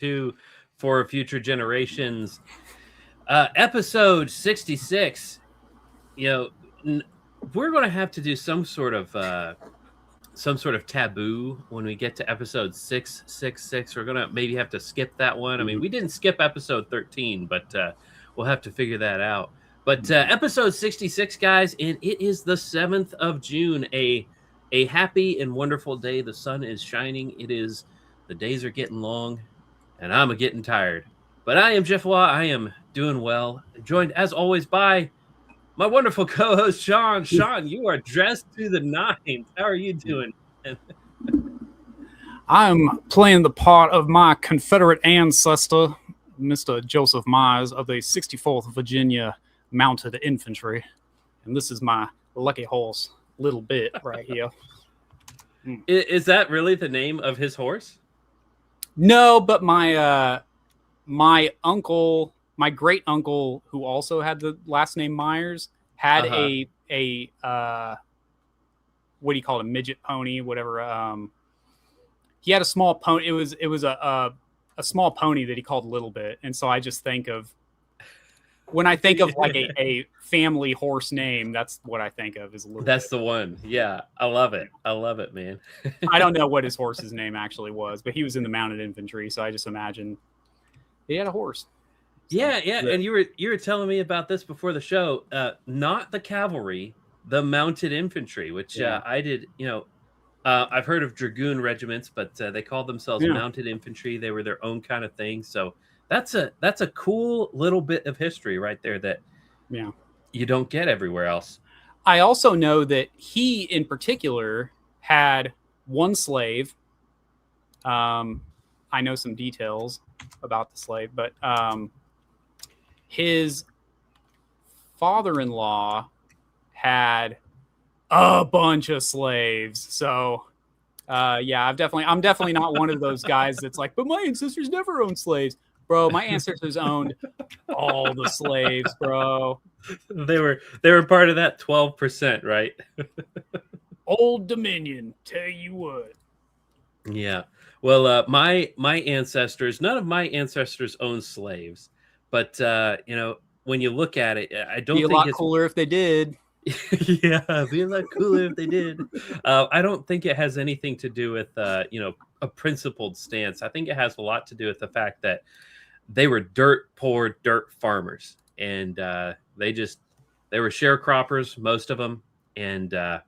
to for future generations. Episode 66. You know, we're going to have to do some sort of taboo when we get to episode 666. We're going to maybe have to skip that one. I mean, we didn't skip episode 13, but we'll have to figure that out. But episode 66, guys, and it is the 7th of June, a happy and wonderful day. The sun is shining. The days are getting long, and I'm getting tired. But I am Jeff Law. I am doing well, joined as always by my wonderful co-host Sean. Sean, you are dressed to the nines. How are you doing? I'm playing the part of my Confederate ancestor, Mr. Joseph Myers of the 64th Virginia Mounted Infantry, and this is my lucky horse, Little Bit, right here. Is that really the name of his horse? No, but my uncle, my great uncle, who also had the last name Myers, had a what do you call it, a midget pony, whatever. He had a small pony. It was a small pony that he called Little Bit, and so I just think of, when I think of like a family horse name, that's what I think of, is a Little Bit. That's the one. Yeah, I love it, man. I don't know what his horse's name actually was, but he was in the Mounted Infantry, so I just imagine he had a horse. So, yeah. And you were telling me about this before the show. Not the cavalry, the Mounted Infantry, which I did. I've heard of dragoon regiments, but they called themselves Mounted Infantry. They were their own kind of thing. So that's a cool little bit of history right there that you don't get everywhere else. I also know that he, in particular, had one slave. I know some details about the slave, but his father-in-law had a bunch of slaves. So I'm definitely not one of those guys that's like, but my ancestors never owned slaves. Bro, my ancestors owned all the slaves, bro. They were part of that 12%, right? Old Dominion, tell you what. Yeah. Well, my ancestors, none of my ancestors owned slaves, but when you look at it, I don't think it's a lot cooler if they did. Yeah, be a lot cooler if they did. I don't think it has anything to do with a principled stance. I think it has a lot to do with the fact that they were poor dirt farmers, and they were sharecroppers, most of them, and the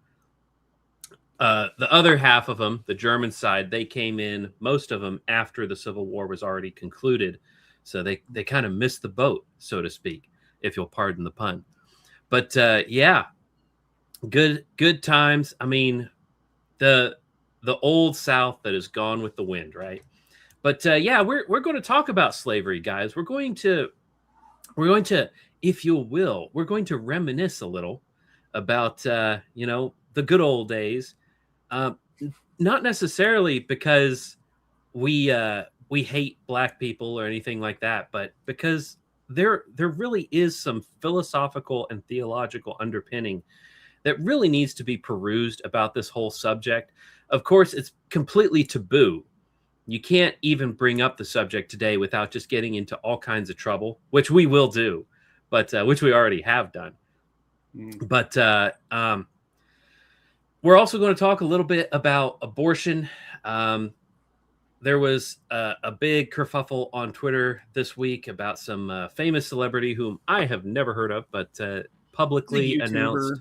other half of them, the German side, they came in, most of them, after the Civil War was already concluded, so they kind of missed the boat, so to speak, if you'll pardon the pun. But good times. I mean, the old South that is gone with the wind, right? But we're going to talk about slavery, guys. We're going to, if you will, we're going to reminisce a little about the good old days. Not necessarily because we hate black people or anything like that, but because there really is some philosophical and theological underpinning that really needs to be perused about this whole subject. Of course, it's completely taboo. You can't even bring up the subject today without just getting into all kinds of trouble, which we will do, but which we already have done. But we're also going to talk a little bit about abortion. There was a big kerfuffle on Twitter this week about some famous celebrity whom I have never heard of, but publicly announced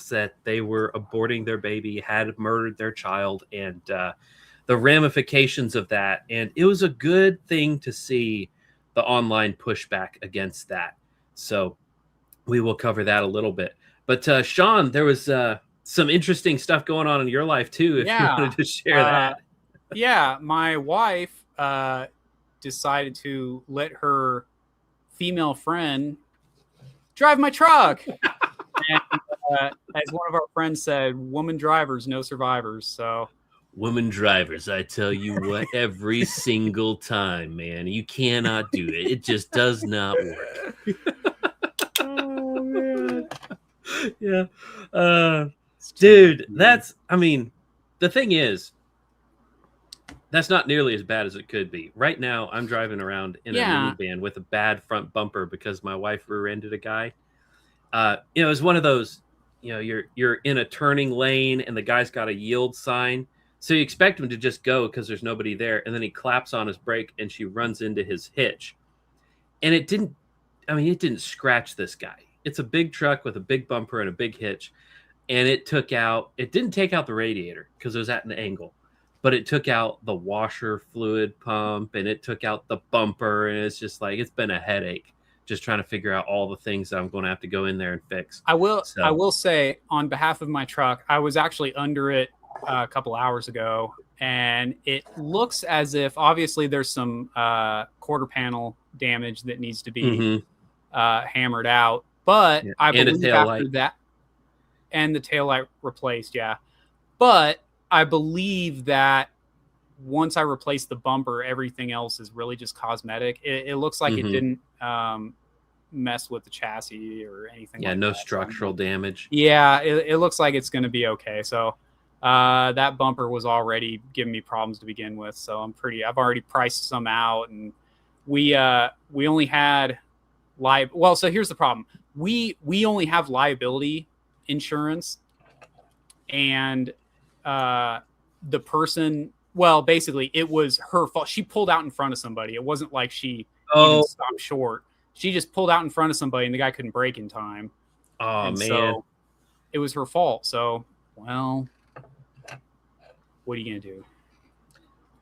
that they were aborting their baby, had murdered their child, and the ramifications of that. And it was a good thing to see the online pushback against that. So we will cover that a little bit. But Sean, there was some interesting stuff going on in your life too, if you wanted to share that. Yeah, my wife decided to let her female friend drive my truck. And as one of our friends said, woman drivers, no survivors. So, woman drivers, I tell you what, every single time, man, you cannot do it. It just does not work. Oh, man. Yeah. Dude, the thing is, That's not nearly as bad as it could be. Right now, I'm driving around in a Yeah. minivan with a bad front bumper because my wife rear-ended a guy. It was one of those, you're in a turning lane and the guy's got a yield sign. So you expect him to just go because there's nobody there. And then he claps on his brake and she runs into his hitch. And it didn't scratch this guy. It's a big truck with a big bumper and a big hitch. And it didn't take out the radiator because it was at an angle, but it took out the washer fluid pump and it took out the bumper. And it's just like, it's been a headache just trying to figure out all the things that I'm going to have to go in there and fix. I will say on behalf of my truck, I was actually under it a couple hours ago, and it looks as if obviously there's some quarter panel damage that needs to be hammered out. But I believe after that, and the taillight replaced, yeah. But I believe that once I replace the bumper, everything else is really just cosmetic. It looks like it didn't mess with the chassis or anything. Yeah, like no that. structural damage. Yeah, it looks like it's going to be okay. So that bumper was already giving me problems to begin with. So I've already priced some out, and we only had well, so here's the problem. We only have liability insurance, and the person, well, basically it was her fault. She pulled out in front of somebody. It wasn't like she even stopped short. She just pulled out in front of somebody and the guy couldn't brake in time. Oh, and man. So it was her fault. So, well, what are you going to do?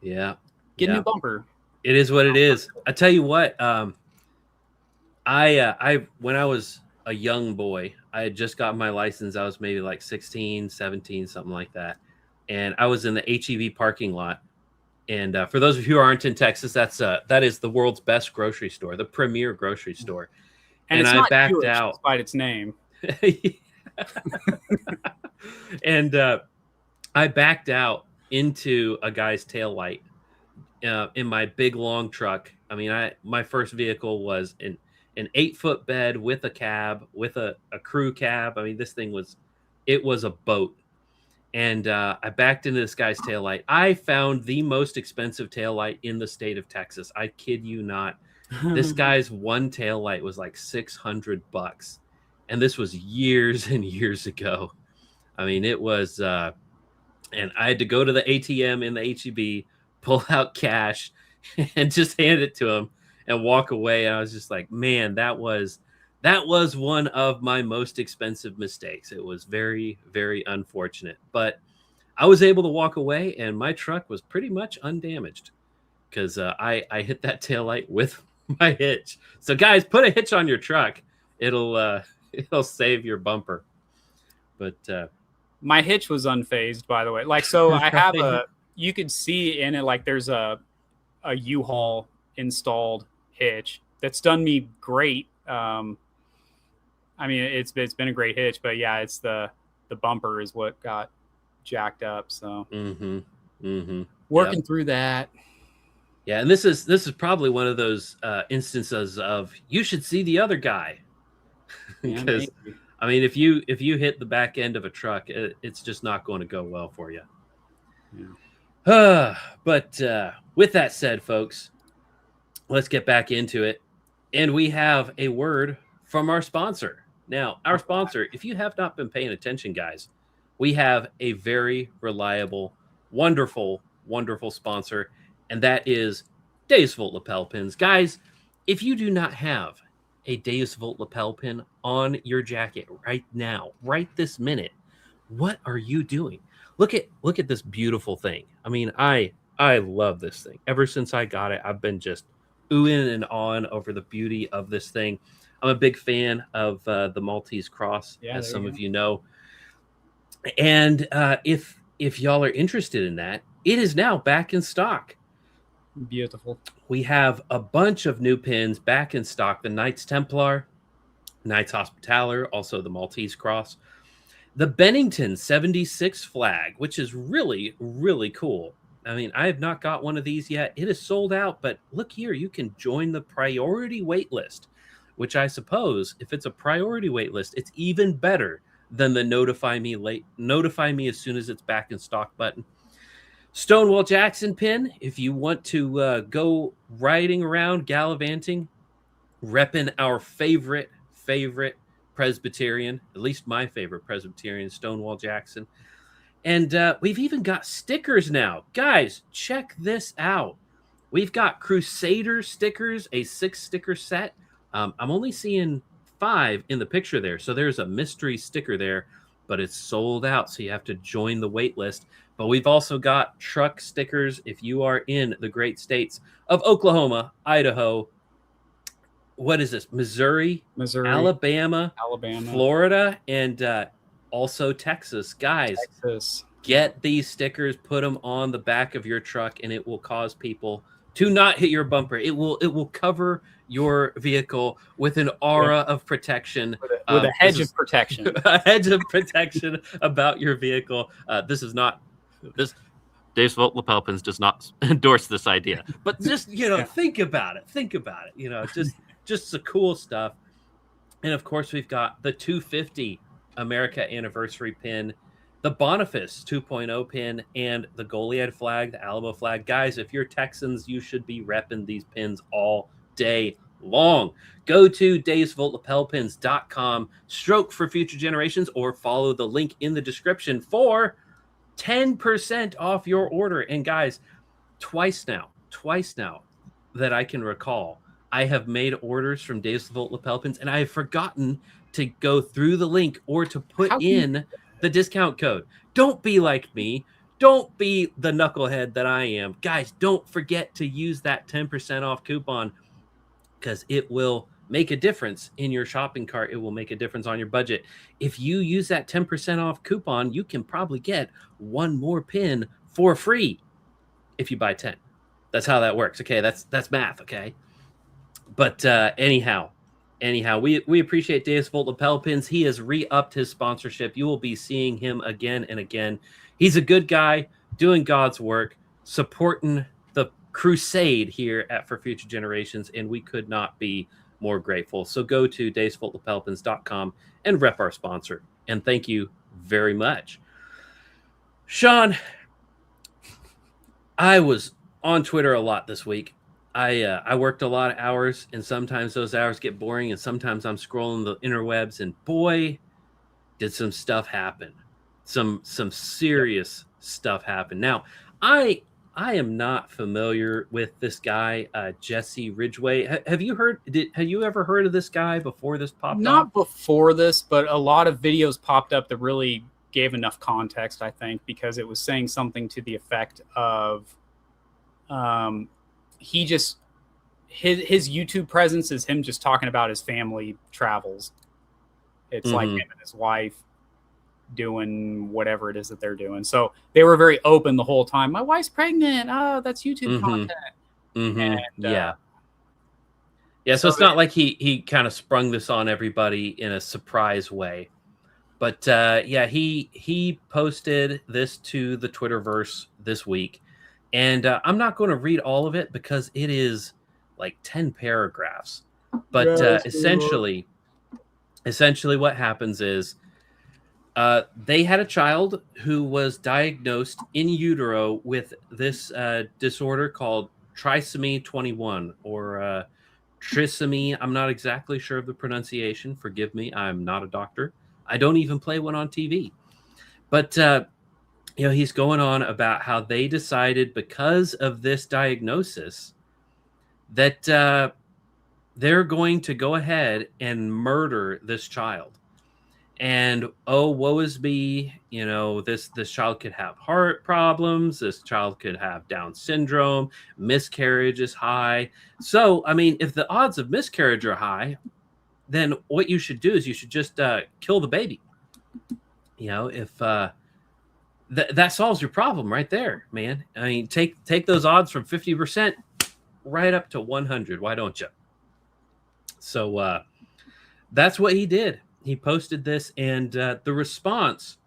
Yeah. Get a new bumper. It is what it is. I tell you what, I when I was a young boy, I had just gotten my license. I was maybe like 16, 17, something like that. And I was in the HEB parking lot. And for those of you who aren't in Texas, that is the world's best grocery store, the premier grocery store. And it's not backed out despite its name. And I backed out into a guy's taillight in my big long truck. I mean, my first vehicle was an 8-foot bed with a cab, with a crew cab. I mean, it was a boat. And I backed into this guy's taillight. I found the most expensive taillight in the state of Texas. I kid you not. This guy's one taillight was like $600. And this was years and years ago. I mean, it was, and I had to go to the ATM in the HEB, pull out cash, and just hand it to him and walk away. And I was just like, man, that was one of my most expensive mistakes. It was very, very unfortunate, but I was able to walk away and my truck was pretty much undamaged because I hit that taillight with my hitch. So guys, put a hitch on your truck. It'll save your bumper. But my hitch was unfazed, by the way. Like, so I have you could see in it, like there's a U-Haul installed hitch that's done me great. I mean, it's been a great hitch, but yeah, it's the bumper is what got jacked up. So working through that. Yeah, and this is probably one of those instances of you should see the other guy because I mean, if you hit the back end of a truck, it's just not going to go well for you. Yeah. But with that said, folks, let's get back into it, and we have a word from our sponsor. Now, our sponsor, if you have not been paying attention, guys, we have a very reliable, wonderful, wonderful sponsor, and that is Days Volt lapel pins. Guys, if you do not have a Days Volt lapel pin on your jacket right now, right this minute, what are you doing? Look at this beautiful thing. I mean, I love this thing. Ever since I got it, I've been just oohing and on over the beauty of this thing. I'm a big fan of the Maltese Cross, as some of you know. And if y'all are interested in that, it is now back in stock. Beautiful. We have a bunch of new pins back in stock. The Knights Templar, Knights Hospitaller, also the Maltese Cross. The Bennington 76 flag, which is really, really cool. I mean, I have not got one of these yet. It is sold out, but look here, you can join the priority wait list, which I suppose if it's a priority wait list, it's even better than the notify me as soon as it's back in stock button. Stonewall Jackson pin, if you want to go riding around, gallivanting, repping our favorite Presbyterian, at least my favorite Presbyterian, Stonewall Jackson. And we've even got stickers now. Guys, check this out. We've got Crusader stickers, a 6-sticker set. I'm only seeing 5 in the picture there. So there's a mystery sticker there, but it's sold out. So you have to join the wait list. But we've also got truck stickers if you are in the great states of Oklahoma, Idaho, what is this? Missouri, Alabama, Florida, and also Texas. Guys, get these stickers, put them on the back of your truck, and it will cause people to not hit your bumper. It will cover your vehicle with an aura of protection. With a hedge of protection. A hedge of protection about your vehicle. This is not this. Dave's Volt Lapel Pins does not endorse this idea, but just think about it. Think about it. Just the cool stuff. And of course, we've got the 250 America anniversary pin, the Boniface 2.0 pin, and the Goliad flag, the Alamo flag. Guys, if you're Texans, you should be repping these pins all day long. Go to daysvoltlapelpins.com, stroke for future generations, or follow the link in the description for 10% off your order. And guys, twice now that I can recall, I have made orders from Dave's Volt Lapel Pins, and I have forgotten to go through the link or to put in the discount code. Don't be like me. Don't be the knucklehead that I am. Guys, don't forget to use that 10% off coupon, because it will make a difference in your shopping cart. It will make a difference on your budget. If you use that 10% off coupon, you can probably get one more pin for free if you buy 10. That's how that works. Okay, that's math. Okay, but anyhow, we appreciate Dave's Volt Lapel Pins. He has re-upped his sponsorship. You will be seeing him again and again. He's a good guy doing God's work, supporting the crusade here at For Future Generations, and we could not be more grateful. So go to daysvoltlapelpins.com and rep our sponsor. And thank you very much. Sean, I was on Twitter a lot this week. I worked a lot of hours, and sometimes those hours get boring, and sometimes I'm scrolling the interwebs, and boy, did some stuff happen. Some serious stuff happen. Now, I am not familiar with this guy, Jesse Ridgway. Have you ever heard of this guy before this popped up? Not before this, but a lot of videos popped up that really gave enough context, I think, because it was saying something to the effect of his YouTube presence is him just talking about his family travels. It's like him and his wife doing whatever it is that they're doing. So they were very open the whole time. My wife's pregnant. Oh, that's YouTube content. And, yeah. So it's not like he kind of sprung this on everybody in a surprise way. But he posted this to the Twitterverse this week. And I'm not going to read all of it because it is like 10 paragraphs. But essentially what happens is they had a child who was diagnosed in utero with this disorder called trisomy 21 or trisomy. I'm not exactly sure of the pronunciation. Forgive me. I'm not a doctor. I don't even play one on TV. But he's going on about how they decided because of this diagnosis that they're going to go ahead and murder this child. And woe is me, this child could have heart problems. This child could have Down syndrome. Miscarriage is high. So, I mean, if the odds of miscarriage are high, then what you should do is you should just kill the baby. If that solves your problem right there, man. I mean, take those odds from 50% right up to 100. Why don't you? So that's what he did. He posted this, and the response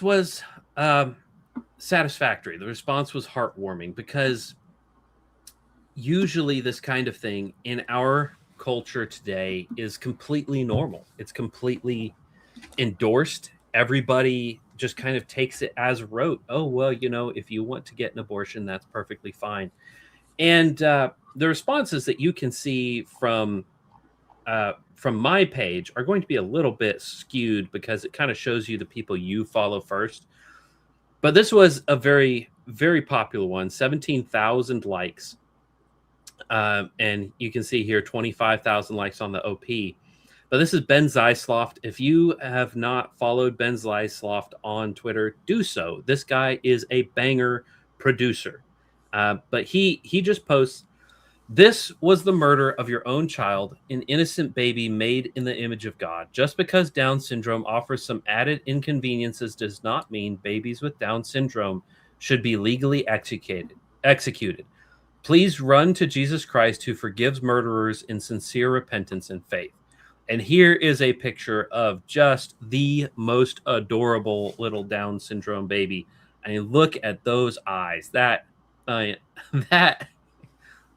was satisfactory. The response was heartwarming because usually this kind of thing in our culture today is completely normal. It's completely endorsed. Everybody just kind of takes it as rote. Oh, well, if you want to get an abortion, that's perfectly fine. And the responses that you can see from my page are going to be a little bit skewed because it kind of shows you the people you follow first. But this was a very, very popular one, 17,000 likes. And you can see here 25,000 likes on the OP. But this is Ben Zeisloft. If you have not followed Ben Zeisloft on Twitter, do so. This guy is a banger producer. But he just posts, "This was the murder of your own child, an innocent baby made in the image of God. Just because Down syndrome offers some added inconveniences does not mean babies with Down syndrome should be legally executed. Please run to Jesus Christ, who forgives murderers in sincere repentance and faith." And here is a picture of just the most adorable little Down syndrome baby. I mean, look at those eyes. That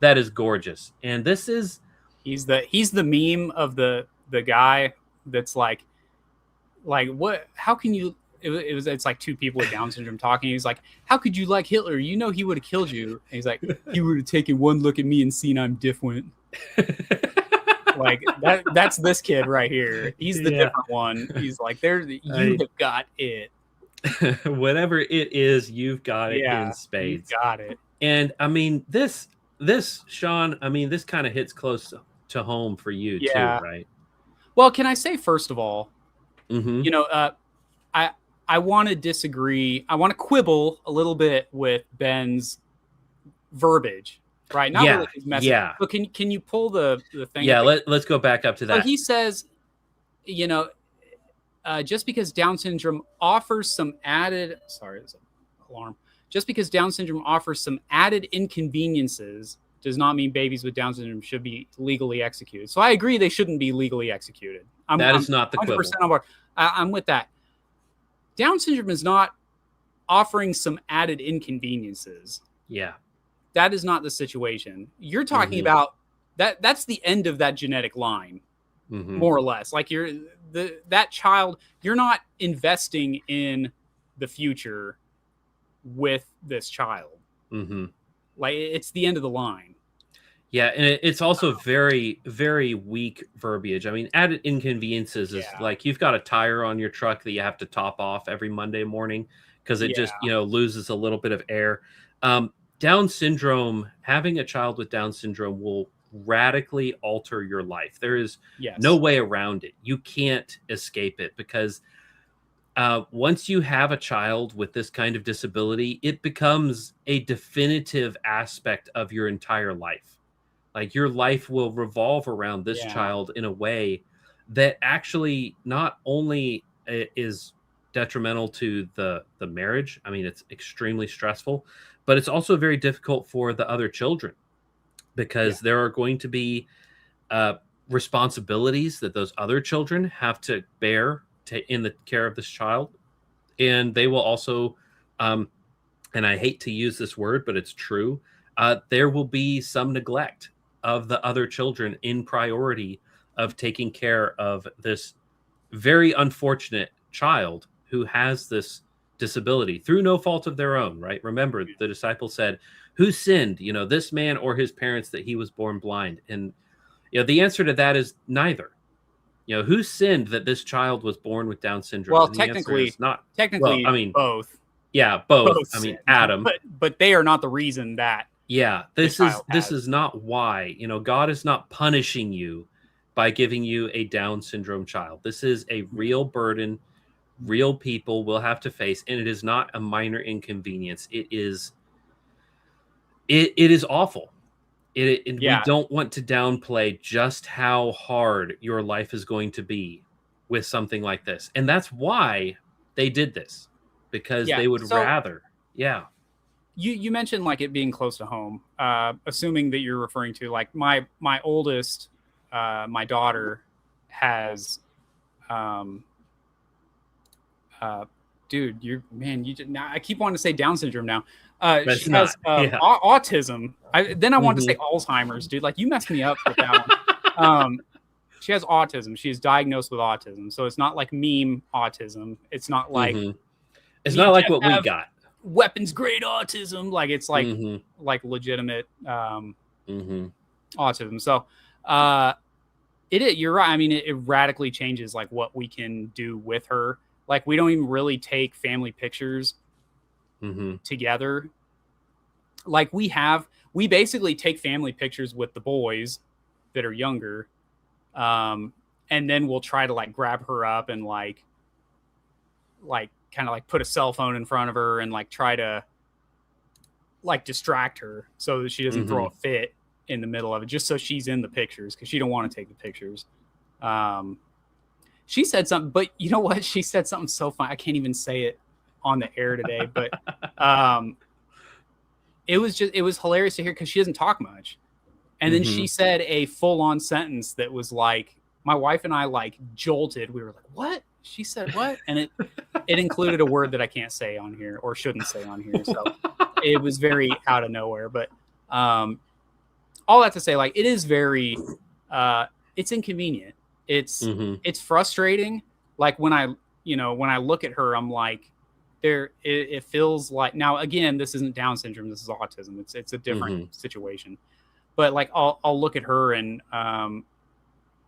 is gorgeous. And this is he's the meme of the guy that's like what? How can you? It's like two people with Down syndrome talking. He's like, "How could you like Hitler? You know he would have killed you." And he's like, "He would have taken one look at me and seen I'm different." Like that's this kid right here. He's the different one. He's like, you have got it. Whatever it is, you've got it in spades. You've got it. And I mean, this Sean, I mean, this kind of hits close to home for you too, right? Well, can I say first of all, mm-hmm. I want to disagree. I want to quibble a little bit with Ben's verbiage. Right. Not really his message. Yeah. But can you pull the thing? Yeah, let's go back up to that. So he says, just because Down syndrome offers some added there's an alarm. Just because Down syndrome offers some added inconveniences does not mean babies with Down syndrome should be legally executed. So I agree they shouldn't be legally executed. That is not the 100% quibble. On board. I'm with that. Down syndrome is not offering some added inconveniences. Yeah. That is not the situation. You're talking about that's the end of that genetic line, more or less. Like that child, you're not investing in the future with this child. Like it's the end of the line. Yeah, and it's also very, very weak verbiage. I mean, added inconveniences is like you've got a tire on your truck that you have to top off every Monday morning because it just loses a little bit of air. Down syndrome, having a child with Down syndrome will radically alter your life. There is no way around it. You can't escape it because once you have a child with this kind of disability, it becomes a definitive aspect of your entire life. Like your life will revolve around this child in a way that actually not only is detrimental to the marriage. I mean, it's extremely stressful, but it's also very difficult for the other children because there are going to be responsibilities that those other children have to bear in the care of this child. And they will also, and I hate to use this word, but it's true. There will be some neglect of the other children in priority of taking care of this very unfortunate child who has this disability through no fault of their own, right? Remember, the disciple said, "Who sinned, this man or his parents that he was born blind?" And, the answer to that is neither. Who sinned that this child was born with Down syndrome? Well, technically, well, I mean, both. Yeah, both. I mean, Adam. But they are not the reason that. Yeah, this is not why. God is not punishing you by giving you a Down syndrome child. This is a real burden. Real people will have to face, and it is not a minor inconvenience. It is awful. We don't want to downplay just how hard your life is going to be with something like this, and that's why they did this, because they would rather. Yeah. You mentioned like it being close to home. Assuming that you're referring to like my oldest, my daughter has. Dude, I keep wanting to say Down syndrome now. She has autism. Then I want to say Alzheimer's, dude. Like you messed me up with that one. She has autism. She is diagnosed with autism. So it's not like meme autism. It's not like It's me not and like Jeff what we have got. weapons grade autism. Like it's like legitimate autism. So you're right. I mean, it radically changes like what we can do with her. Like we don't even really take family pictures together. Like we basically take family pictures with the boys that are younger. And then we'll try to like grab her up and like kind of like put a cell phone in front of her and like try to like distract her so that she doesn't throw a fit in the middle of it, just so she's in the pictures because she don't want to take the pictures. She said something, but you know what? She said something so funny. I can't even say it on the air today, but it was hilarious to hear because she doesn't talk much. And then she said a full-on sentence that was like, my wife and I like jolted. We were like, what? She said what? And it included a word that I can't say on here or shouldn't say on here. So it was very out of nowhere. But all that to say, like, it is very, it's inconvenient. It's frustrating. Like when I look at her, I'm like, it feels like, now again, this isn't Down syndrome. This is autism. It's a different situation. But like, I'll look at her and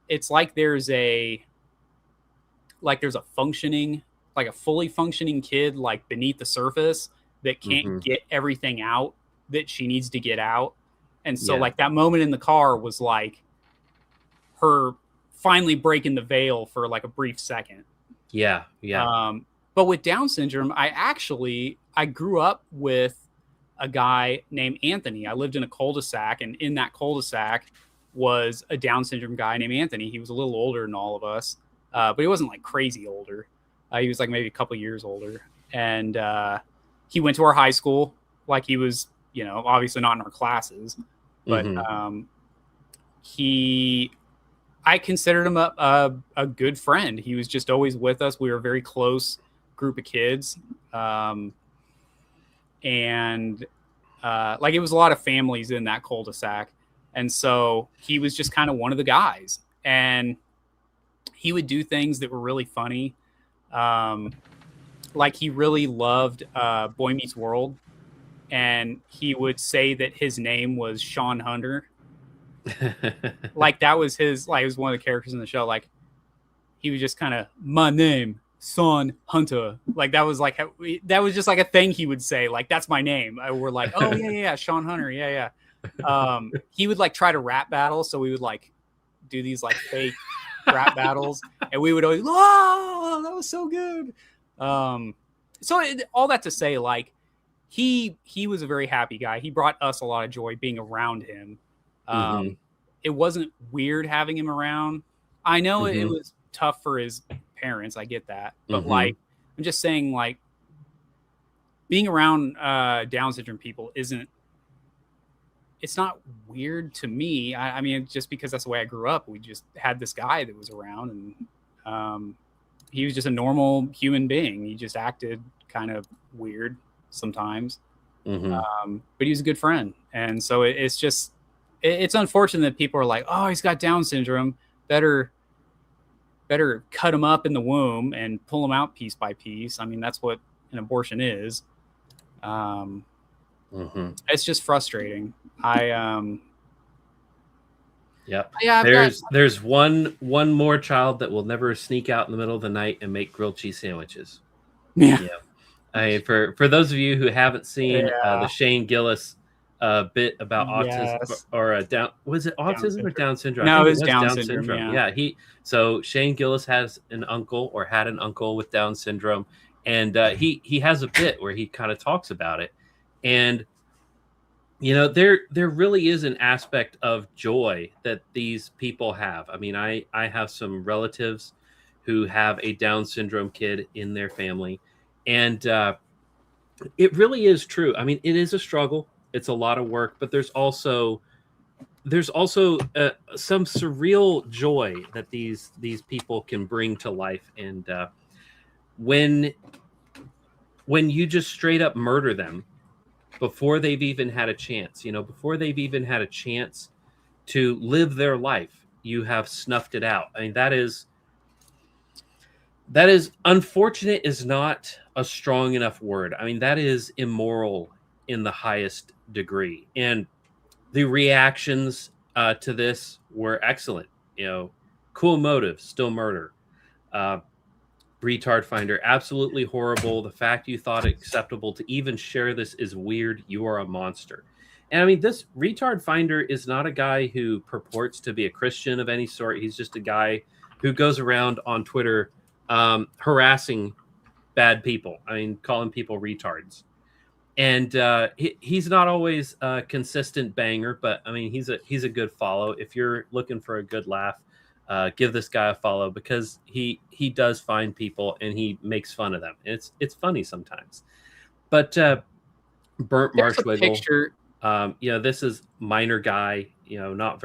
it's like there's a functioning, like a fully functioning kid, like beneath the surface that can't get everything out that she needs to get out. And so like that moment in the car was like her finally breaking the veil for like a brief second. Yeah. But with Down syndrome, I grew up with a guy named Anthony. I lived in a cul-de-sac, and in that cul-de-sac was a Down syndrome guy named Anthony. He was a little older than all of us, but he wasn't like crazy older. He was like maybe a couple years older, and he went to our high school. Like he was, obviously not in our classes, but I considered him a good friend. He was just always with us. We were a very close group of kids. And like it was a lot of families in that cul-de-sac. And so he was just kind of one of the guys. And he would do things that were really funny. Like he really loved Boy Meets World. And he would say that his name was Sean Hunter. Like that was his, like, it was one of the characters in the show. Like he was just kind of, my name, Sean Hunter. Like that was just like a thing he would say. Like, that's my name. We're like, oh yeah, Sean Hunter. Yeah. He would like try to rap battle. So we would like do these like fake rap battles, and we would always, oh, that was so good. All that to say, like he was a very happy guy. He brought us a lot of joy being around him. It wasn't weird having him around. I know it was tough for his parents. I get that. But like, I'm just saying, like, being around Down syndrome people it's not weird to me. I mean, just because that's the way I grew up. We just had this guy that was around, and he was just a normal human being. He just acted kind of weird sometimes. But he was a good friend. And so it's unfortunate that people are like, oh, he's got Down syndrome. Better cut him up in the womb and pull him out piece by piece. I mean, that's what an abortion is. It's just frustrating. There's one more child that will never sneak out in the middle of the night and make grilled cheese sandwiches. Yeah. I mean, for those of you who haven't seen the Shane Gillis bit about autism or down, was it autism or Down syndrome? No, it was Down syndrome. Yeah. So Shane Gillis has an uncle, or had an uncle, with Down syndrome, and he has a bit where he kind of talks about it. And there really is an aspect of joy that these people have. I mean, I have some relatives who have a Down syndrome kid in their family, and it really is true. I mean, it is a struggle. It's a lot of work, but there's also some surreal joy that these people can bring to life. And when you just straight up murder them before they've even had a chance, before they've even had a chance to live their life, you have snuffed it out. I mean, That is unfortunate is not a strong enough word. I mean, that is immoral in the highest degree. And the reactions to this were excellent. You know, cool motive, still murder. Uh, Retard finder, absolutely horrible. The fact you thought it acceptable to even share this is weird. You are a monster. And I mean, this retard finder is not a guy who purports to be a Christian of any sort. He's just a guy who goes around on Twitter harassing bad people. I mean, calling people retards. And he's not always a consistent banger, but I mean, he's a good follow. If you're looking for a good laugh, give this guy a follow, because he does find people and he makes fun of them. And it's funny sometimes. But Burnt Marshwiggle, you know, this is minor guy. You know, not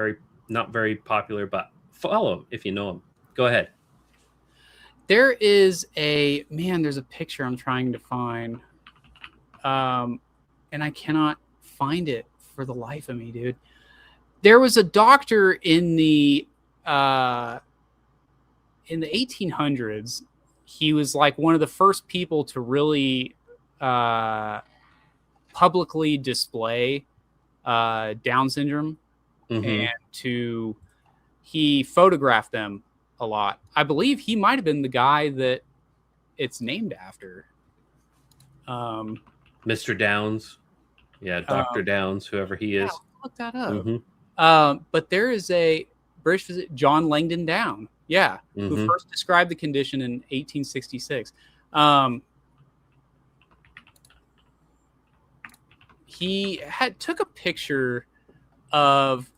very popular, but follow him if you know him. Go ahead. There is there's a picture I'm trying to find. And I cannot find it for the life of me, dude. There was a doctor in the 1800s. He was like one of the first people to really publicly display Down syndrome, and he photographed them a lot. I believe he might have been the guy that it's named after. Mr. Downs. Yeah, Dr. Downs, whoever he is. Look that up. But there is a British physician, John Langdon Down, who first described the condition in 1866. He took a picture of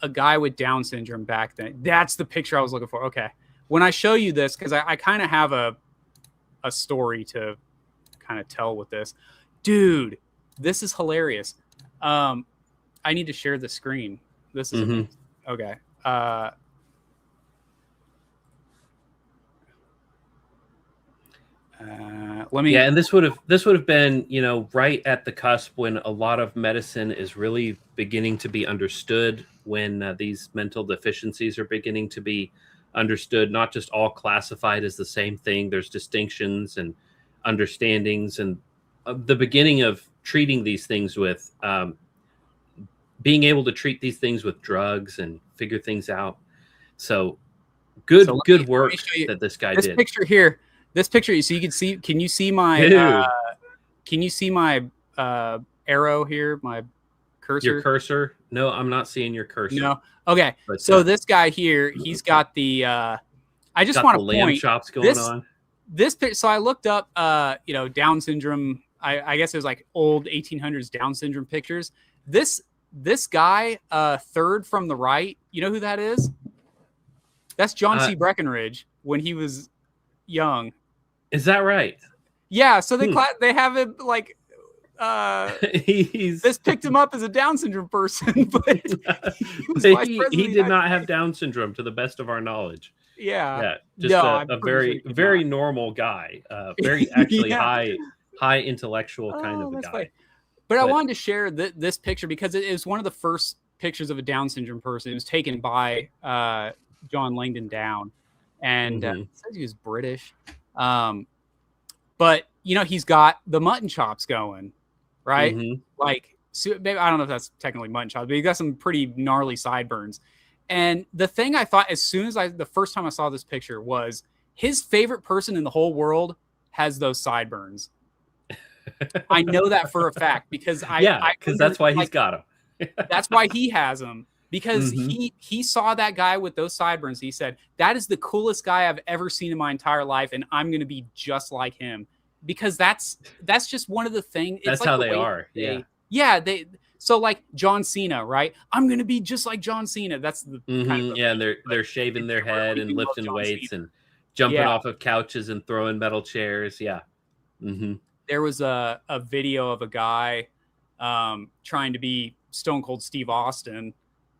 a guy with Down syndrome back then. That's the picture I was looking for. Okay. When I show you this, because I kind of have a story to kind of tell with this. Dude, this is hilarious. I need to share the screen. This is amazing. Okay. Let me. Yeah, and this would have been, you know, right at the cusp when a lot of medicine is really beginning to be understood, when these mental deficiencies are beginning to be understood, not just all classified as the same thing. There's distinctions and understandings, and the beginning of treating these things with being able to treat these things with drugs and figure things out. So good work that this guy did. This picture, so you can see. Can you see my? Can you see my arrow here? My cursor. Your cursor? No, I'm not seeing your cursor. No. Okay. But, so this guy here, he's got the. I just want to point. Lamb chops going on. This picture. So I looked up, you know, Down syndrome. I guess it was like old 1800s Down syndrome pictures. This guy, third from the right. You know who that is? That's John C. Breckinridge when he was young. Is that right? Yeah. So they have him like. This picked him up as a Down syndrome person, but he did not have Down syndrome, to the best of our knowledge. Yeah. Just a very normal guy. Very actually high intellectual kind of a guy. Funny. But I wanted to share this picture because it was one of the first pictures of a Down syndrome person. It was taken by John Langdon Down, and it says he was British. But you know, he's got the mutton chops going, right? Like, so maybe, I don't know if that's technically mutton chops, but he got some pretty gnarly sideburns. And the thing I thought, as soon as the first time I saw this picture, was his favorite person in the whole world has those sideburns. I know that for a fact because because that's why he's got them. That's why he has them, because he saw that guy with those sideburns. He said, that is the coolest guy I've ever seen in my entire life, and I'm going to be just like him, because that's just one of the things. That's like how they are. So like John Cena, right? I'm going to be just like John Cena. That's the kind of and they're shaving their head and lifting weights and jumping off of couches and throwing metal chairs. Yeah. There was a video of a guy trying to be Stone Cold Steve Austin,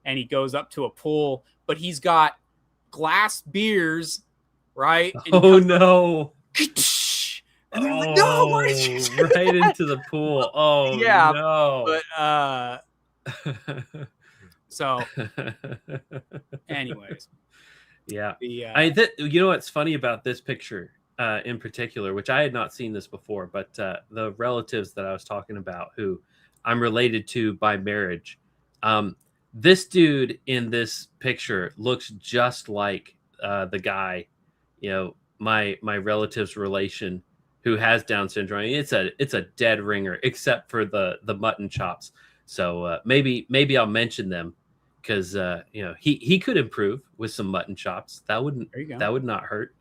and he goes up to a pool, but he's got glass beers, right? And no. And they're like, no, why did you do right that? into the pool. Oh, yeah, no. But, so, anyways. Yeah. You know what's funny about this picture? in particular, which I had not seen this before, but the relatives that I was talking about, who I'm related to by marriage, this dude in this picture looks just like the guy, my relative's relation who has Down syndrome. It's a dead ringer, except for the mutton chops. So maybe I'll mention them because he could improve with some mutton chops. There you go. That would not hurt.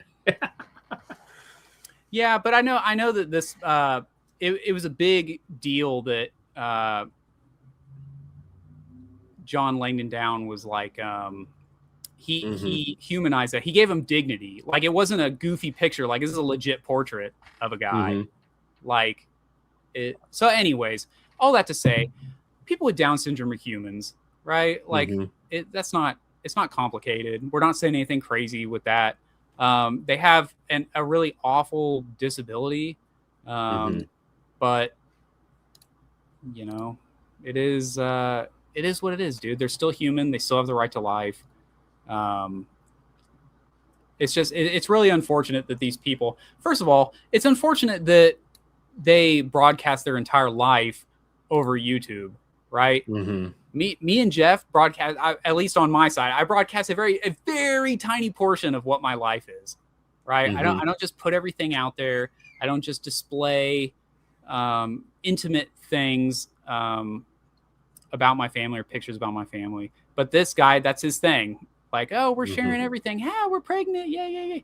Yeah, but I know that this it was a big deal that John Langdon Down was like he humanized that. He gave him dignity. Like, it wasn't a goofy picture. Like, this is a legit portrait of a guy. Like it. So, anyways, all that to say, people with Down syndrome are humans, right? Like it's not complicated. We're not saying anything crazy with that. They have a really awful disability, but it is what it is, dude. They're still human. They still have the right to life. It's just it's really unfortunate that these people. First of all, it's unfortunate that they broadcast their entire life over YouTube, right? Me and Jeff broadcast, at least on my side, I broadcast a very tiny portion of what my life is, right? I don't just put everything out there. I don't just display intimate things about my family or pictures about my family. But this guy, that's his thing. Like, oh, we're sharing everything. Yeah, we're pregnant. Yeah.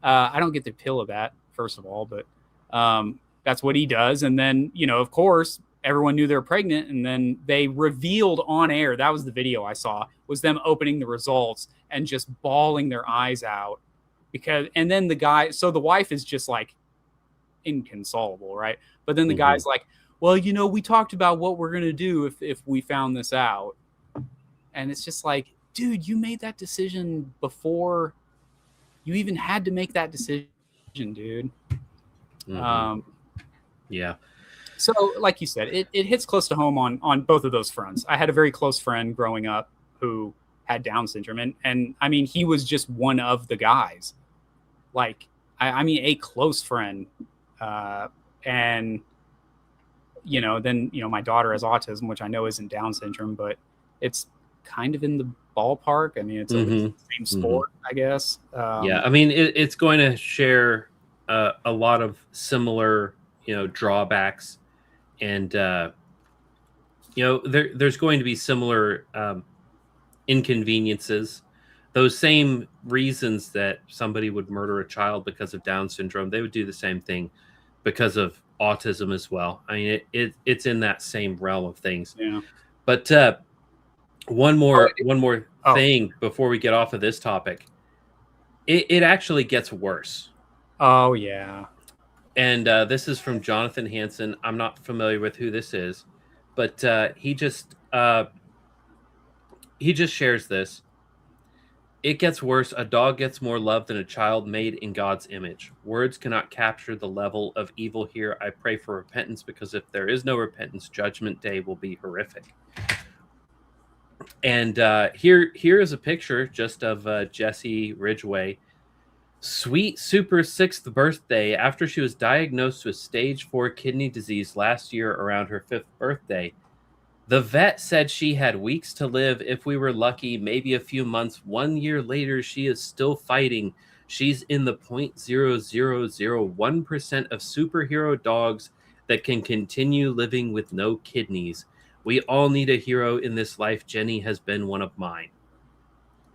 I don't get the appeal of that, first of all, but that's what he does. And then, of course, everyone knew they were pregnant, and then they revealed on air. That was the video I saw, was them opening the results and just bawling their eyes out and then so the wife is just like inconsolable, right? But then the guy's like, well, we talked about what we're going to do if we found this out. And it's just like, dude, you made that decision before you even had to make that decision, dude. Yeah. So, like you said, it hits close to home on both of those fronts. I had a very close friend growing up who had Down syndrome, and I mean, he was just one of the guys. Like, I mean, a close friend, and then my daughter has autism, which I know isn't Down syndrome, but it's kind of in the ballpark. I mean, it's the same sport, I guess. Yeah, I mean, it's going to share a lot of similar drawbacks. And, there's going to be similar inconveniences. Those same reasons that somebody would murder a child because of Down syndrome, they would do the same thing because of autism as well. I mean, it's in that same realm of things. Yeah. But one more thing before we get off of this topic. It actually gets worse. Oh, yeah. And this is from Jonathan Hansen. I'm not familiar with who this is, but he just shares this. It gets worse. A dog gets more love than a child made in God's image. Words cannot capture the level of evil here. I pray for repentance, because if there is no repentance, Judgment Day will be horrific. And here is a picture just of Jessie Ridgway. Sweet super 6th birthday after she was diagnosed with stage 4 kidney disease last year around her 5th birthday. The vet said she had weeks to live, if we were lucky, maybe a few months. 1 year later, she is still fighting. She's in the 0.0001% of superhero dogs that can continue living with no kidneys. We all need a hero in this life. Jenny has been one of mine.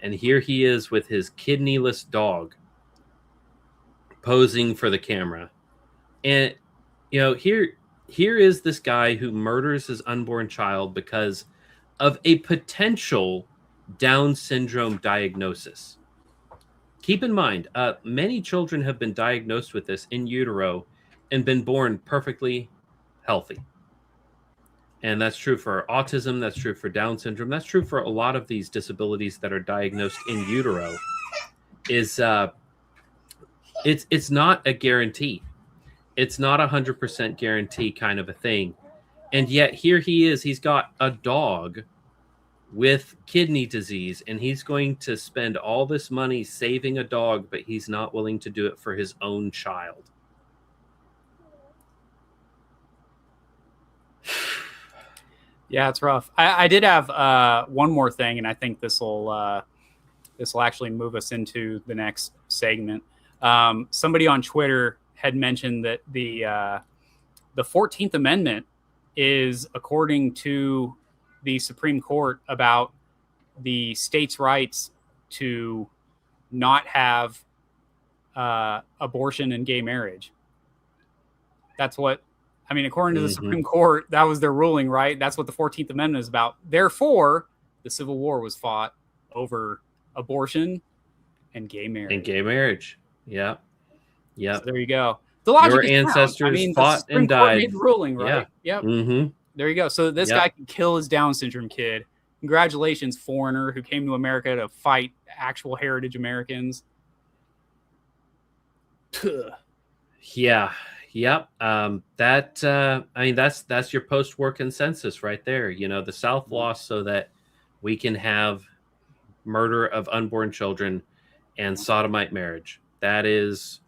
And here he is with his kidneyless dog, posing for the camera. And here is this guy who murders his unborn child because of a potential Down syndrome diagnosis. Keep in mind, many children have been diagnosed with this in utero and been born perfectly healthy. And that's true for autism, that's true for Down syndrome, that's true for a lot of these disabilities that are diagnosed in utero. It's not a guarantee. It's not 100% guarantee kind of a thing. And yet here he is. He's got a dog with kidney disease, and he's going to spend all this money saving a dog, but he's not willing to do it for his own child. Yeah, it's rough. I did have one more thing, and I think this will actually move us into the next segment. Somebody on Twitter had mentioned that the 14th Amendment is, according to the Supreme Court, about the states' rights to not have abortion and gay marriage. That's what, I mean, according to the Supreme Court, that was their ruling, right? That's what the 14th Amendment is about. Therefore, the Civil War was fought over abortion and gay marriage. Yeah. Yeah. So there you go. The logic Your is ancestors fought and died. Made the ruling, right? Yeah. Yep. Mm-hmm. There you go. So this guy can kill his Down syndrome kid. Congratulations, foreigner who came to America to fight actual heritage Americans. Yeah. Yep. That's your post-war consensus right there. You know, the South lost so that we can have murder of unborn children and sodomite marriage. That's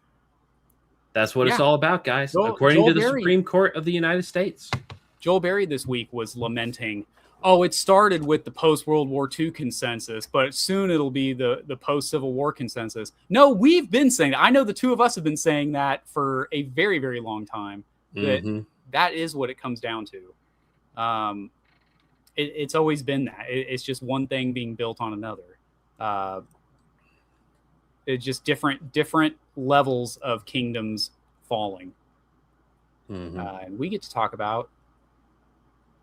what it's all about, guys. According to the Supreme Court of the United States. Joel Berry this week was lamenting, it started with the post-World War II consensus, but soon it'll be the post-Civil War consensus. No, we've been saying that. I know the two of us have been saying that for a very, very long time. That is what it comes down to. It's always been that. It's just one thing being built on another. It's just different levels of kingdoms falling. And we get to talk about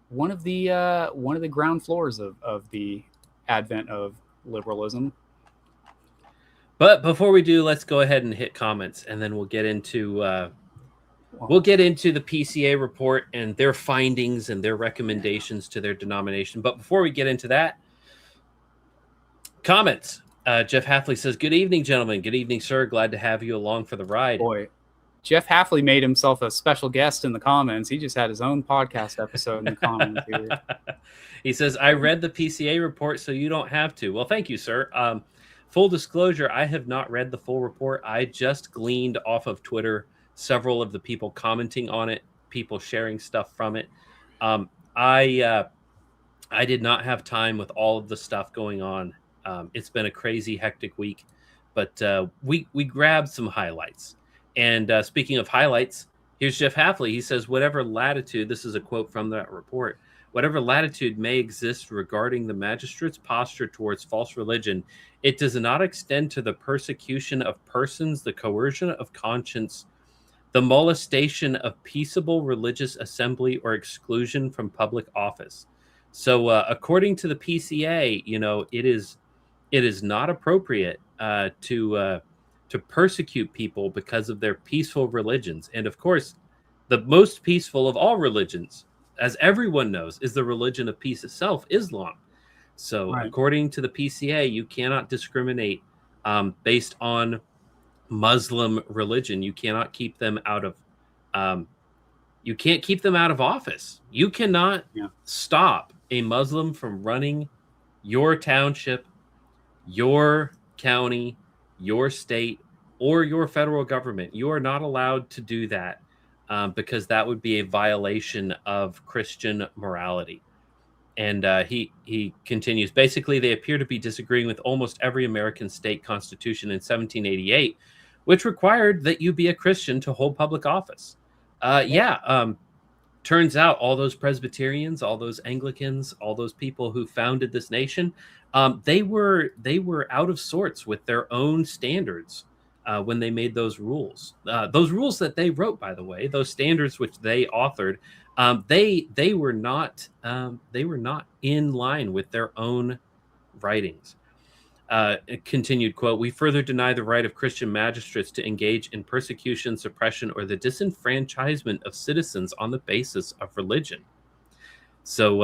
one of the ground floors of the advent of liberalism. But before we do, let's go ahead and hit comments, and then we'll get into the PCA report and their findings and their recommendations to their denomination. But before we get into that, comments. Jeff Halfley says, "Good evening, gentlemen. Good evening, sir. Glad to have you along for the ride." Boy, Jeff Halfley made himself a special guest in the comments. He just had his own podcast episode in the comments here. He says, "I read the PCA report, so you don't have to." Well, thank you, sir. Full disclosure, I have not read the full report. I just gleaned off of Twitter several of the people commenting on it, people sharing stuff from it. I did not have time with all of the stuff going on. It's been a crazy, hectic week, but we grabbed some highlights. And speaking of highlights, here's Jeff Halfley. He says, "Whatever latitude," this is a quote from that report, "whatever latitude may exist regarding the magistrate's posture towards false religion, it does not extend to the persecution of persons, the coercion of conscience, the molestation of peaceable religious assembly, or exclusion from public office." So according to the PCA, it is not appropriate to persecute people because of their peaceful religions. And of course, the most peaceful of all religions, as everyone knows, is the religion of peace itself, Islam. So according to the PCA, you cannot discriminate based on Muslim religion. You cannot keep them out of office. You cannot stop a Muslim from running your township, your county, your state, or your federal government. You are not allowed to do that because that would be a violation of Christian morality. And he continues, basically, they appear to be disagreeing with almost every American state constitution in 1788, which required that you be a Christian to hold public office. Turns out all those Presbyterians, all those Anglicans, all those people who founded this nation, they were out of sorts with their own standards when they made those rules. Those rules that they wrote, by the way, those standards which they authored, they were not in line with their own writings. Continued quote, "We further deny the right of Christian magistrates to engage in persecution, suppression, or the disenfranchisement of citizens on the basis of religion." So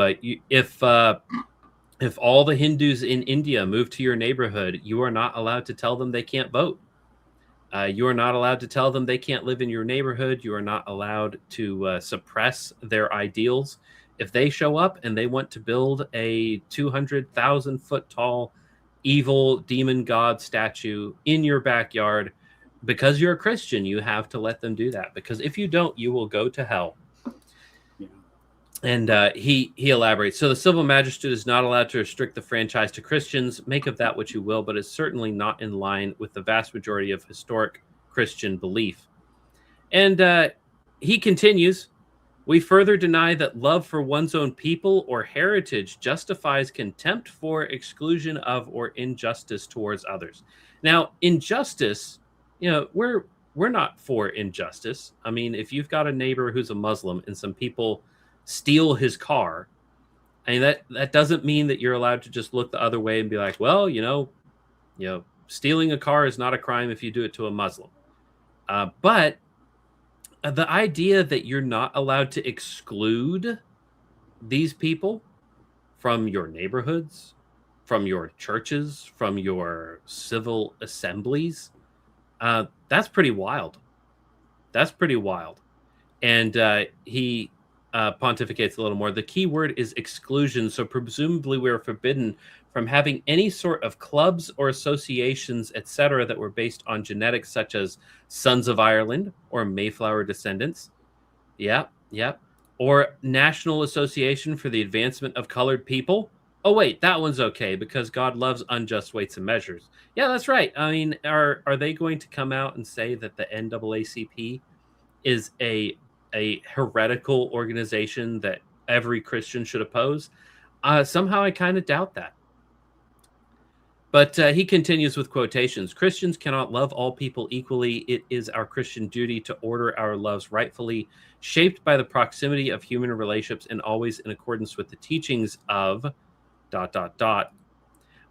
if all the Hindus in India move to your neighborhood, you are not allowed to tell them they can't vote. You are not allowed to tell them they can't live in your neighborhood. You are not allowed to suppress their ideals If they show up and they want to build a 200,000 foot tall evil demon god statue in your backyard, because you're a Christian, you have to let them do that. Because if you don't, you will go to hell. Yeah. And he elaborates. So the civil magistrate is not allowed to restrict the franchise to Christians. Make of that what you will, but it's certainly not in line with the vast majority of historic Christian belief. And he continues. We further deny that love for one's own people or heritage justifies contempt for, exclusion of, or injustice towards others. Now, injustice, we're not for injustice. I mean, if you've got a neighbor who's a Muslim and some people steal his car, I mean, that doesn't mean that you're allowed to just look the other way and be like, well, stealing a car is not a crime if you do it to a Muslim. But the idea that you're not allowed to exclude these people from your neighborhoods, from your churches, from your civil assemblies, that's pretty wild. That's pretty wild. And he pontificates a little more. The key word is exclusion. So presumably we're forbidden from having any sort of clubs or associations, etc., that were based on genetics, such as Sons of Ireland or Mayflower descendants. Yep. Or National Association for the Advancement of Colored People. Oh, wait, that one's okay because God loves unjust weights and measures. Yeah, that's right. I mean, are they going to come out and say that the NAACP is a heretical organization that every Christian should oppose? Somehow I kind of doubt that. But he continues with quotations. Christians cannot love all people equally. It is our Christian duty to order our loves rightfully, shaped by the proximity of human relationships and always in accordance with the teachings of ...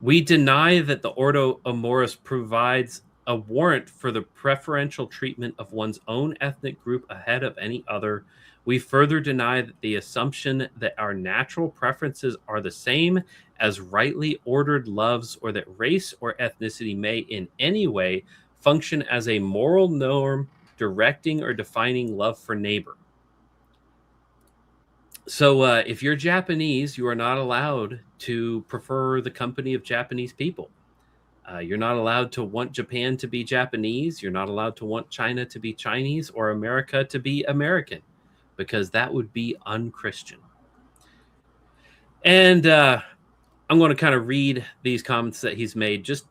We deny that the Ordo Amoris provides a warrant for the preferential treatment of one's own ethnic group ahead of any other. We further deny that the assumption that our natural preferences are the same as rightly ordered loves, or that race or ethnicity may in any way function as a moral norm directing or defining love for neighbor. So if you're Japanese, you are not allowed to prefer the company of Japanese people. You're not allowed to want Japan to be Japanese. You're not allowed to want China to be Chinese or America to be American, because that would be unchristian. And I'm going to kind of read these comments that he's made, just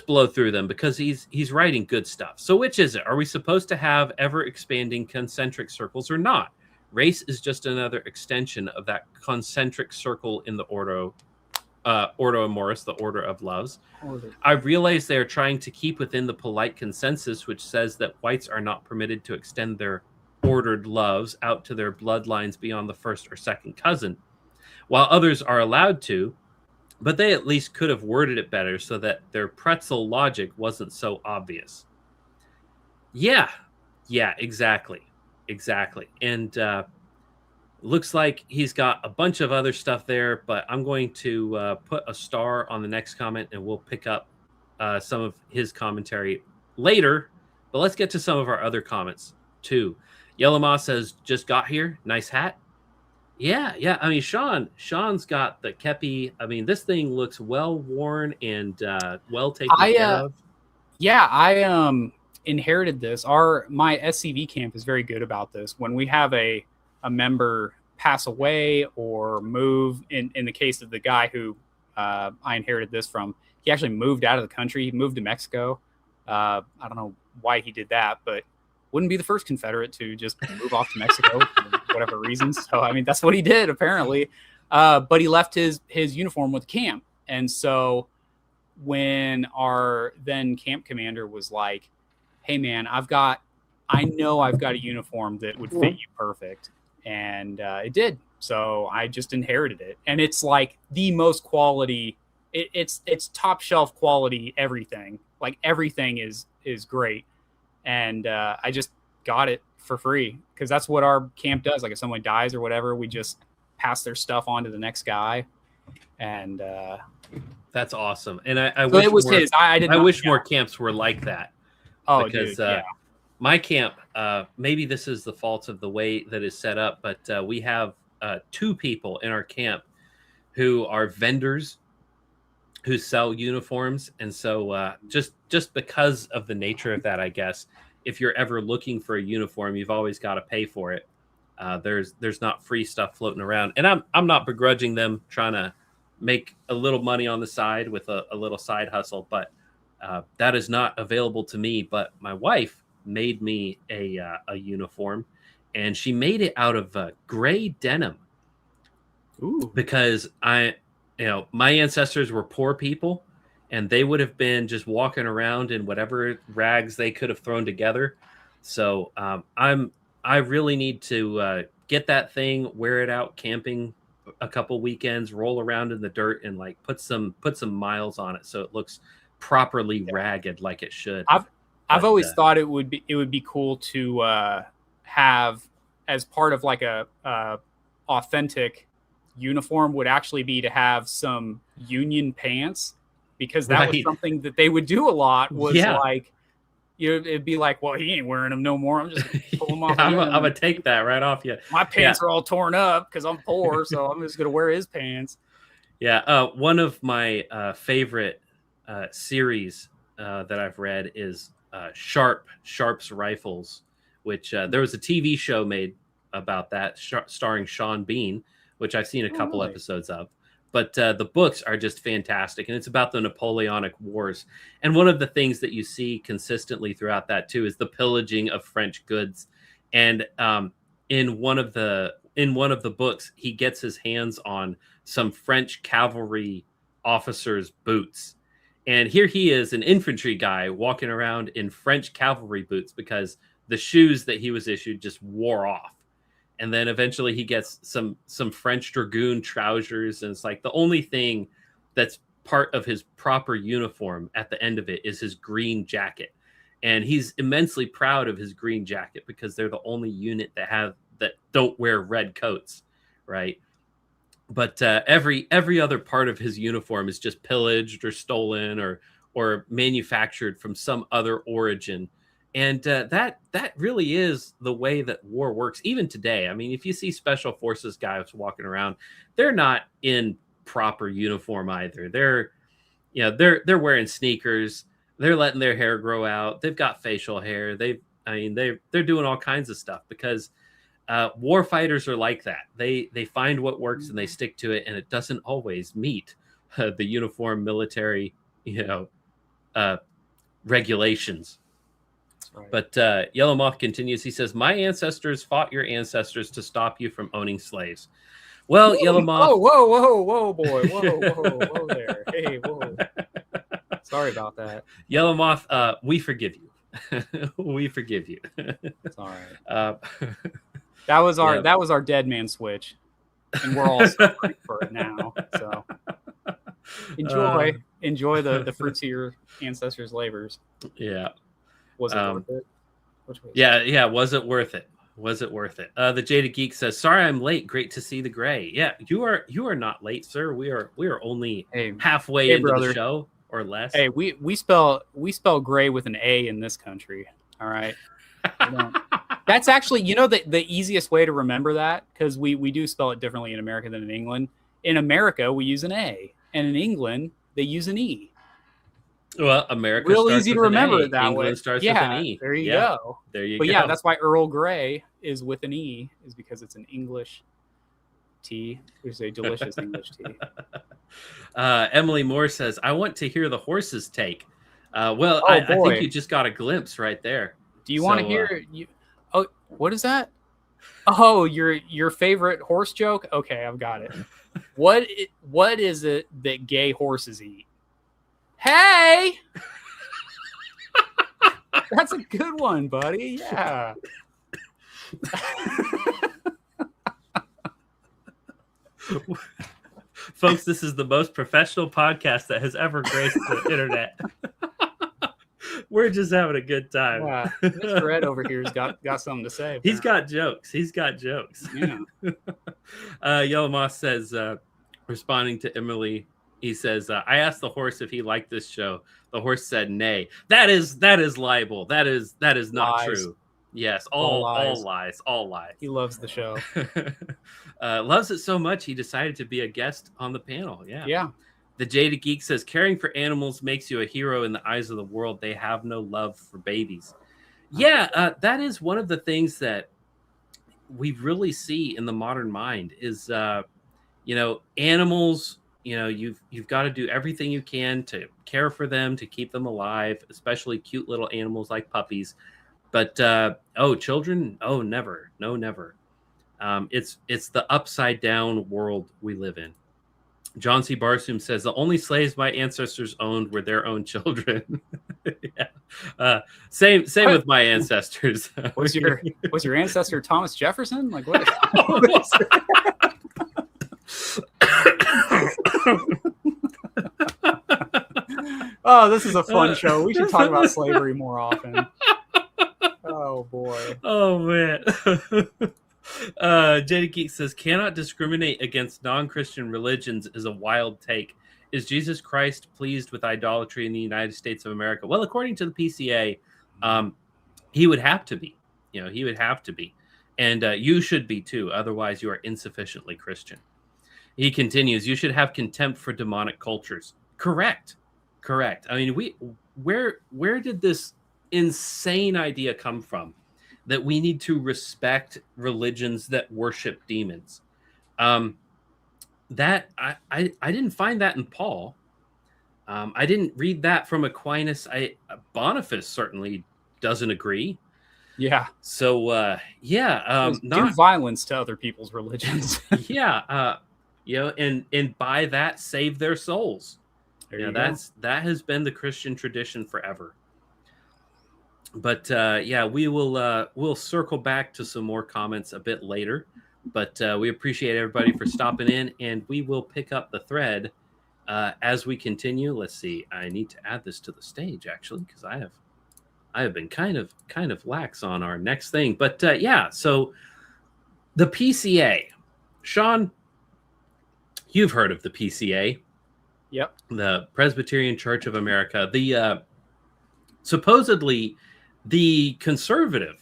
blow through them, because he's writing good stuff. So which is it? Are we supposed to have ever-expanding concentric circles or not? Race is just another extension of that concentric circle in the Ordo Amoris, the Order of Loves. I realize they are trying to keep within the polite consensus, which says that whites are not permitted to extend their ordered loves out to their bloodlines beyond the first or second cousin, while others are allowed to, but they at least could have worded it better so that their pretzel logic wasn't so obvious. Yeah, exactly. And looks like he's got a bunch of other stuff there, but I'm going to put a star on the next comment, and we'll pick up some of his commentary later. But let's get to some of our other comments too. Yellow Moss says, just got here. Nice hat. Yeah. I mean, Sean's got the kepi. I mean, this thing looks well worn and well taken care of. Yeah, I inherited this. My SCV camp is very good about this. When we have a member pass away or move, in the case of the guy who I inherited this from, he actually moved out of the country. He moved to Mexico. I don't know why he did that, but wouldn't be the first Confederate to just move off to Mexico for whatever reasons. So, I mean, that's what he did, apparently. But he left his uniform with camp. And so when our then camp commander was like, hey, man, I know I've got a uniform that would fit you perfect. And it did. So I just inherited it. And it's like the most quality. It's top shelf quality, everything. Like everything is great. And I just got it for free because that's what our camp does. Like if someone dies or whatever, we just pass their stuff on to the next guy. And that's awesome. And I wish it was his. I wish more camps were like that. Oh, because dude, yeah. My camp, maybe this is the fault of the way that is set up, but we have two people in our camp who are vendors who sell uniforms, and so just because of the nature of that, I guess if you're ever looking for a uniform, you've always got to pay for it. There's not free stuff floating around, and I'm not begrudging them trying to make a little money on the side with a little side hustle, but that is not available to me. But my wife made me a uniform, and she made it out of gray denim. Ooh. Because my ancestors were poor people, and they would have been just walking around in whatever rags they could have thrown together. So I really need to get that thing, wear it out camping a couple weekends, roll around in the dirt, and like put some miles on it so it looks properly ragged like it should. I've always thought it would be cool to have as part of like a authentic uniform would actually be to have some Union pants, because that was something that they would do a lot, was like, it'd be like, well, he ain't wearing them no more, I'm just gonna pull them off. I'm gonna take that right off you. My pants are all torn up because I'm poor, so I'm just gonna wear his pants. One of my favorite series that I've read is Sharp's Rifles, which there was a TV show made about that, starring Sean Bean, which I've seen a couple episodes of. But the books are just fantastic, and it's about the Napoleonic Wars. And one of the things that you see consistently throughout that too is the pillaging of French goods. And in one of the books, he gets his hands on some French cavalry officers' boots. And here he is, an infantry guy, walking around in French cavalry boots because the shoes that he was issued just wore off. And then eventually he gets some French dragoon trousers, and it's like the only thing that's part of his proper uniform at the end of it is his green jacket. And he's immensely proud of his green jacket because they're the only unit that don't wear red coats, right? But every other part of his uniform is just pillaged or stolen or manufactured from some other origin. And that really is the way that war works, even today. I mean, if you see special forces guys walking around, they're not in proper uniform either. They're wearing sneakers. They're letting their hair grow out. They've got facial hair. They're doing all kinds of stuff because war fighters are like that. They find what works and they stick to it, and it doesn't always meet the uniform military regulations. Right. But Yellow Moth continues. He says, "My ancestors fought your ancestors to stop you from owning slaves." Well, whoa, Yellow Moth. Whoa, boy. Whoa there. Hey, whoa. Sorry about that. Yellow Moth, we forgive you. We forgive you. It's all right. That was our dead man switch. And we're all suffering for it now. So enjoy the fruits of your ancestors' labors. Yeah. Was it worth it? Yeah. Was it worth it? Was it worth it? The Jaded Geek says, "Sorry, I'm late. Great to see the gray." Yeah, you are not late, sir. We are only halfway into the show or less. Hey, we spell gray with an A in this country. All right. That's actually, the easiest way to remember that, because we do spell it differently in America than in England. In America, we use an A, and in England, they use an E. Well, America real easy to remember it that England way. Starts with an E. There you go. There you go. But yeah, that's why Earl Grey is with an E, is because it's an English tea. It's a delicious English tea. Emily Moore says, "I want to hear the horse's take." I think you just got a glimpse right there. Do you want to hear? Oh, what is that? Oh, your favorite horse joke? Okay, I've got it. What is it that gay horses eat? Hey! That's a good one, buddy. Yeah. Folks, this is the most professional podcast that has ever graced the internet. We're just having a good time. Yeah. Mr. Ed over here's got something to say. He's got jokes. Yeah. Yellow Moss says, responding to Emily, he says, "I asked the horse if he liked this show. The horse said nay." That is libel. That is not lies. True. Yes, all lies. He loves the show. Loves it so much he decided to be a guest on the panel. Yeah. Yeah. The Jaded Geek says caring for animals makes you a hero in the eyes of the world. They have no love for babies. Yeah, that is one of the things that we really see in the modern mind is animals. You've got to do everything you can to care for them, to keep them alive, especially cute little animals like puppies. But children, oh, never, no, never. It's the upside down world we live in. John C. Barsoom says the only slaves my ancestors owned were their own children. Yeah. Same What? with my ancestors. Was your ancestor Thomas Jefferson? Like what? Oh, this is a fun show. We should talk about slavery more often. Oh boy. Oh man. JD Geek says cannot discriminate against non-Christian religions is a wild take. Is Jesus Christ pleased with idolatry in the United States of America? Well, according to the PCA, he would have to be. He would have to be, and you should be too. Otherwise, you are insufficiently Christian. He continues, you should have contempt for demonic cultures. Correct. I mean, where did this insane idea come from that we need to respect religions that worship demons? That I didn't find that in Paul. I didn't read that from Aquinas. Boniface certainly doesn't agree. Yeah. So do violence to other people's religions. Yeah. And by that save their souls. That has been the Christian tradition forever. But we'll circle back to some more comments a bit later. But we appreciate everybody for stopping in, and we will pick up the thread as we continue. Let's see. I need to add this to the stage actually, because I have been kind of lax on our next thing. But so the PCA, Sean, you've heard of the PCA. Yep. The Presbyterian Church of America. The supposedly the conservative,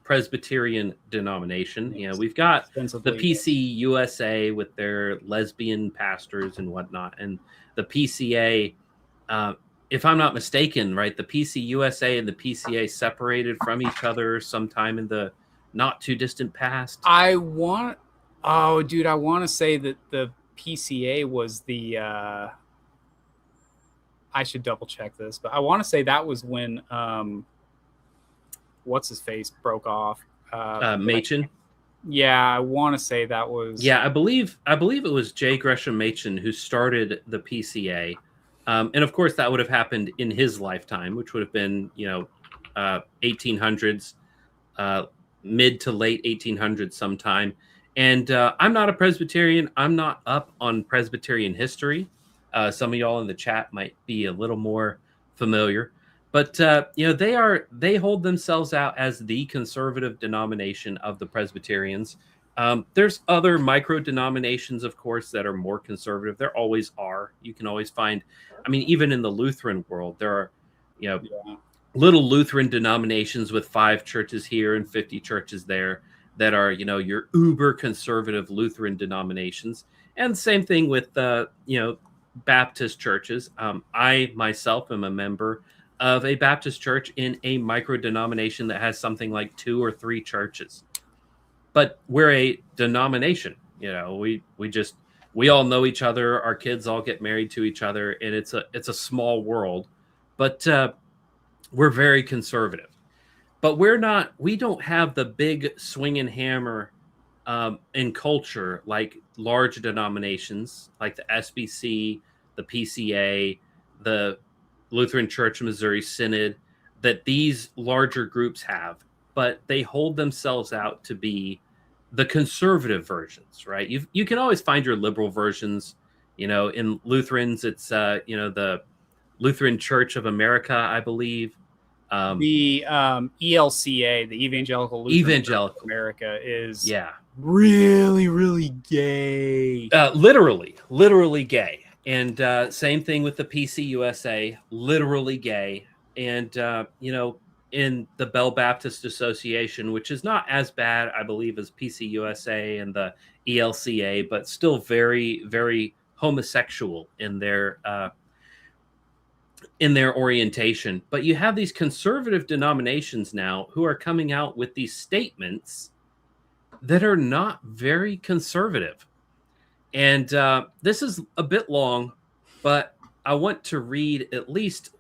Presbyterian denomination. We've got the PCUSA with their lesbian pastors and whatnot, and the PCA. If I'm not mistaken, right, the PCUSA and the PCA separated from each other sometime in the not too distant past. I want to say that the PCA was the I should double check this, but I want to say that was when what's his face broke off. Machen. Yeah, I want to say that was. Yeah, I believe it was J. Gresham Machen who started the PCA, and of course that would have happened in his lifetime, which would have been 1800s, mid to late 1800s sometime. And I'm not a Presbyterian. I'm not up on Presbyterian history. Some of y'all in the chat might be a little more familiar, but they hold themselves out as the conservative denomination of the Presbyterians. There's other micro denominations, of course, that are more conservative. There always are. You can always find. I mean, even in the Lutheran world, there are little Lutheran denominations with 5 churches here and 50 churches there that are your uber conservative Lutheran denominations. And the same thing with Baptist churches. I myself am a member of a Baptist church in a micro denomination that has something like 2 or 3 churches. But we're a denomination. We all know each other. Our kids all get married to each other, and it's a small world. But we're very conservative. But we don't have the big swinging hammer in culture like large denominations like the SBC, the PCA, the Lutheran Church Missouri Synod, that these larger groups have. But they hold themselves out to be the conservative versions, right? You can always find your liberal versions. In Lutherans, it's the Lutheran Church of America, I believe. The ELCA, the Evangelical Lutheran Church of America, is really, really gay. Literally gay. And same thing with the PCUSA, literally gay. And in the Bell Baptist Association, which is not as bad, I believe, as PCUSA and the ELCA, but still very, very homosexual in their orientation. But you have these conservative denominations now who are coming out with these statements that are not very conservative. And this is a bit long, but I want to read at least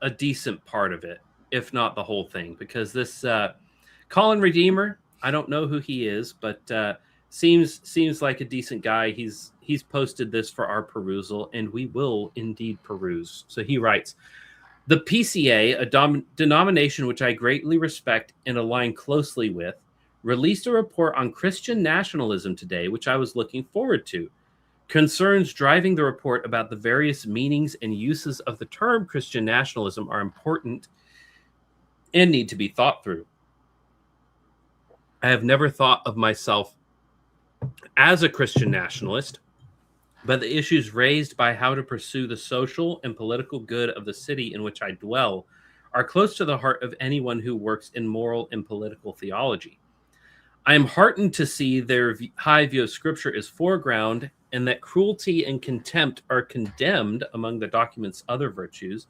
a decent part of it, if not the whole thing, because this Colin Redeemer, I don't know who he is, but seems like a decent guy. He's posted this for our perusal, and we will indeed peruse. So he writes, the PCA, a denomination which I greatly respect and align closely with, released a report on Christian nationalism today, which I was looking forward to. Concerns driving the report about the various meanings and uses of the term Christian nationalism are important and need to be thought through. I have never thought of myself as a Christian nationalist, but the issues raised by how to pursue the social and political good of the city in which I dwell are close to the heart of anyone who works in moral and political theology. I am heartened to see their high view of Scripture is foreground and that cruelty and contempt are condemned among the document's other virtues.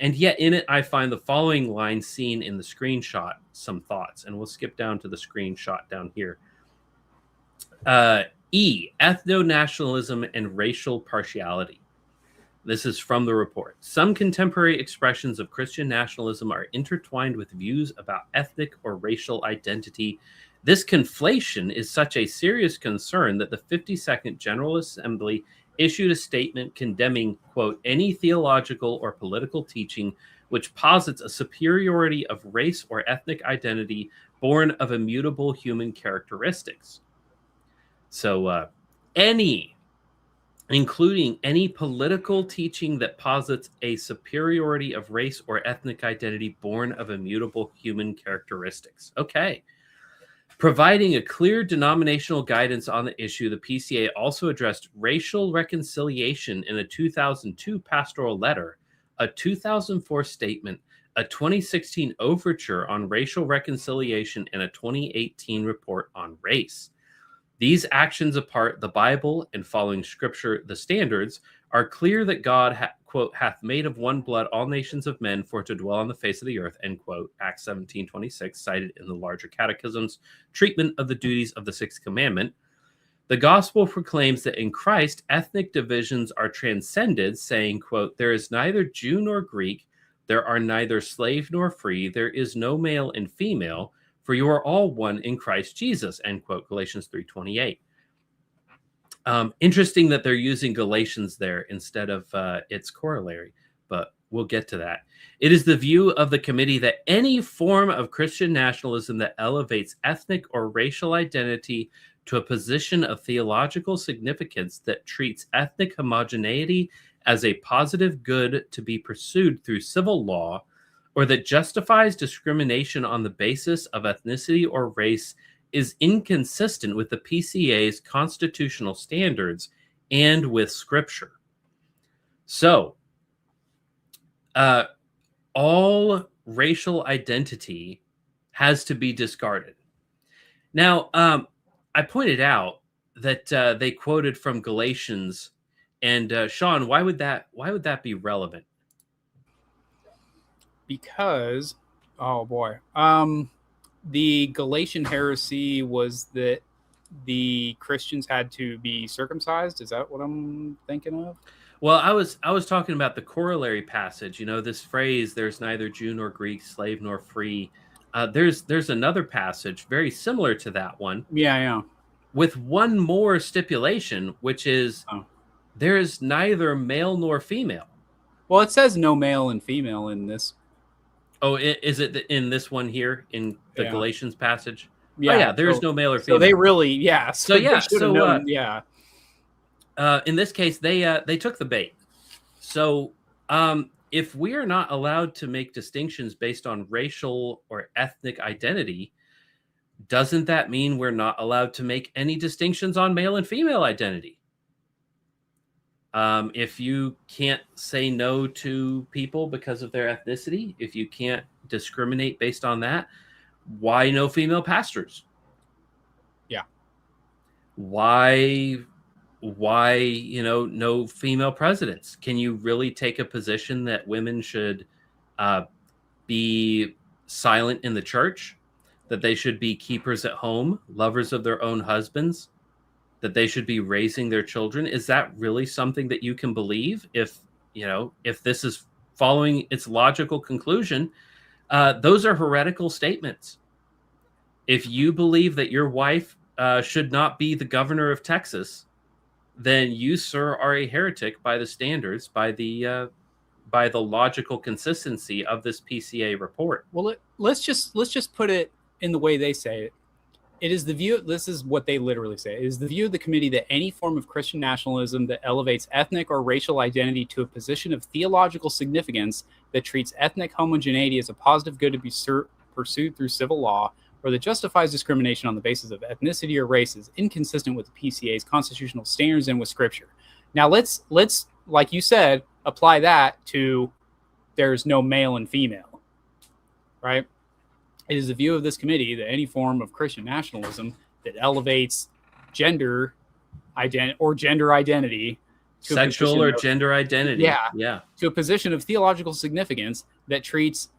And yet in it, I find the following line seen in the screenshot, some thoughts. And we'll skip down to the screenshot down here. Ethno-nationalism and racial partiality. This is from the report. Some contemporary expressions of Christian nationalism are intertwined with views about ethnic or racial identity. This conflation is such a serious concern that the 52nd General Assembly issued a statement condemning, quote, any theological or political teaching which posits a superiority of race or ethnic identity born of immutable human characteristics. So including any political teaching that posits a superiority of race or ethnic identity born of immutable human characteristics. Okay. Providing a clear denominational guidance on the issue, the PCA also addressed racial reconciliation in a 2002 pastoral letter, a 2004 statement, a 2016 overture on racial reconciliation, and a 2018 report on race. These actions apart the Bible and following Scripture, the standards, are clear that God, quote, hath made of one blood all nations of men for to dwell on the face of the earth, end quote, Acts 17:26, cited in the larger catechism's treatment of the duties of the sixth commandment. The gospel proclaims that in Christ, ethnic divisions are transcended, saying, quote, there is neither Jew nor Greek, there are neither slave nor free, there is no male and female, for you are all one in Christ Jesus, end quote, Galatians 3:28. Interesting that they're using Galatians there instead of its corollary, but we'll get to that. It is the view of the committee that any form of Christian nationalism that elevates ethnic or racial identity to a position of theological significance that treats ethnic homogeneity as a positive good to be pursued through civil law, or that justifies discrimination on the basis of ethnicity or race is inconsistent with the PCA's constitutional standards and with Scripture. So, all racial identity has to be discarded. Now, I pointed out that they quoted from Galatians, and Sean, why would that be relevant? Because, oh boy, the Galatian heresy was that the Christians had to be circumcised. Is that what I'm thinking of? Well, I was talking about the corollary passage. You know, this phrase, "There's neither Jew nor Greek, slave nor free." There's another passage very similar to that one. Yeah. With one more stipulation, which is there is neither male nor female. Well, it says no male and female in this. Oh, is it in this one here in the Galatians passage? Yeah, oh, yeah. There is no male or female. So they really, So yeah. So known, yeah. In this case, they took the bait. So if we are not allowed to make distinctions based on racial or ethnic identity, doesn't that mean we're not allowed to make any distinctions on male and female identity? If you can't say no to people because of their ethnicity, if you can't discriminate based on that, why no female pastors? Yeah. Why no female presidents? Can you really take a position that women should be silent in the church, that they should be keepers at home, lovers of their own husbands, that they should be raising their children? Is that really something that you can believe? If this is following its logical conclusion, those are heretical statements. If you believe that your wife should not be the governor of Texas, then you, sir, are a heretic by the standards, by the logical consistency of this PCA report. Well, let's just put it in the way they say it. It is the view, this is what they literally say. It is the view of the committee that any form of Christian nationalism that elevates ethnic or racial identity to a position of theological significance, that treats ethnic homogeneity as a positive good to be pursued through civil law, or that justifies discrimination on the basis of ethnicity or race, is inconsistent with the PCA's constitutional standards and with Scripture. Now let's, like you said, apply that to there's no male and female, right? It is the view of this committee that any form of Christian nationalism that elevates gender identity, sexual or gender identity, to a position of theological significance, that treats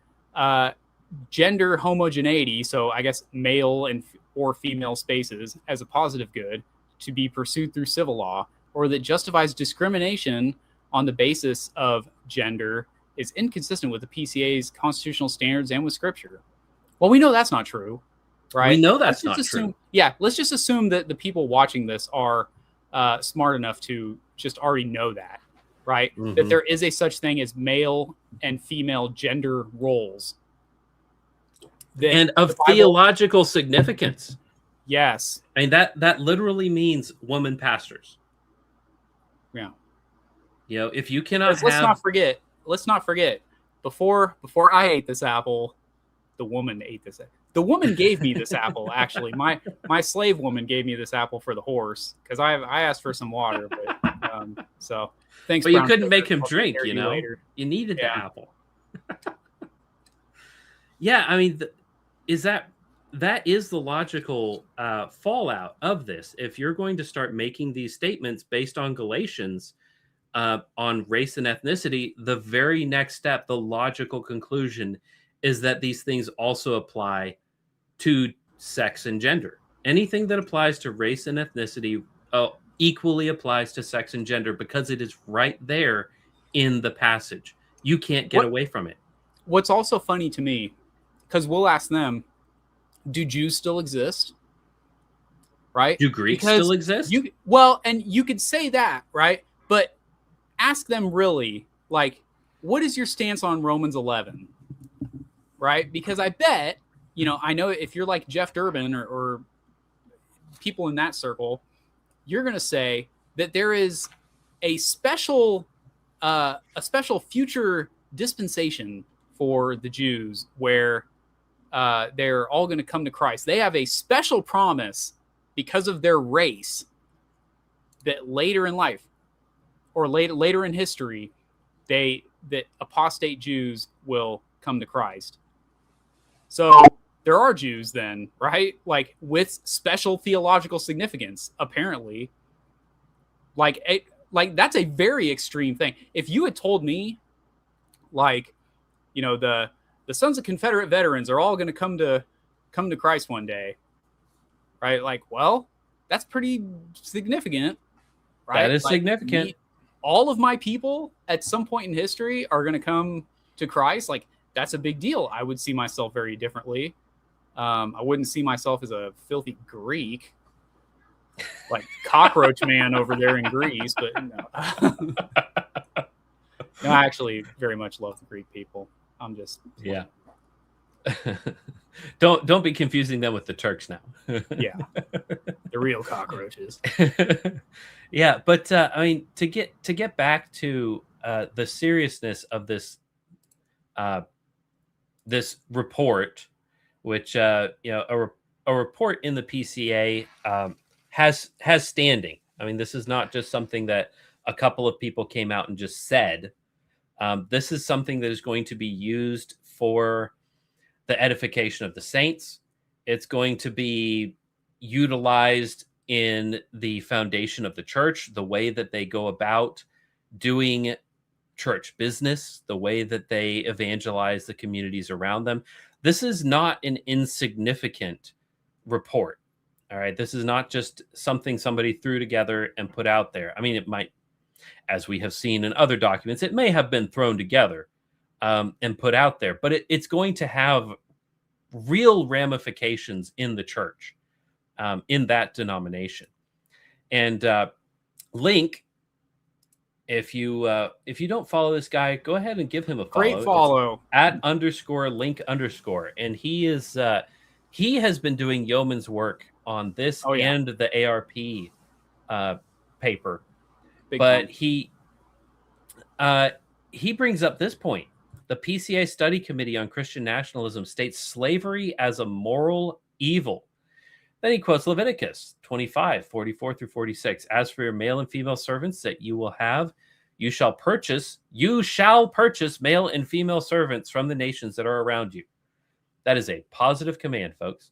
gender homogeneity, so I guess male and or female spaces, as a positive good to be pursued through civil law, or that justifies discrimination on the basis of gender, is inconsistent with the PCA's constitutional standards and with Scripture. Well, we know that's not true, right? We know that's not true. Yeah, let's just assume that the people watching this are smart enough to just already know that, right? Mm-hmm. That there is a such thing as male and female gender roles. And of theological significance. Yes. I mean, that literally means woman pastors. Yeah. If you cannot let's not forget, before I ate this apple, the woman ate this. The woman gave me this apple, actually. My slave woman gave me this apple for the horse, because I asked for some water. But so thanks. But you couldn't make him drink, You needed the apple. Yeah, I mean, that is the logical fallout of this. If you're going to start making these statements based on Galatians, on race and ethnicity, the very next step, the logical conclusion, is that these things also apply to sex and gender. Anything that applies to race and ethnicity equally applies to sex and gender, because it is right there in the passage. You can't get away from it. What's also funny to me, because we'll ask them, do Jews still exist? Right? Do Greeks still exist? And you could say that, right? But ask them really, like, what is your stance on Romans 11? Right? Because I bet, I know if you're like Jeff Durbin or people in that circle, you're going to say that there is a special future dispensation for the Jews where they're all going to come to Christ. They have a special promise because of their race that later in life or later in history, that apostate Jews will come to Christ. So there are Jews then, right? Like with special theological significance, apparently. Like that's a very extreme thing. If you had told me, like, the sons of Confederate veterans are all going to come to Christ one day, right? Like, well, that's pretty significant, right? That is significant. All of my people at some point in history are going to come to Christ. Like, that's a big deal. I would see myself very differently. I wouldn't see myself as a filthy Greek, like cockroach man over there in Greece, but no. No, I actually very much love the Greek people. I'm just Don't be confusing them with the Turks now. Yeah, the real cockroaches. Yeah, but I mean, to get back to the seriousness of this this report, which a report in the PCA has standing. I mean, this is not just something that a couple of people came out and just said. This is something that is going to be used for the edification of the saints. It's going to be utilized in the foundation of the church, the way that they go about doing church business, the way that they evangelize the communities around them. This is not an insignificant report. All right. This is not just something somebody threw together and put out there. I mean, it might, as we have seen in other documents, it may have been thrown together and put out there, but it's going to have real ramifications in the church, in that denomination. And Link, if you don't follow this guy, go ahead and give him a follow. Great follow. It's @_Link_. And he has been doing yeoman's work on this and the ARP paper. Big but time. He brings up this point. The PCA Study Committee on Christian Nationalism states slavery as a moral evil. Then he quotes Leviticus 25:44-46. As for your male and female servants that you will have, you shall purchase male and female servants from the nations that are around you. That is a positive command, folks.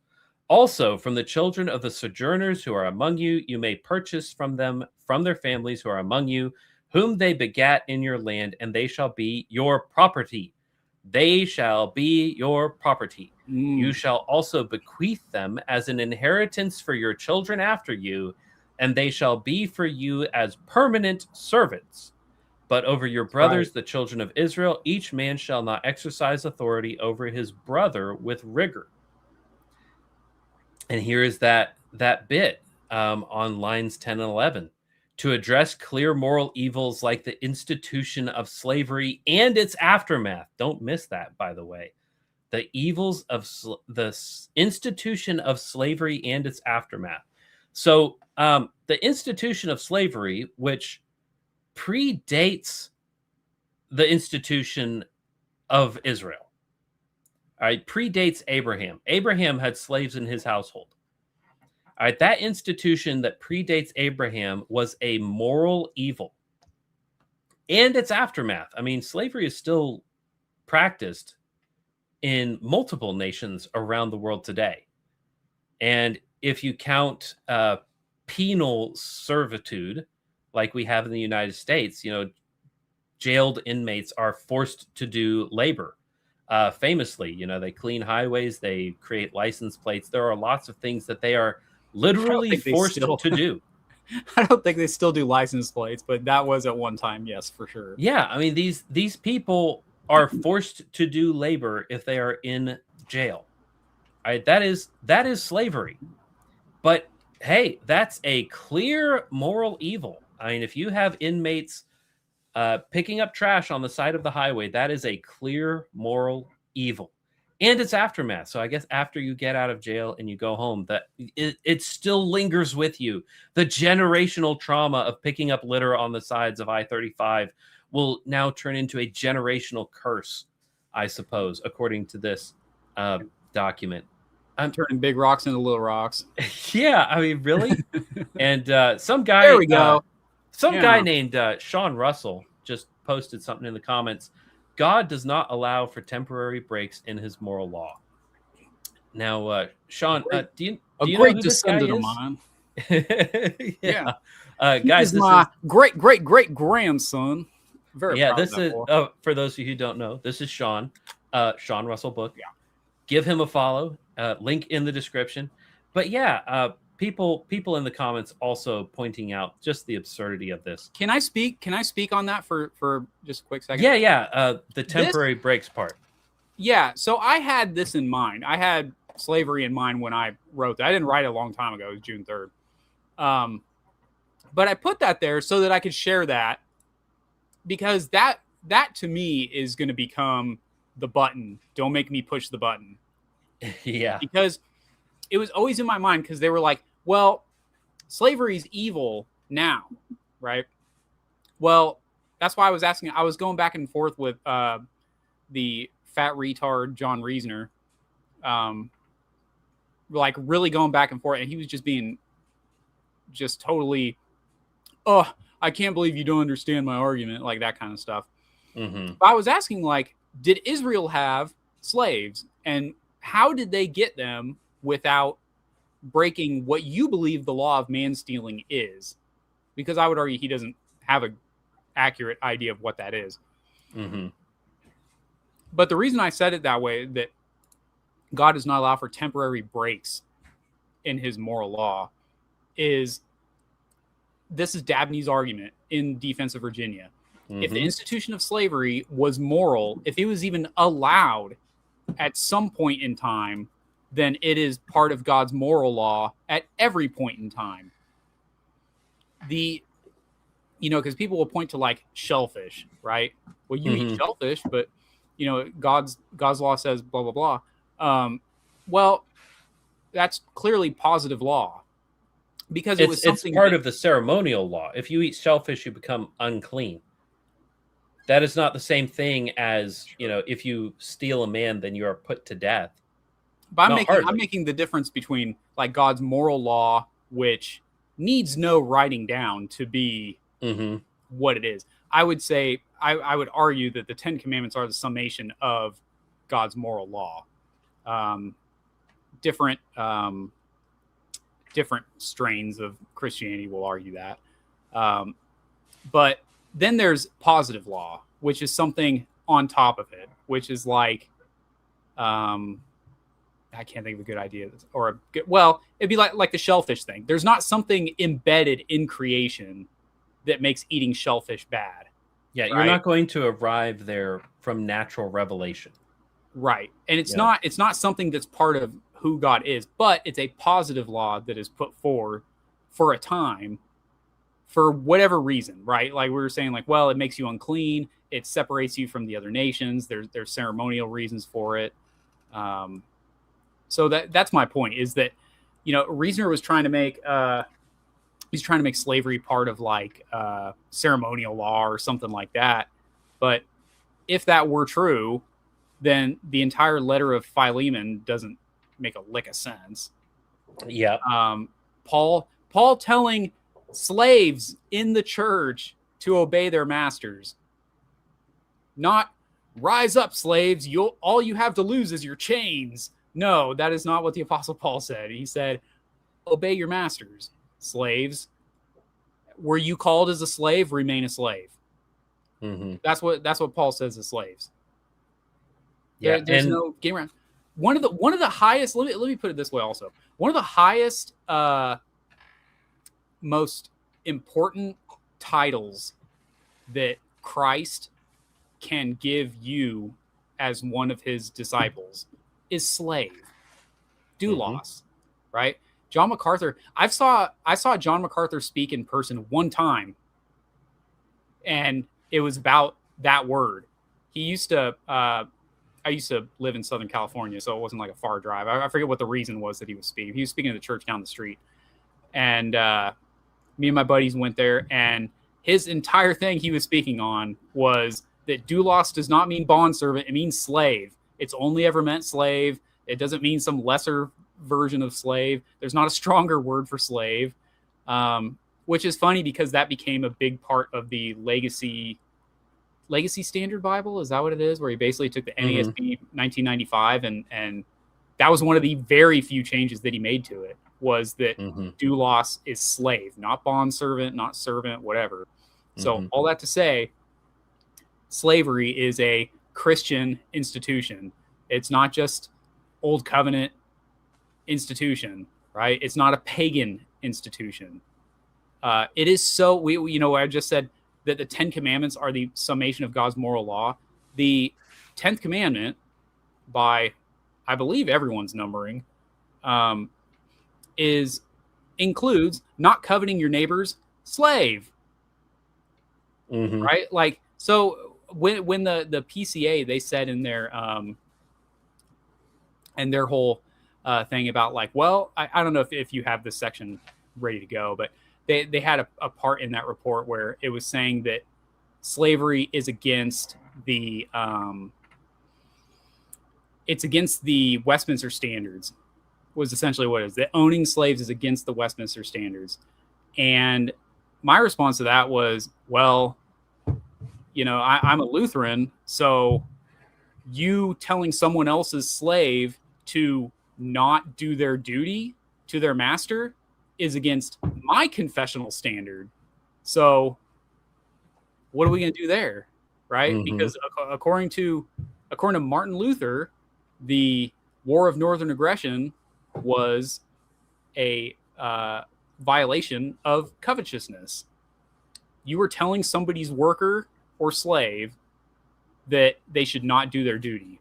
Also, from the children of the sojourners who are among you, you may purchase from them, from their families who are among you, whom they begat in your land, and they shall be your property. They shall be your property. You shall also bequeath them as an inheritance for your children after you, and they shall be for you as permanent servants. But over your brothers, the children of Israel, each man shall not exercise authority over his brother with rigor. And here is that bit on lines 10 and 11. To address clear moral evils like the institution of slavery and its aftermath. Don't miss that, by the way. The evils of the institution of slavery and its aftermath. So the institution of slavery, which predates the institution of Israel. All right, predates Abraham. Abraham had slaves in his household. All right, that institution that predates Abraham was a moral evil. And its aftermath. I mean, slavery is still practiced in multiple nations around the world today. And if you count penal servitude, like we have in the United States, jailed inmates are forced to do labor. Famously, they clean highways, they create license plates. There are lots of things that they are literally forced to do. I don't think they still do license plates, but that was at one time, yes, for sure. Yeah, I mean, these people are forced to do labor if they are in jail. All right, that is slavery. But hey, that's a clear moral evil. I mean, if you have inmates picking up trash on the side of the highway, that is a clear moral evil. And its aftermath. So I guess after you get out of jail and you go home, that it still lingers with you. The generational trauma of picking up litter on the sides of I-35 will now turn into a generational curse, I suppose, according to this document. I'm turning big rocks into little rocks. Yeah, I mean, really? And some guy, there we go. Guy named Sean Russell just posted something in the comments. God does not allow for temporary breaks in his moral law. Now, Sean, do you know who this guy is? Of mine. Yeah. Guys, this is my great grandson. Very proud this is for those of you who don't know, this is Sean Russell Book. Yeah. Give him a follow. Link in the description. But yeah, people in the comments also pointing out just the absurdity of this. Can I speak on that for just a quick second? Yeah. The temporary breaks part. Yeah. So I had this in mind. I had slavery in mind when I wrote that. I didn't write it a long time ago. It was June 3rd. But I put that there so that I could share that, because that to me is going to become the button. Don't make me push the button. Yeah. Because it was always in my mind, because they were like, well, slavery is evil now, right? Well, that's why I was asking. I was going back and forth with the fat retard John Reasoner, like really going back and forth, and he was just being just totally, oh, I can't believe you don't understand my argument, like that kind of stuff. Mm-hmm. But I was asking, like, did Israel have slaves? And how did they get them without breaking what you believe the law of man stealing is? Because I would argue he doesn't have an accurate idea of what that is. Mm-hmm. But the reason I said it that way, that God does not allow for temporary breaks in his moral law, is this is Dabney's argument in Defense of Virginia. Mm-hmm. If the institution of slavery was moral, if it was even allowed at some point in time, then it is part of God's moral law at every point in time. Because people will point to like shellfish, right? Well, you eat shellfish, but God's law says blah blah blah. Well, that's clearly positive law, because it's part of the ceremonial law. If you eat shellfish, you become unclean. That is not the same thing as, if you steal a man, then you are put to death. But I'm making the difference between like God's moral law, which needs no writing down to be what it is. I would say, I would argue that the 10 Commandments are the summation of God's moral law. Different strains of Christianity will argue that. But then there's positive law, which is something on top of it, which is like, I can't think of a good idea. It'd be like the shellfish thing. There's not something embedded in creation that makes eating shellfish bad. Yeah, you're not going to arrive there from natural revelation. Right. And it's not something that's part of who God is, but it's a positive law that is put forward for a time for whatever reason, right? Like we were saying, like, well, it makes you unclean. It separates you from the other nations. There's ceremonial reasons for it. So that's my point, is that, Reasoner was trying to make, he's trying to make slavery part of like ceremonial law or something like that. But if that were true, then the entire letter of Philemon doesn't make a lick of sense. Yeah. Paul telling slaves in the church to obey their masters, not rise up, slaves. All you have to lose is your chains. No, that is not what the Apostle Paul said. He said, obey your masters. Slaves, were you called as a slave? Remain a slave. Mm-hmm. That's what Paul says to slaves. Yeah, there's no game around. One of the highest. Let me put it this way. Also, one of the highest, most important titles that Christ can give you as one of his disciples is slave, doulos, right? John MacArthur. I saw John MacArthur speak in person one time, and it was about that word. He used to. I used to live in Southern California, so it wasn't like a far drive. I forget what the reason was that he was speaking. He was speaking to the church down the street, and me and my buddies went there, and his entire thing he was speaking on was that doulos does not mean bondservant; it means slave. It's only ever meant slave. It doesn't mean some lesser version of slave. There's not a stronger word for slave, which is funny because that became a big part of the Legacy Standard Bible. Is that what it is? Where he basically took the NASB 1995 and that was one of the very few changes that he made to it, was that doulos is slave, not bondservant, not servant, whatever. So all that to say, slavery is a Christian institution. It's not just Old Covenant institution, right? It's not a pagan institution. It is so, I just said that the 10 Commandments are the summation of God's moral law. The 10th commandment, by, I believe, everyone's numbering, includes not coveting your neighbor's slave, right? Like, so when the PCA, they said in their whole thing about like, well, I don't know if you have this section ready to go, but they had a part in that report where it was saying that slavery is against the Westminster Standards, was essentially what it is. That owning slaves is against the Westminster Standards. And my response to that was, well, I'm a Lutheran, so you telling someone else's slave to not do their duty to their master is against my confessional standard. So what are we going to do there? Right? Mhm. Because according to Martin Luther, the War of Northern Aggression was a violation of covetousness. You were telling somebody's worker or slave that they should not do their duty.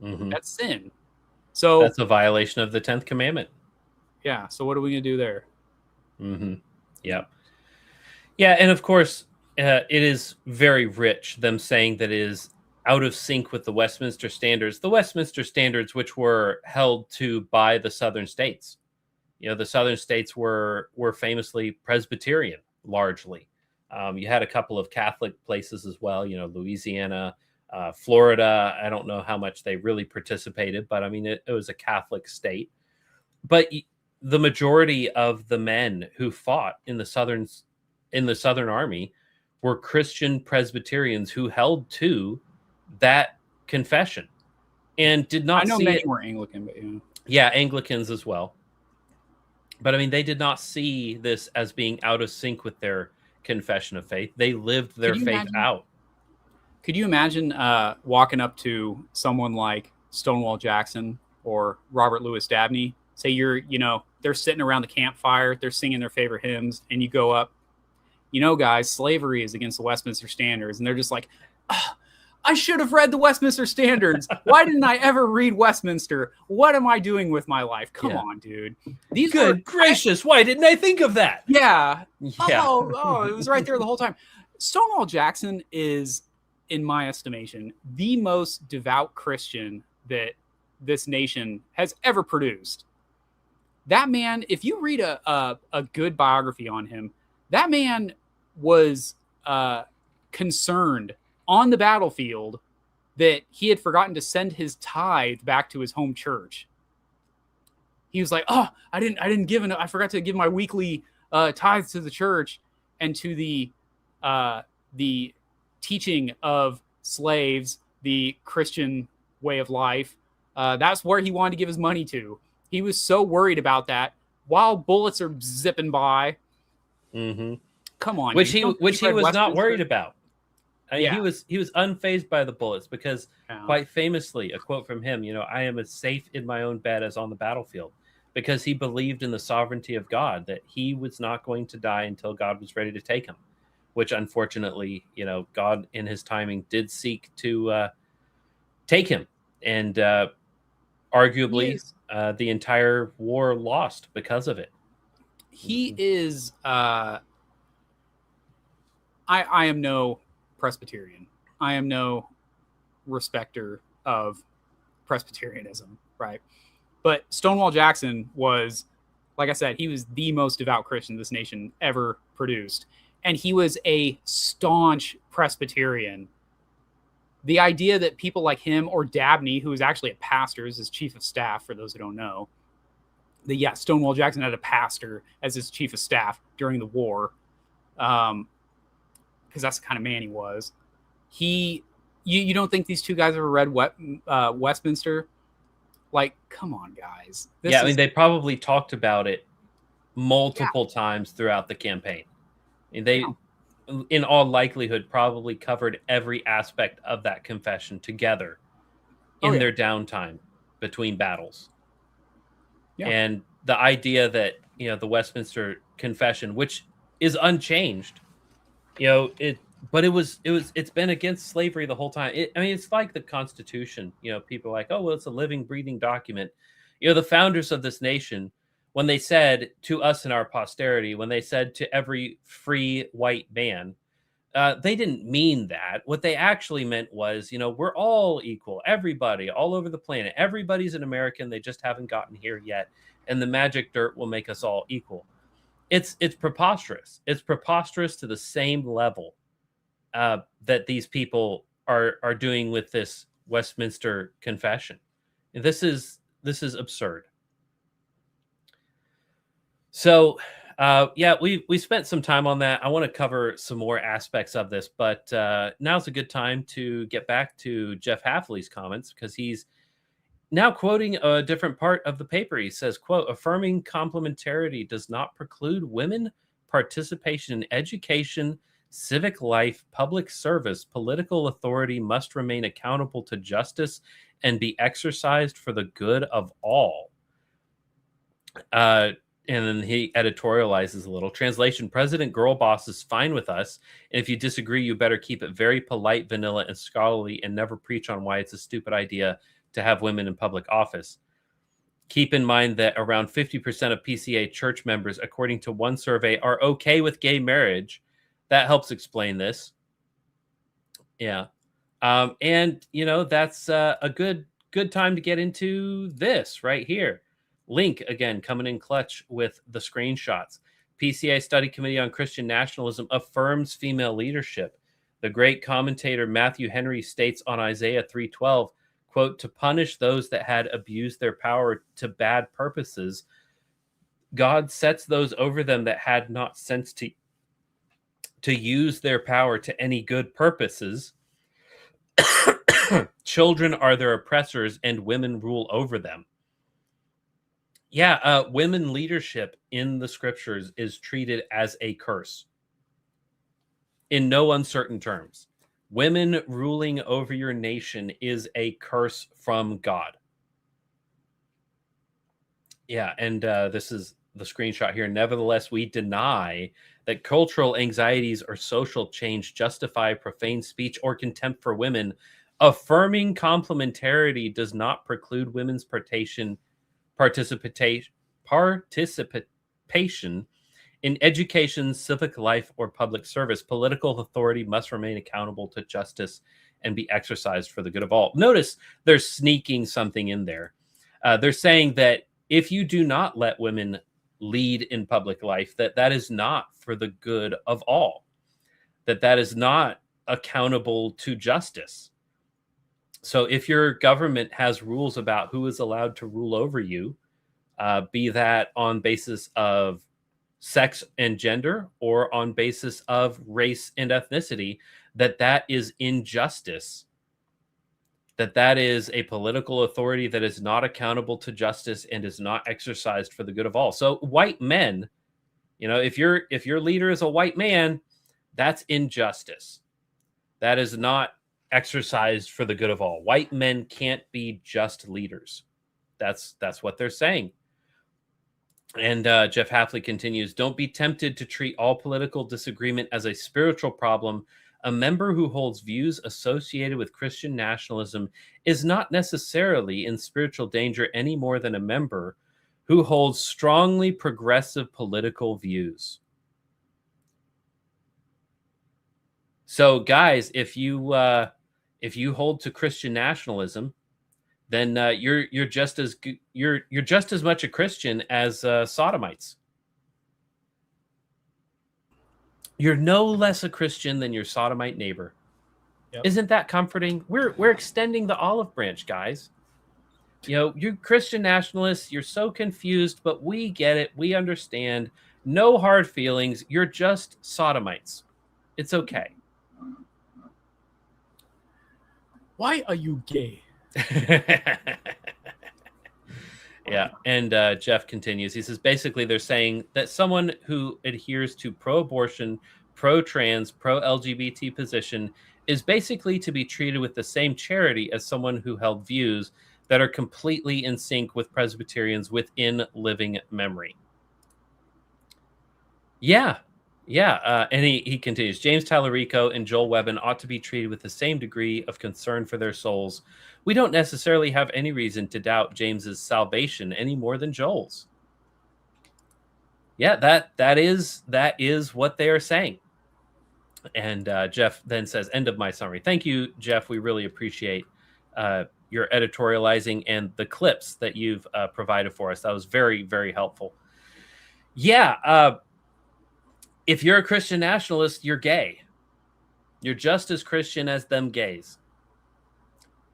Mhm. That's sin. So That's a violation of the 10th commandment. yeah. So what are we going to do there? Mm-hmm. Yeah. Yeah. And of course, it is very rich, them saying that it is out of sync with the Westminster Standards. The Westminster Standards, which were held to by the Southern states. You know, the Southern states were famously Presbyterian, largely. You had a couple of Catholic places as well, you know, Louisiana, Florida. I don't know how much they really participated, but I mean, it was a Catholic state. But the majority of the men who fought in the Southern Army were Christian Presbyterians who held to that confession and did not I know see many it. were Anglican, but Yeah, Anglicans as well. But I mean, they did not see this as being out of sync with their confession of faith. They lived their faith out. Could you imagine walking up to someone like Stonewall Jackson or Robert Louis Dabney? Say they're sitting around the campfire, they're singing their favorite hymns, and you go up, guys, slavery is against the Westminster Standards. And they're just like, oh, I should have read the Westminster Standards. Why didn't I ever read Westminster? What am I doing with my life? Come on, dude. Good gracious. Why didn't I think of that? Yeah. Oh, it was right there the whole time. Stonewall Jackson is, in my estimation, the most devout Christian that this nation has ever produced. That man, if you read a good biography on him, that man was concerned on the battlefield that he had forgotten to send his tithe back to his home church. He was like, "Oh, I didn't give enough. I forgot to give my weekly tithes to the church and to the teaching of slaves, the Christian way of life." That's where he wanted to give his money to. He was so worried about that while bullets are zipping by. Mm-hmm. Come on, which he was not worried about. I mean, Yeah. he was unfazed by the bullets because, quite famously, a quote from him, I am as safe in my own bed as on the battlefield, because he believed in the sovereignty of God, that he was not going to die until God was ready to take him, which unfortunately, God in his timing did seek to take him, and arguably the entire war lost because of it. He is I am no Presbyterian. I am no respecter of Presbyterianism, right? But Stonewall Jackson was, like I said, he was the most devout Christian this nation ever produced. And he was a staunch Presbyterian. The idea that people like him, or Dabney, who was actually a pastor, is his chief of staff, for those who don't know, Stonewall Jackson had a pastor as his chief of staff during the war, because that's the kind of man he was. You don't think these two guys ever read Westminster? Like, come on, guys. I mean, they probably talked about it multiple times throughout the campaign. And they, in all likelihood, probably covered every aspect of that confession together in their downtime between battles. Yeah. And the idea that, the Westminster Confession, which is unchanged, it's been against slavery the whole time. It's like the Constitution. People are like, oh, well, it's a living, breathing document. The founders of this nation, when they said to us and our posterity, when they said to every free white man, they didn't mean that. What they actually meant was, we're all equal. Everybody all over the planet. Everybody's an American. They just haven't gotten here yet. And the magic dirt will make us all equal. It's preposterous. It's preposterous to the same level that these people are doing with this Westminster Confession. This is absurd. So, we spent some time on that. I want to cover some more aspects of this, but now's a good time to get back to Jeff Hafley's comments, because he's Now quoting a different part of the paper, he says, quote, affirming complementarity does not preclude women participation in education, civic life, public service. Political authority must remain accountable to justice and be exercised for the good of all. And then he editorializes a little. Translation: President Girlboss is fine with us. And if you disagree, you better keep it very polite, vanilla, and scholarly, and never preach on why it's a stupid idea to have women in public office. Keep in mind that around 50% of PCA church members, according to one survey, are okay with gay marriage. That helps explain this. Yeah. And, you know, that's a good time to get into this right here. Link, again, coming in clutch with the screenshots. PCA Study Committee on Christian Nationalism affirms female leadership. The great commentator Matthew Henry states on Isaiah 3:12, quote, to punish those that had abused their power to bad purposes, God sets those over them that had not sense to use their power to any good purposes. Children are their oppressors and women rule over them. Yeah, women leadership in the scriptures is treated as a curse in no uncertain terms. Women ruling over your nation is a curse from God. Yeah, and this is the screenshot here. Nevertheless, we deny that cultural anxieties or social change justify profane speech or contempt for women. Affirming complementarity does not preclude women's participation in education, civic life, or public service. Political authority must remain accountable to justice and be exercised for the good of all. Notice they're sneaking something in there. They're saying that if you do not let women lead in public life, that is not for the good of all, that is not accountable to justice. So if your government has rules about who is allowed to rule over you, be that on basis of sex and gender or on basis of race and ethnicity, that is injustice, that is a political authority that is not accountable to justice and is not exercised for the good of all. So white men, you know, if your leader is a white man, that's injustice. That is not exercised for the good of all. White men can't be just leaders. That's what they're saying. And Jeff Hafley continues, don't be tempted to treat all political disagreement as a spiritual problem. A member who holds views associated with Christian nationalism is not necessarily in spiritual danger any more than a member who holds strongly progressive political views. So, guys, if you hold to Christian nationalism, then you're just as much a Christian as sodomites. You're no less a Christian than your sodomite neighbor. Yep. Isn't that comforting? We're extending the olive branch, guys. You know, you Christian nationalists, you're so confused, but we get it. We understand. No hard feelings. You're just sodomites. It's okay. Why are you gay? Yeah, and Jeff continues. He says, basically, they're saying that someone who adheres to pro-abortion, pro-trans, pro-LGBT position is basically to be treated with the same charity as someone who held views that are completely in sync with Presbyterians within living memory. Yeah. And he continues, James Tallarico and Joel Webbin ought to be treated with the same degree of concern for their souls. We don't necessarily have any reason to doubt James's salvation any more than Joel's. Yeah, that is what they are saying. And Jeff then says, end of my summary. Thank you, Jeff. We really appreciate your editorializing and the clips that you've provided for us. That was very, very helpful. Yeah, if you're a Christian nationalist, you're gay. You're just as Christian as them gays.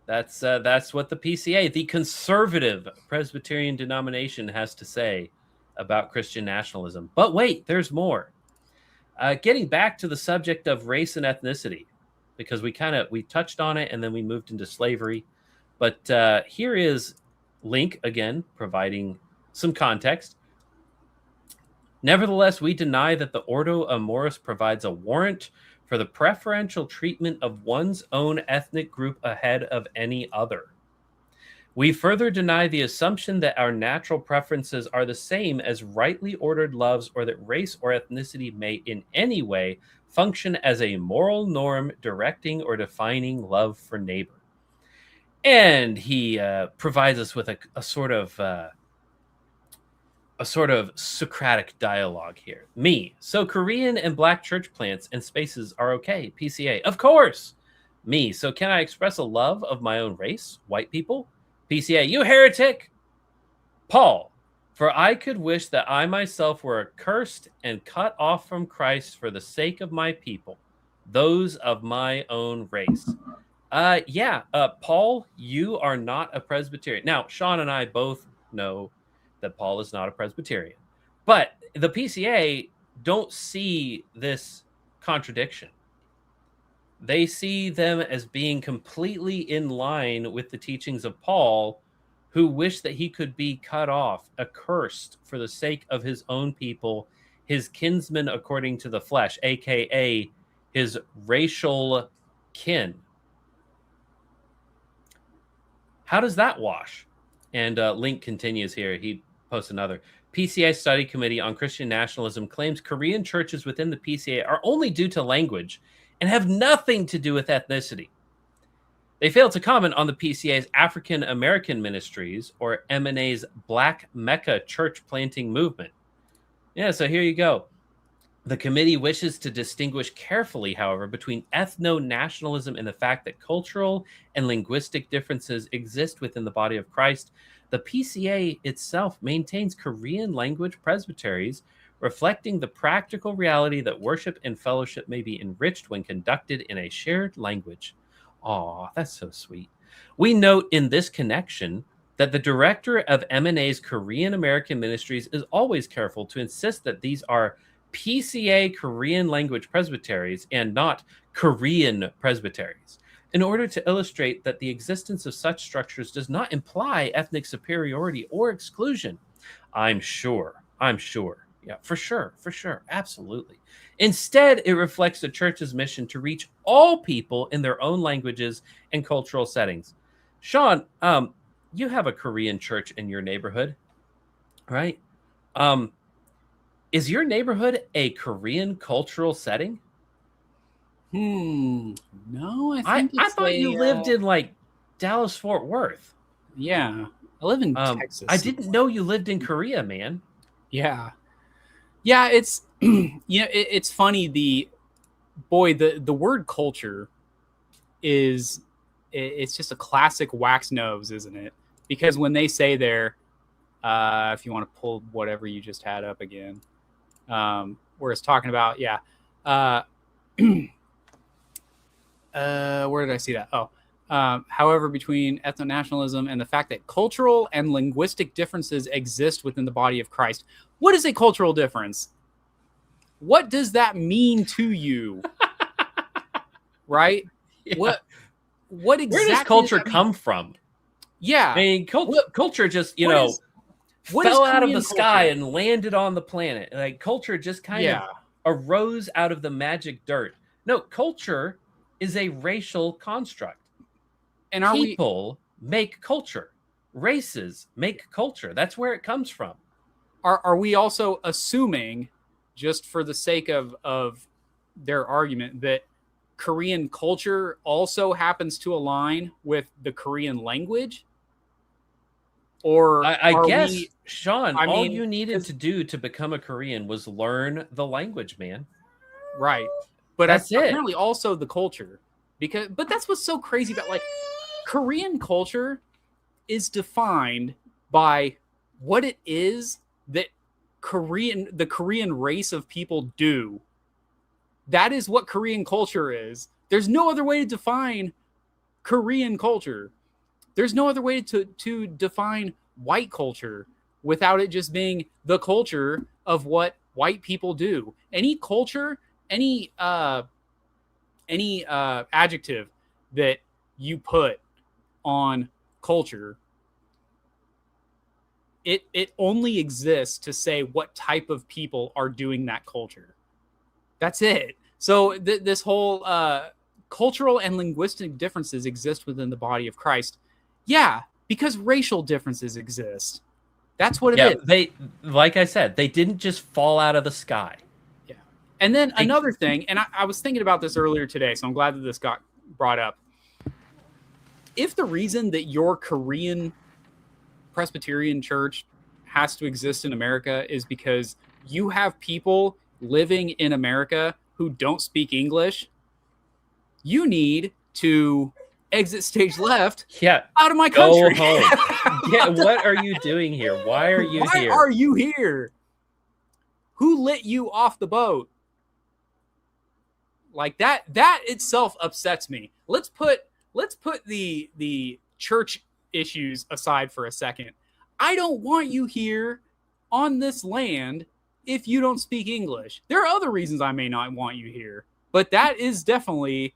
That's what the PCA, the conservative Presbyterian denomination, has to say about Christian nationalism. But wait, there's more. Getting back to the subject of race and ethnicity, because we touched on it and then we moved into slavery. But here is Link, again, providing some context. Nevertheless, we deny that the Ordo Amoris provides a warrant for the preferential treatment of one's own ethnic group ahead of any other. We further deny the assumption that our natural preferences are the same as rightly ordered loves, or that race or ethnicity may in any way function as a moral norm directing or defining love for neighbor. And he provides us with a sort of Socratic dialogue here. Me, so Korean and black church plants and spaces are okay. PCA, of course. Me, so can I express a love of my own race? White people? PCA, you heretic. Paul, for I could wish that I myself were accursed and cut off from Christ for the sake of my people, those of my own race. Paul, you are not a Presbyterian. Now, Sean and I both know that Paul is not a Presbyterian, but the PCA don't see this contradiction. They see them as being completely in line with the teachings of Paul, who wished that he could be cut off, accursed for the sake of his own people, his kinsmen according to the flesh, aka his racial kin. How does that wash? And Link continues here. He posts another. PCA Study Committee on Christian Nationalism claims Korean churches within the PCA are only due to language and have nothing to do with ethnicity. They fail to comment on the PCA's African American Ministries, or MNA's Black Mecca church planting movement. Yeah, so here you go. The committee wishes to distinguish carefully, however, between ethno-nationalism and the fact that cultural and linguistic differences exist within the body of Christ. The PCA itself maintains Korean language presbyteries, reflecting the practical reality that worship and fellowship may be enriched when conducted in a shared language. Aw, that's so sweet. We note in this connection that the director of MNA's Korean American Ministries is always careful to insist that these are PCA Korean language presbyteries and not Korean presbyteries, in order to illustrate that the existence of such structures does not imply ethnic superiority or exclusion. I'm sure. Yeah, for sure. Absolutely. Instead, it reflects the church's mission to reach all people in their own languages and cultural settings. Sean, you have a Korean church in your neighborhood, right? Is your neighborhood a Korean cultural setting? No, I thought you lived in like Dallas Fort Worth. Yeah, I live in Texas. I didn't know you lived in Korea, man. Yeah, it's it's funny. The word culture it's just a classic wax nose, isn't it? Because when they say there, if you want to pull whatever you just had up again, where it's talking about, where did I see that? However, between ethno-nationalism and the fact that cultural and linguistic differences exist within the body of Christ. What is a cultural difference? What does that mean to you? Right? Yeah. What exactly? Where does culture come from? Yeah. I mean, culture just, fell out of the sky and landed on the planet. Like, culture just kind of arose out of the magic dirt. No, culture is a racial construct. And people make culture. Races make culture. That's where it comes from. Are we also assuming, just for the sake of their argument, that Korean culture also happens to align with the Korean language? Or I guess, Sean, all you needed to do to become a Korean was learn the language, man. Right. But that's apparently also the culture. But that's what's so crazy about, like, Korean culture is defined by what it is that the Korean race of people do. That is what Korean culture is. There's no other way to define Korean culture. There's no other way to define white culture without it just being the culture of what white people do. Any culture, any adjective that you put on culture it only exists to say what type of people are doing that culture. That's it. So this whole cultural and linguistic differences exist within the body of Christ. Yeah, because racial differences exist. That's what it is. They, like I said, they didn't just fall out of the sky. Yeah. And then another thing, and I was thinking about this earlier today, so I'm glad that this got brought up. If the reason that your Korean Presbyterian church has to exist in America is because you have people living in America who don't speak English, you need to exit stage left out of my country. Go home. Yeah, what are you doing here? Why are you here? Why are you here? Who lit you off the boat? Like that itself upsets me. Let's put the church issues aside for a second. I don't want you here on this land if you don't speak English. There are other reasons I may not want you here, but that is definitely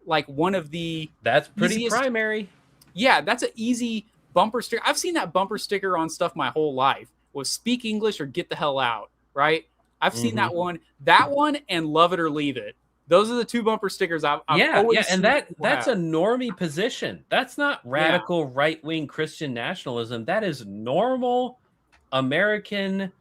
like one of the that's pretty primary. Yeah, that's an easy bumper sticker. I've seen that bumper sticker on stuff my whole life. Was speak English or get the hell out, right? I've seen that one and love it or leave it. Those are the two bumper stickers I've always and that's a normie position. That's not radical right-wing Christian nationalism. That is normal American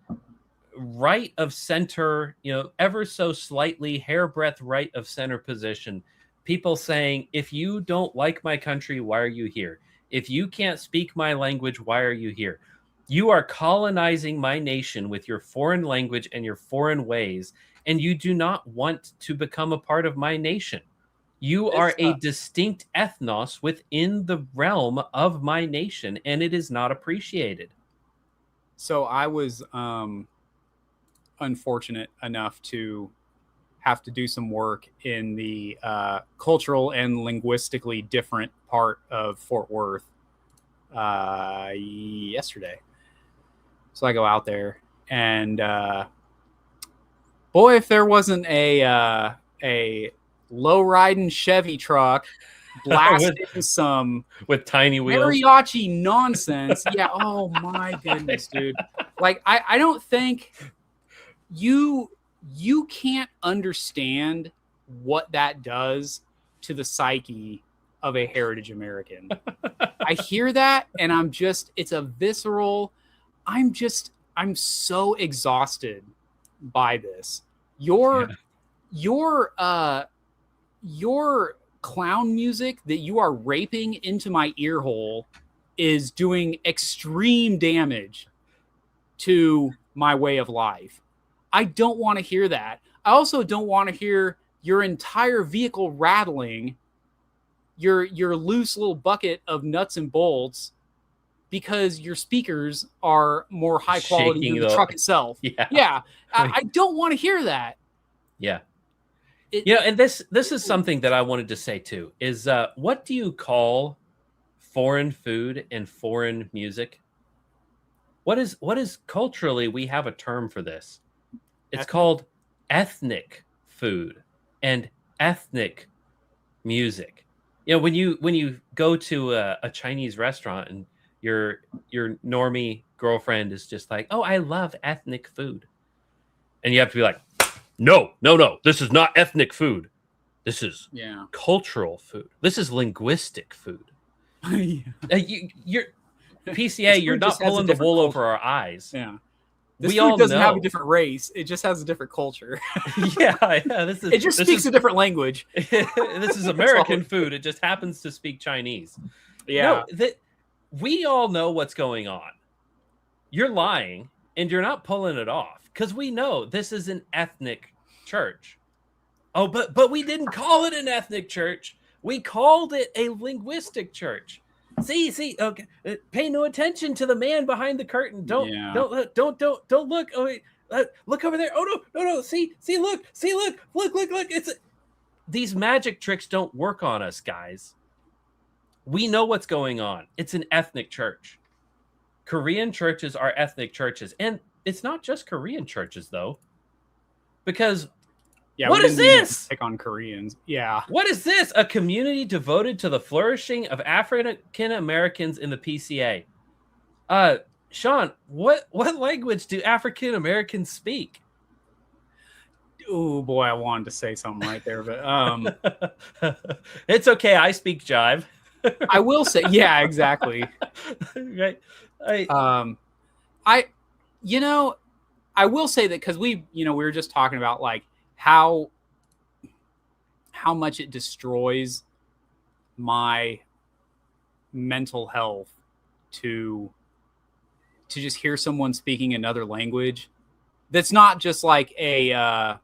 right of center, ever so slightly hairbreadth right of center position. People saying, if you don't like my country, why are you here? If you can't speak my language, why are you here? You are colonizing my nation with your foreign language and your foreign ways, and you do not want to become a part of my nation. You are a distinct ethnos within the realm of my nation, and it is not appreciated. So I was unfortunate enough to have to do some work in the cultural and linguistically different part of Fort Worth yesterday. So I go out there, and boy, if there wasn't a low-riding Chevy truck blasting some with tiny wheels mariachi nonsense. Yeah. Oh my goodness, dude. Like I don't think you can't understand what that does to the psyche of a heritage American. I hear that and it's a visceral, I'm so exhausted by this. Your clown music that you are raping into my ear hole is doing extreme damage to my way of life. I don't want to hear that. I also don't want to hear your entire vehicle rattling, your loose little bucket of nuts and bolts, because your speakers are more high quality than the truck itself. Yeah. I don't want to hear that. Yeah. And this is something that I wanted to say too, is what do you call foreign food and foreign music? What is culturally, we have a term for this. It's called ethnic food and ethnic music. When you go to a Chinese restaurant and your normie girlfriend is just like, oh, I love ethnic food. And you have to be like, no, this is not ethnic food. This is cultural food. This is linguistic food. You're PCA, you're not pulling the wool over our eyes. Yeah. This food doesn't have a different race. It just has a different culture. It just speaks a different language. This is American food. It just happens to speak Chinese. Yeah. No, we all know what's going on. You're lying, and you're not pulling it off, because we know this is an ethnic church. Oh, but we didn't call it an ethnic church. We called it a linguistic church. See. Okay, pay no attention to the man behind the curtain. Don't look. Oh, wait, look over there. Oh no. See, look. It's these magic tricks don't work on us, guys. We know what's going on. It's an ethnic church. Korean churches are ethnic churches, and it's not just Korean churches though, because. What is this? Pick on Koreans. Yeah. What is this? A community devoted to the flourishing of African Americans in the PCA. Sean, what language do African Americans speak? Oh boy, I wanted to say something right there, but It's okay. I speak jive. I will say, yeah, exactly. Right. Um, I, you know, I will say that because we were just talking about like how much it destroys my mental health to just hear someone speaking another language that's not just like a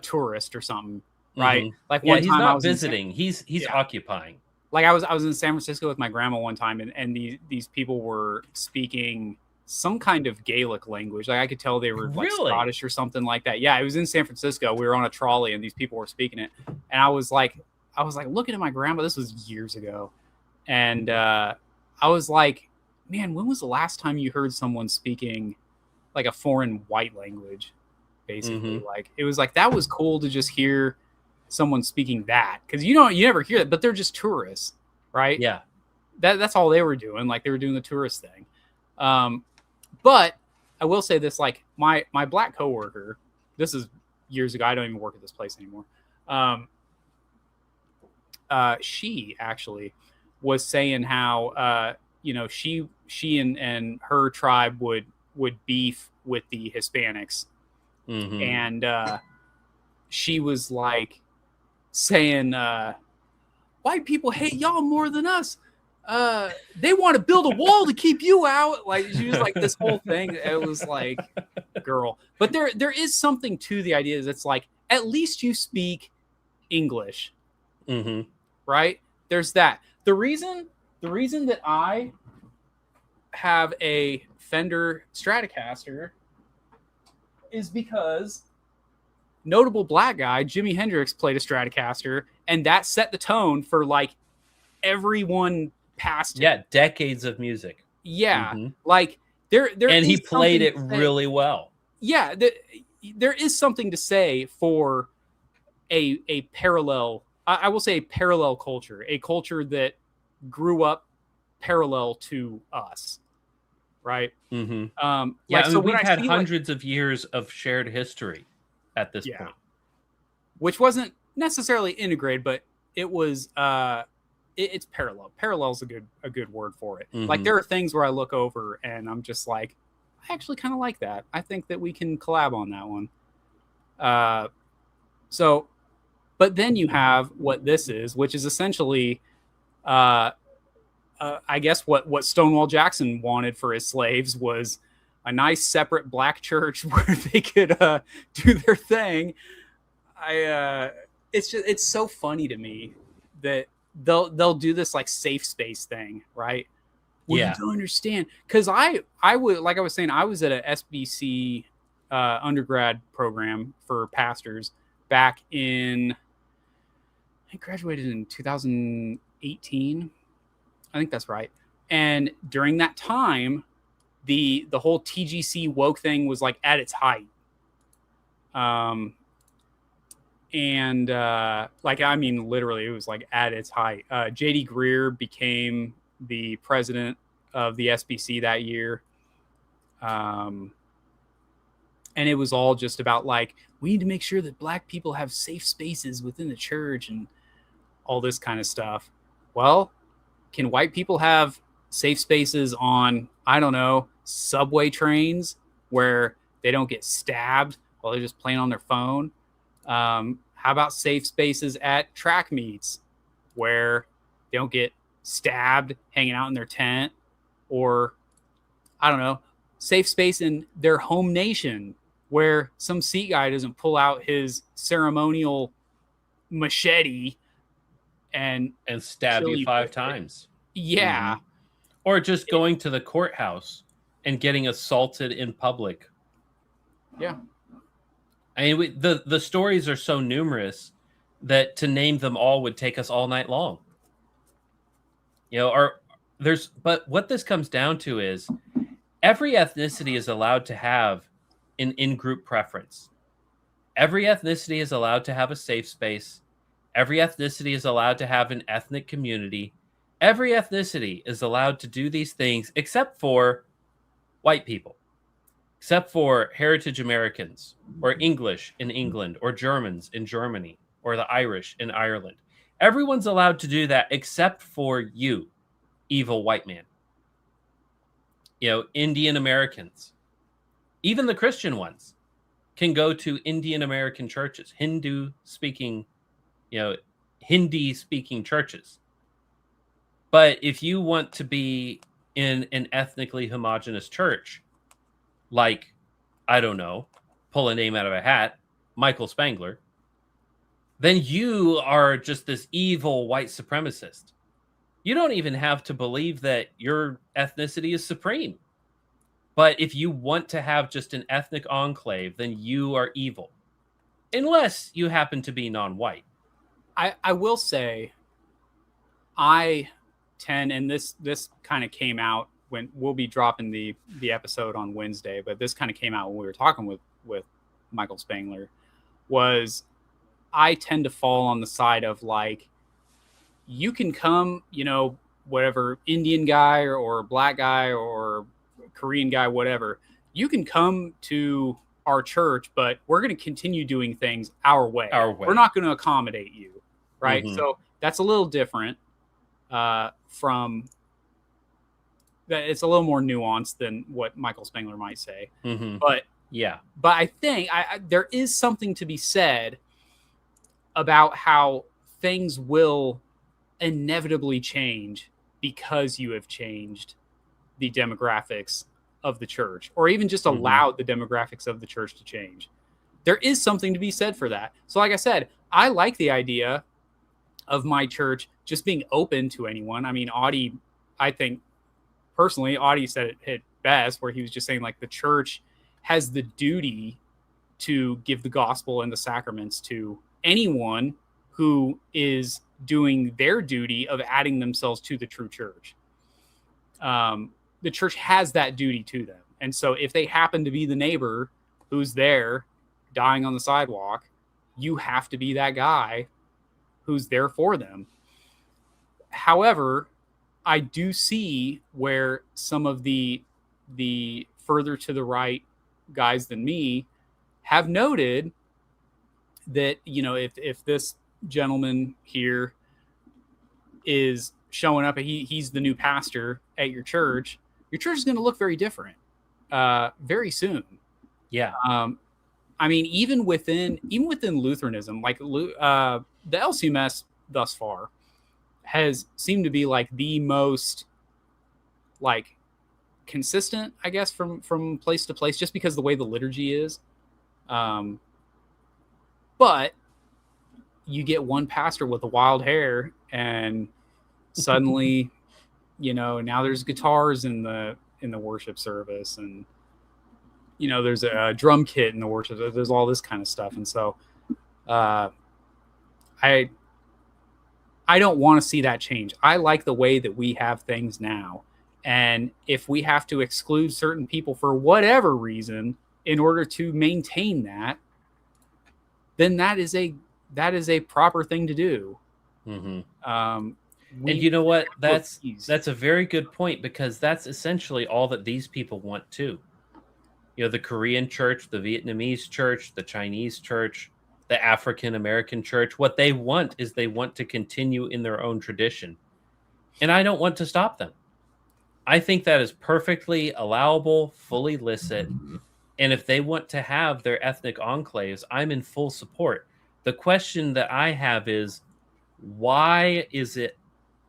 tourist or something, right? Mhm. Like Yeah, one he's time I not was in visiting. He's yeah, occupying. like I was in San Francisco with my grandma one time, and these people were speaking some kind of Gaelic language. Like I could tell they were like Really? Scottish or something like that. Yeah, it was in San Francisco. We were on a trolley, and these people were speaking it, and I was like looking at my grandma. This was years ago, and I was like, man, when was the last time you heard someone speaking like a foreign white language? Basically, Mhm. like it was like that was cool to just hear someone speaking that because you never hear it, but they're just tourists, right? Yeah. That's all they were doing. Like they were doing the tourist thing. Um, but I will say this: like my black coworker, this is years ago. I don't even work at this place anymore. Um, she actually was saying how she and her tribe would beef with the Hispanics, Mhm. and she was like saying white people hate y'all more than us. They want to build a wall to keep you out. Like she was like this whole thing. It was like, girl. But there is something to the idea that it's like at least you speak English, Mhm. right? There's that. The reason that I have a Fender Stratocaster is because notable black guy Jimi Hendrix played a Stratocaster, and that set the tone for like everyone past him. Yeah, decades of music. Yeah, Mhm. like there And he is played something it to say. really well. Yeah, there is something to say for a parallel. I will say a parallel culture, a culture that grew up parallel to us, right? Mhm. Yeah, Like I so mean, when we've I had see like hundreds of years of shared history at this yeah, point. which wasn't necessarily integrated, but it was it's parallel. Parallel is a good word for it. Like Mhm. there are things where I look over and I'm just like, I actually kind of like that. I think that we can collab on that one. Uh, so, but then you have what this is, which is essentially, uh, I guess what Stonewall Jackson wanted for his slaves was a nice separate black church where they could do their thing. It's so funny to me that they'll do this like safe space thing, right? Well, you Yeah. don't understand because I would like I was saying I was at a SBC undergrad program for pastors back in I graduated in 2018. I think that's right. And during that time, the whole TGC woke thing was like at its height. Um, and like I mean, literally, it was like at its height. JD Greer became the president of the SBC that year, um, and it was all just about like we need to make sure that black people have safe spaces within the church and all this kind of stuff. Well, can white people have safe spaces on I don't know subway trains where they don't get stabbed while they're just playing on their phone? How about safe spaces at track meets where they don't get stabbed hanging out in their tent? Or, I don't know, safe space in their home nation where some Sikh guy doesn't pull out his ceremonial machete and And stab kill you you 5 with it. times. Yeah. Mhm. Or just It- going to the courthouse and getting assaulted in public. yeah. I mean, the stories are so numerous that to name them all would take us all night long. Or but what this comes down to is every ethnicity is allowed to have an in-group preference. Every ethnicity is allowed to have a safe space. Every ethnicity is allowed to have an ethnic community. Every ethnicity is allowed to do these things except for white people, except for heritage Americans or English in England or Germans in Germany or the Irish in Ireland. Everyone's allowed to do that except for you, evil white man. Indian Americans, even the Christian ones, can go to Indian American churches, Hindu speaking, Hindi speaking churches. But if you want to be in an ethnically homogenous church, like, I don't know, pull a name out of a hat, Michael Spangler, then you are just this evil white supremacist. You don't even have to believe that your ethnicity is supreme. But if you want to have just an ethnic enclave, then you are evil. Unless you happen to be non-white. I will say, I tend, and this kind of came out when we'll be dropping the episode on Wednesday, but this kind of came out when we were talking with Michael Spangler, was I tend to fall on the side of like, you can come, whatever, Indian guy or black guy or Korean guy, whatever, you can come to our church, but we're going to continue doing things our way. We're not going to accommodate you. Right. Mm-hmm. So that's a little different from that. It's a little more nuanced than what Michael Spangler might say. Mm-hmm. But I think there is something to be said about how things will inevitably change because you have changed the demographics of the church, or even just allowed the demographics of the church to change. There is something to be said for that. So like I said, I like the idea of my church just being open to anyone. I mean, Audie, I think personally, Audie said it best, where he was just saying like the church has the duty to give the gospel and the sacraments to anyone who is doing their duty of adding themselves to the true church. The church has that duty to them. And so if they happen to be the neighbor who's there dying on the sidewalk, you have to be that guy who's there for them. However, I do see where some of the further to the right guys than me have noted that, if this gentleman here is showing up, he's the new pastor at your church is going to look very different very soon. Yeah. I mean, even within Lutheranism, like the LCMS thus far has seemed to be like the most like consistent, I guess, from place to place, just because the way the liturgy is. But you get one pastor with the wild hair, and suddenly, now there's guitars in the worship service, and there's a drum kit in the worship. There's all this kind of stuff, and so I don't want to see that change. I like the way that we have things now, and if we have to exclude certain people for whatever reason in order to maintain that, then that is a proper thing to do. Mm-hmm. And you know what? That's a very good point, because that's essentially all that these people want too. The Korean church, the Vietnamese church, the Chinese church, the African American church, what they want is they want to continue in their own tradition. And I don't want to stop them. I think that is perfectly allowable, fully licit. And if they want to have their ethnic enclaves, I'm in full support. The question that I have is, why is it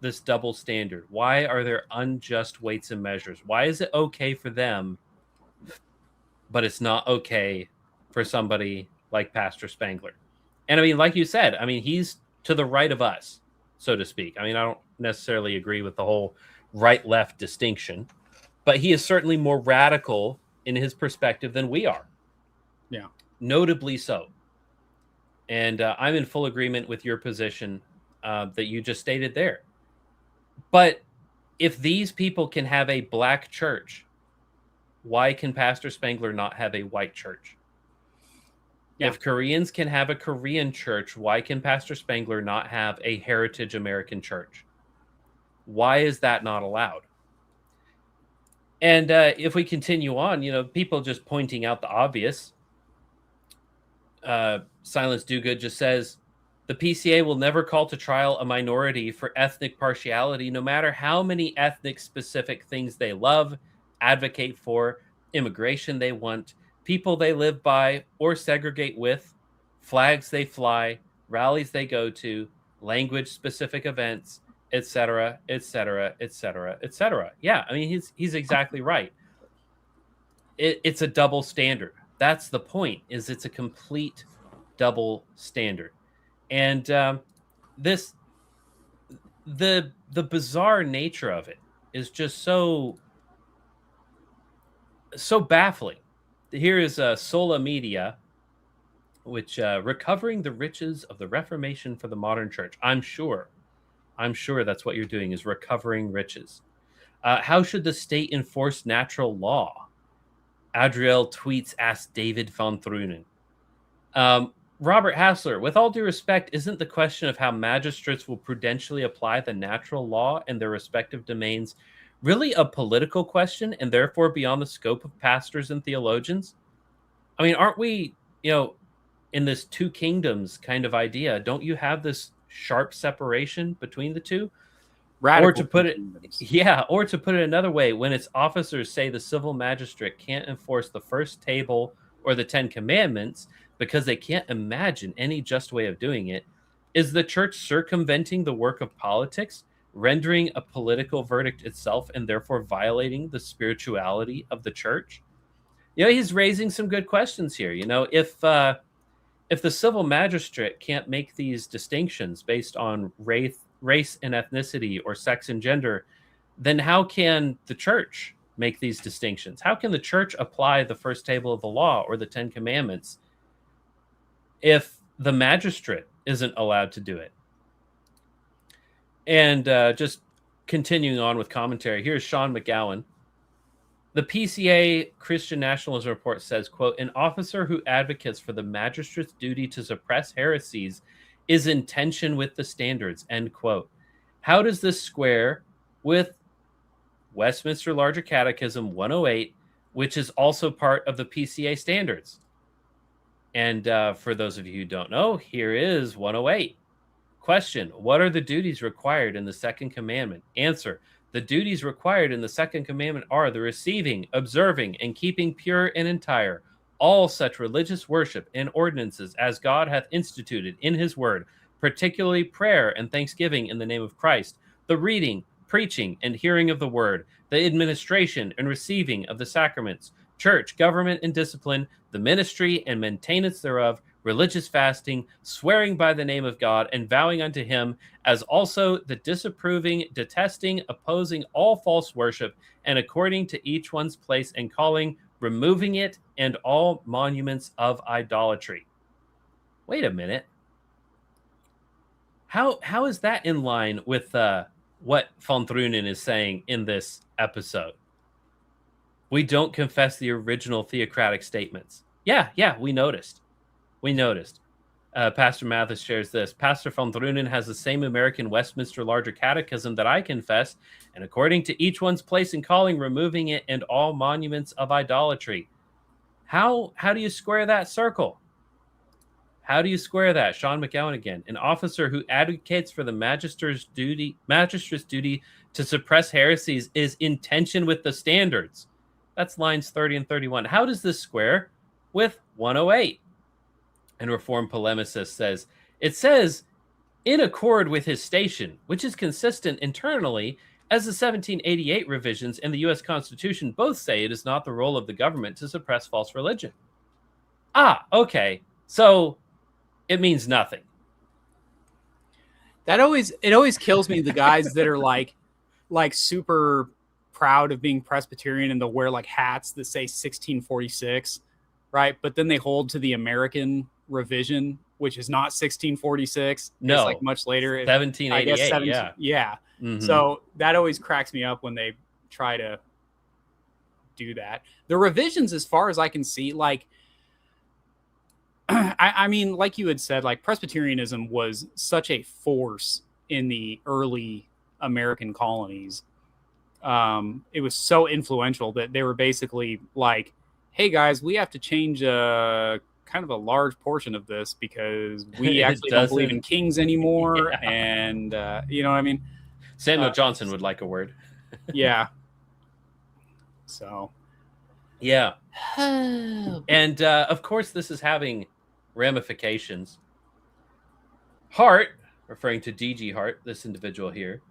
this double standard? Why are there unjust weights and measures? Why is it okay for them, but it's not okay for somebody like Pastor Spangler? And I mean, like you said, I mean, he's to the right of us, so to speak. I mean, I don't necessarily agree with the whole right-left distinction, but he is certainly more radical in his perspective than we are. Yeah. Notably so. And I'm in full agreement with your position that you just stated there. But if these people can have a black church, why can Pastor Spangler not have a white church? Yeah. If Koreans can have a Korean church, why can Pastor Spangler not have a heritage American church? Why is that not allowed? And if we continue on, people just pointing out the obvious. Silence Dogood just says the PCA will never call to trial a minority for ethnic partiality, no matter how many ethnic specific things they love, advocate for, immigration they want, people they live by or segregate with, flags they fly, rallies they go to, language specific events, etc., etc., etc., etc. Yeah, I mean he's exactly right. It's a double standard. That's the point. Is it's a complete double standard, and this the bizarre nature of it is just so baffling. Here is Sola Media, which recovering the riches of the Reformation for the modern church. I'm sure that's what you're doing, is recovering riches. How should the state enforce natural law? Adriel tweets, asked David von Thrunen. Robert Hassler, with all due respect, isn't the question of how magistrates will prudentially apply the natural law in their respective domains really a political question and therefore beyond the scope of pastors and theologians? I mean, aren't we, in this two kingdoms kind of idea? Don't you have this sharp separation between the two? Radical or to put it, kingdoms. or to put it another way, when its officers say the civil magistrate can't enforce the first table or the 10 commandments because they can't imagine any just way of doing it, is the church circumventing the work of politics, rendering a political verdict itself, and therefore violating the spirituality of the church? He's raising some good questions here. If the civil magistrate can't make these distinctions based on race and ethnicity or sex and gender, then how can the church make these distinctions? How can the church apply the first table of the law or the 10 commandments if the magistrate isn't allowed to do it? And just continuing on with commentary, here's Sean McGowan. The PCA Christian Nationalism Report says, quote, an officer who advocates for the magistrate's duty to suppress heresies is in tension with the standards, end quote. How does this square with Westminster Larger Catechism 108, which is also part of the PCA standards? And for those of you who don't know, here is 108. Question, what are the duties required in the second commandment? Answer, the duties required in the second commandment are the receiving, observing, and keeping pure and entire all such religious worship and ordinances as God hath instituted in his word, particularly prayer and thanksgiving in the name of Christ, the reading, preaching, and hearing of the word, the administration and receiving of the sacraments, church, government, and discipline, the ministry and maintenance thereof, religious fasting, swearing by the name of God, and vowing unto him, as also the disapproving, detesting, opposing all false worship, and according to each one's place and calling, removing it, and all monuments of idolatry. Wait a minute. How is that in line with what von Thrunen is saying in this episode? We don't confess the original theocratic statements. Yeah, we noticed. Pastor Mathis shares this. Pastor von Thrunen has the same American Westminster Larger Catechism that I confess, and according to each one's place and calling, removing it and all monuments of idolatry. How do you square that circle? How do you square that? Sean McGowan again. An officer who advocates for the magistrate's duty to suppress heresies is in tension with the standards. That's lines 30 and 31. How does this square with 108? And Reformed Polemicist says, it says, in accord with his station, which is consistent internally, as the 1788 revisions and the U.S. Constitution both say it is not the role of the government to suppress false religion. Okay. So it means nothing. It always kills me, the guys that are like super proud of being Presbyterian and they'll wear like hats that say 1646, right? But then they hold to the American revision, which is not 1646. No, it's like much later, 1788. Yeah. Mm-hmm. So that always cracks me up when they try to do that. The revisions, as far as I can see, like, I mean, like you had said, like Presbyterianism was such a force in the early American colonies. It was so influential that they were basically like, "Hey guys, we have to change kind of a large portion of this because we It actually don't believe in doesn't. kings anymore." Yeah. And you know what I mean? Samuel Johnson would like a word. Yeah. So. Yeah. And of course, this is having ramifications. Hart, referring to DG Hart, this individual here.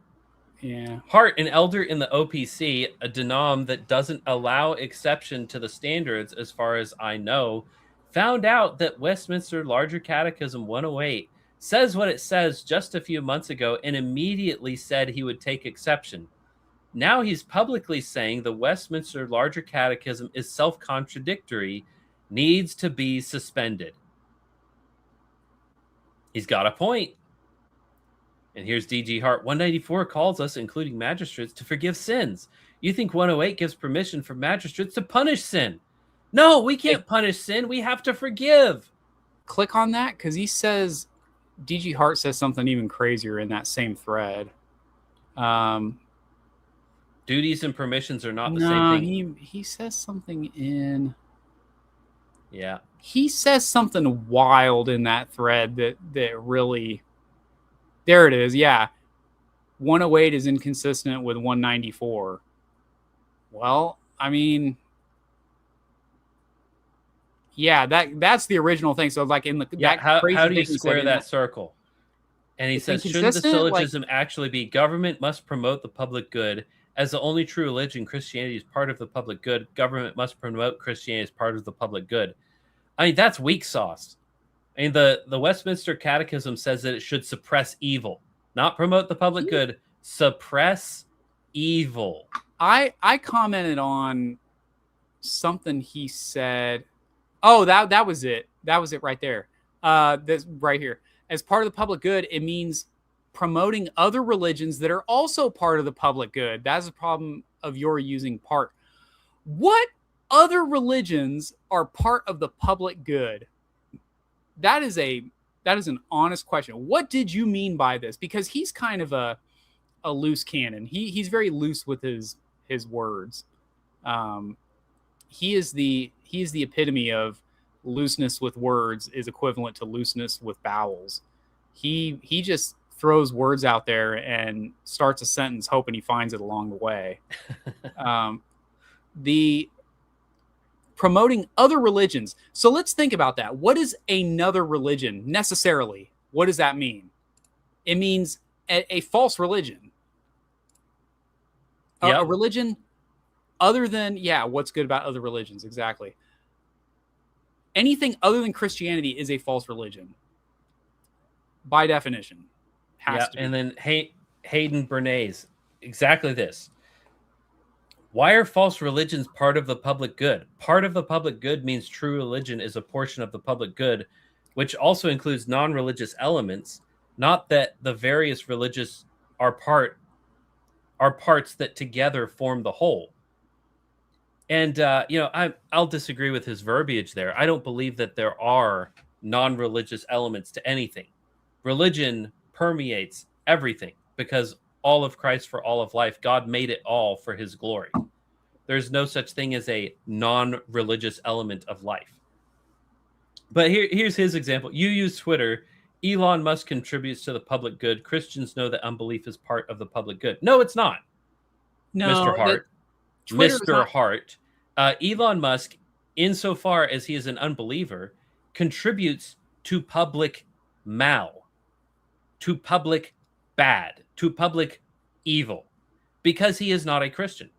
Yeah. Hart, an elder in the OPC, a denom that doesn't allow exception to the standards, as far as I know, found out that Westminster Larger Catechism 108 says what it says just a few months ago and immediately said he would take exception. Now he's publicly saying the Westminster Larger Catechism is self-contradictory, needs to be suspended. He's got a point. And here's DG Hart. 194 calls us, including magistrates, to forgive sins. You think 108 gives permission for magistrates to punish sin? No, we can't punish sin. We have to forgive. Click on that because he says, DG Hart says something even crazier in that same thread. Duties and permissions are not the same thing. He says something in. Yeah. He says something wild in that thread that really. There it is. Yeah. 108 is inconsistent with 194. Well, I mean, yeah, that's the original thing. So like in the how do you square that circle? And he says, shouldn't the syllogism actually be government must promote the public good as the only true religion? Christianity is part of the public good. Government must promote Christianity as part of the public good. I mean, that's weak sauce. I mean, the Westminster Catechism says that it should suppress evil, not promote the public good, suppress evil. I commented on something he said. Oh, that was it. That was it right there. That's right here. As part of the public good, it means promoting other religions that are also part of the public good. That's the problem of your using part. What other religions are part of the public good? That is an honest question. What did you mean by this? Because he's kind of a loose cannon. He's very loose with his words. He is the epitome of looseness with words is equivalent to looseness with bowels. He just throws words out there and starts a sentence hoping he finds it along the way. The promoting other religions. So let's think about that. What is another religion necessarily? What does that mean? It means a false religion. Yep. A religion other than, what's good about other religions? Exactly. Anything other than Christianity is a false religion. By definition. Has to be. And then Hayden Bernays, exactly this. Why are false religions part of the public good? Part of the public good means true religion is a portion of the public good, which also includes non-religious elements, not that the various religious are parts that together form the whole. And, I'll disagree with his verbiage there. I don't believe that there are non-religious elements to anything. Religion permeates everything because all of Christ for all of life, God made it all for his glory. There's no such thing as a non-religious element of life. But here's his example. You use Twitter. Elon Musk contributes to the public good. Christians know that unbelief is part of the public good. No, it's not. No, Mr. Hart. Mr. Hart. Elon Musk, insofar as he is an unbeliever, contributes to public mal, to public bad, to public evil, because he is not a Christian.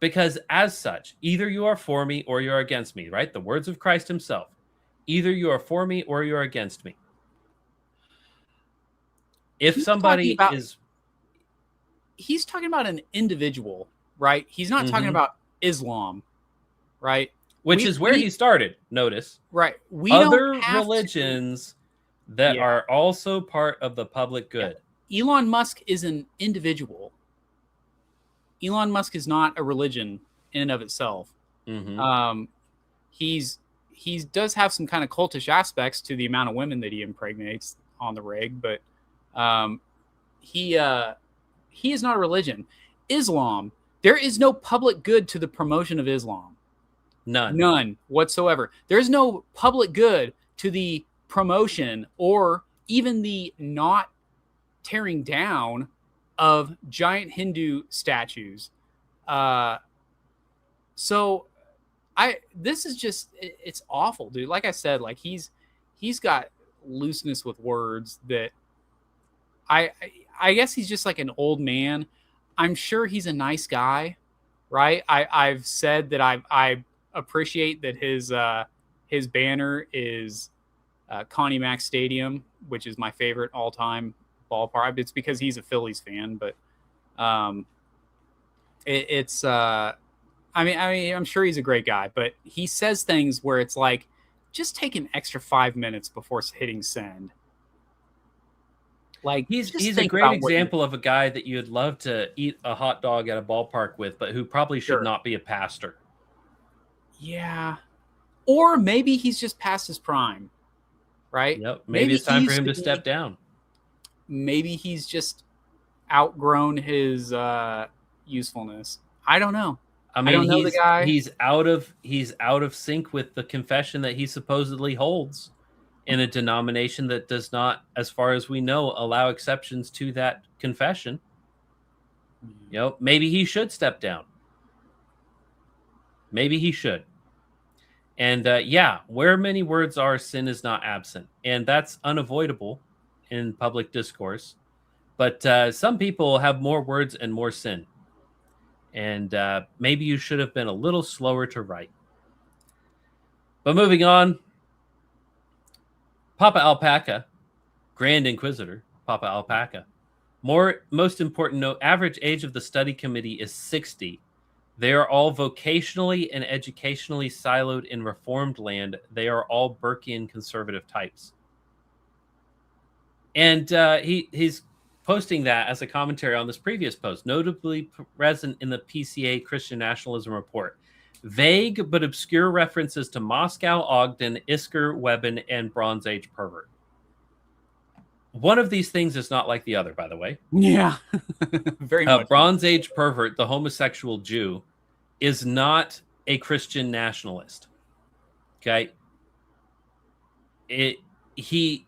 Because as such, either you are for me or you're against me, right? The words of Christ himself. Either you are for me or you're against me. If somebody is... He's talking about an individual, right? He's not talking about Islam, right? Which is where he started, notice. Right. Other religions that are also part of the public good. Yeah. Elon Musk is an individual. Elon Musk is not a religion in and of itself. Mm-hmm. He does have some kind of cultish aspects to the amount of women that he impregnates on the rig, but he is not a religion. Islam There is no public good to the promotion of Islam. None whatsoever. There's no public good to the promotion or even the not tearing down of giant Hindu statues. So this is just, it's awful, dude. Like I said, like he's got looseness with words that I guess he's just like an old man. I'm sure he's a nice guy, right? I've said that I appreciate that his banner is Connie Mack Stadium, which is my favorite all-time ballpark. It's because he's a Phillies fan, but it's I mean, I'm sure he's a great guy, but he says things where it's like, just take an extra 5 minutes before hitting send. Like he's a great example of a guy that you'd love to eat a hot dog at a ballpark with, but who probably should not be a pastor. Yeah. Or maybe he's just past his prime, right? Yep. Maybe it's time for him to step down. Maybe he's just outgrown his usefulness. I don't know. I mean, I don't know the guy. He's out of sync with the confession that he supposedly holds in a denomination that does not, as far as we know, allow exceptions to that confession. You know, maybe he should step down. Maybe he should. And yeah, where many words are, sin is not absent. And that's unavoidable in public discourse. But some people have more words and more sin. And maybe you should have been a little slower to write. But moving on, Papa Alpaca, Grand Inquisitor, Papa Alpaca. Most important note, average age of the study committee is 60. They are all vocationally and educationally siloed in Reformed land. They are all Burkean conservative types. And he's posting that as a commentary on this previous post, notably present in the PCA Christian Nationalism Report. Vague but obscure references to Moscow, Ogden, Isker, Webben, and Bronze Age pervert. One of these things is not like the other, by the way. Yeah, very much. Bronze Age pervert, the homosexual Jew, is not a Christian nationalist. Okay? He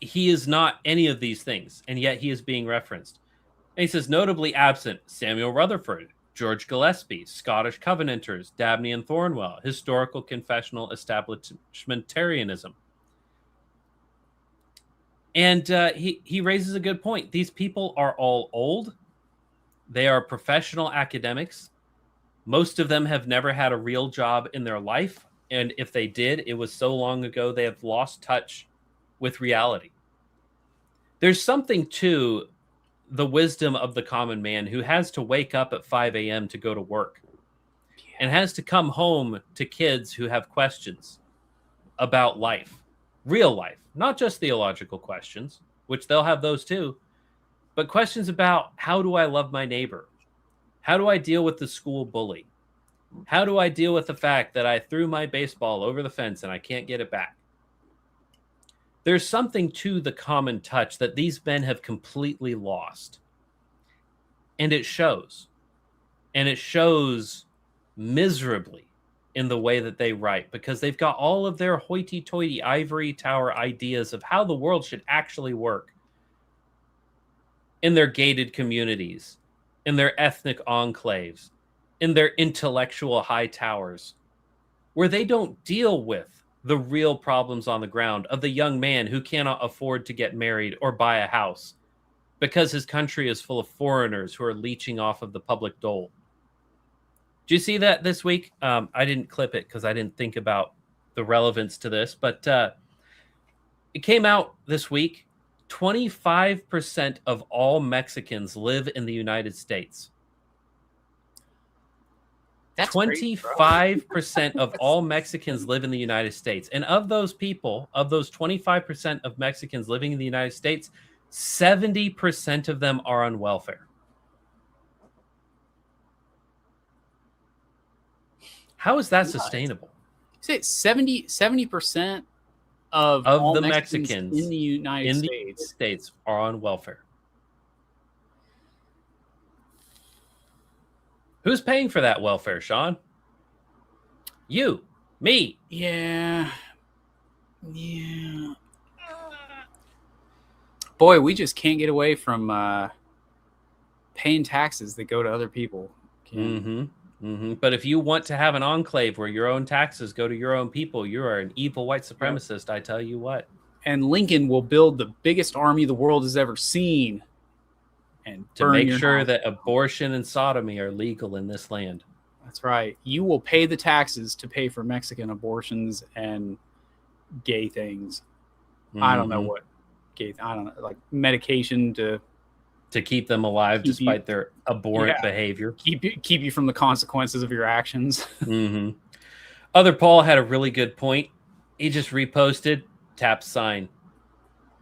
is not any of these things, and yet he is being referenced. And he says, notably absent, Samuel Rutherford, George Gillespie, Scottish Covenanters, Dabney and Thornwell, historical confessional establishmentarianism. And he raises a good point. These people are all old. They are professional academics. Most of them have never had a real job in their life. And if they did, it was so long ago they have lost touch with reality. There's something to the wisdom of the common man who has to wake up at 5 a.m. to go to work and has to come home to kids who have questions about life, real life, not just theological questions, which they'll have those too, but questions about how do I love my neighbor? How do I deal with the school bully? How do I deal with the fact that I threw my baseball over the fence and I can't get it back? There's something to the common touch that these men have completely lost. And it shows. And it shows miserably in the way that they write, because they've got all of their hoity-toity ivory tower ideas of how the world should actually work in their gated communities, in their ethnic enclaves, in their intellectual high towers, where they don't deal with the real problems on the ground of the young man who cannot afford to get married or buy a house because his country is full of foreigners who are leeching off of the public dole. Do you see that this week? I didn't clip it because I didn't think about the relevance to this, but it came out this week. 25% of all Mexicans live in the United States. That's 25% of all Mexicans live in the United States. And of those people, of those 25% of Mexicans living in the United States, 70% of them are on welfare. How is that sustainable? Say 70% of all the Mexicans in the United States are on welfare. Who's paying for that welfare, Sean? You, me. Yeah. Boy, we just can't get away from paying taxes that go to other people. But if you want to have an enclave where your own taxes go to your own people, you are an evil white supremacist. Yep. I tell you what. And Lincoln will build the biggest army the world has ever seen. And to make sure that abortion and sodomy are legal in this land. That's right. You will pay the taxes to pay for Mexican abortions and gay things. I don't know what gay. I don't know, like medication to keep them alive despite their abhorrent behavior. Keep you from the consequences of your actions. Other Paul had a really good point. He just reposted, tap sign.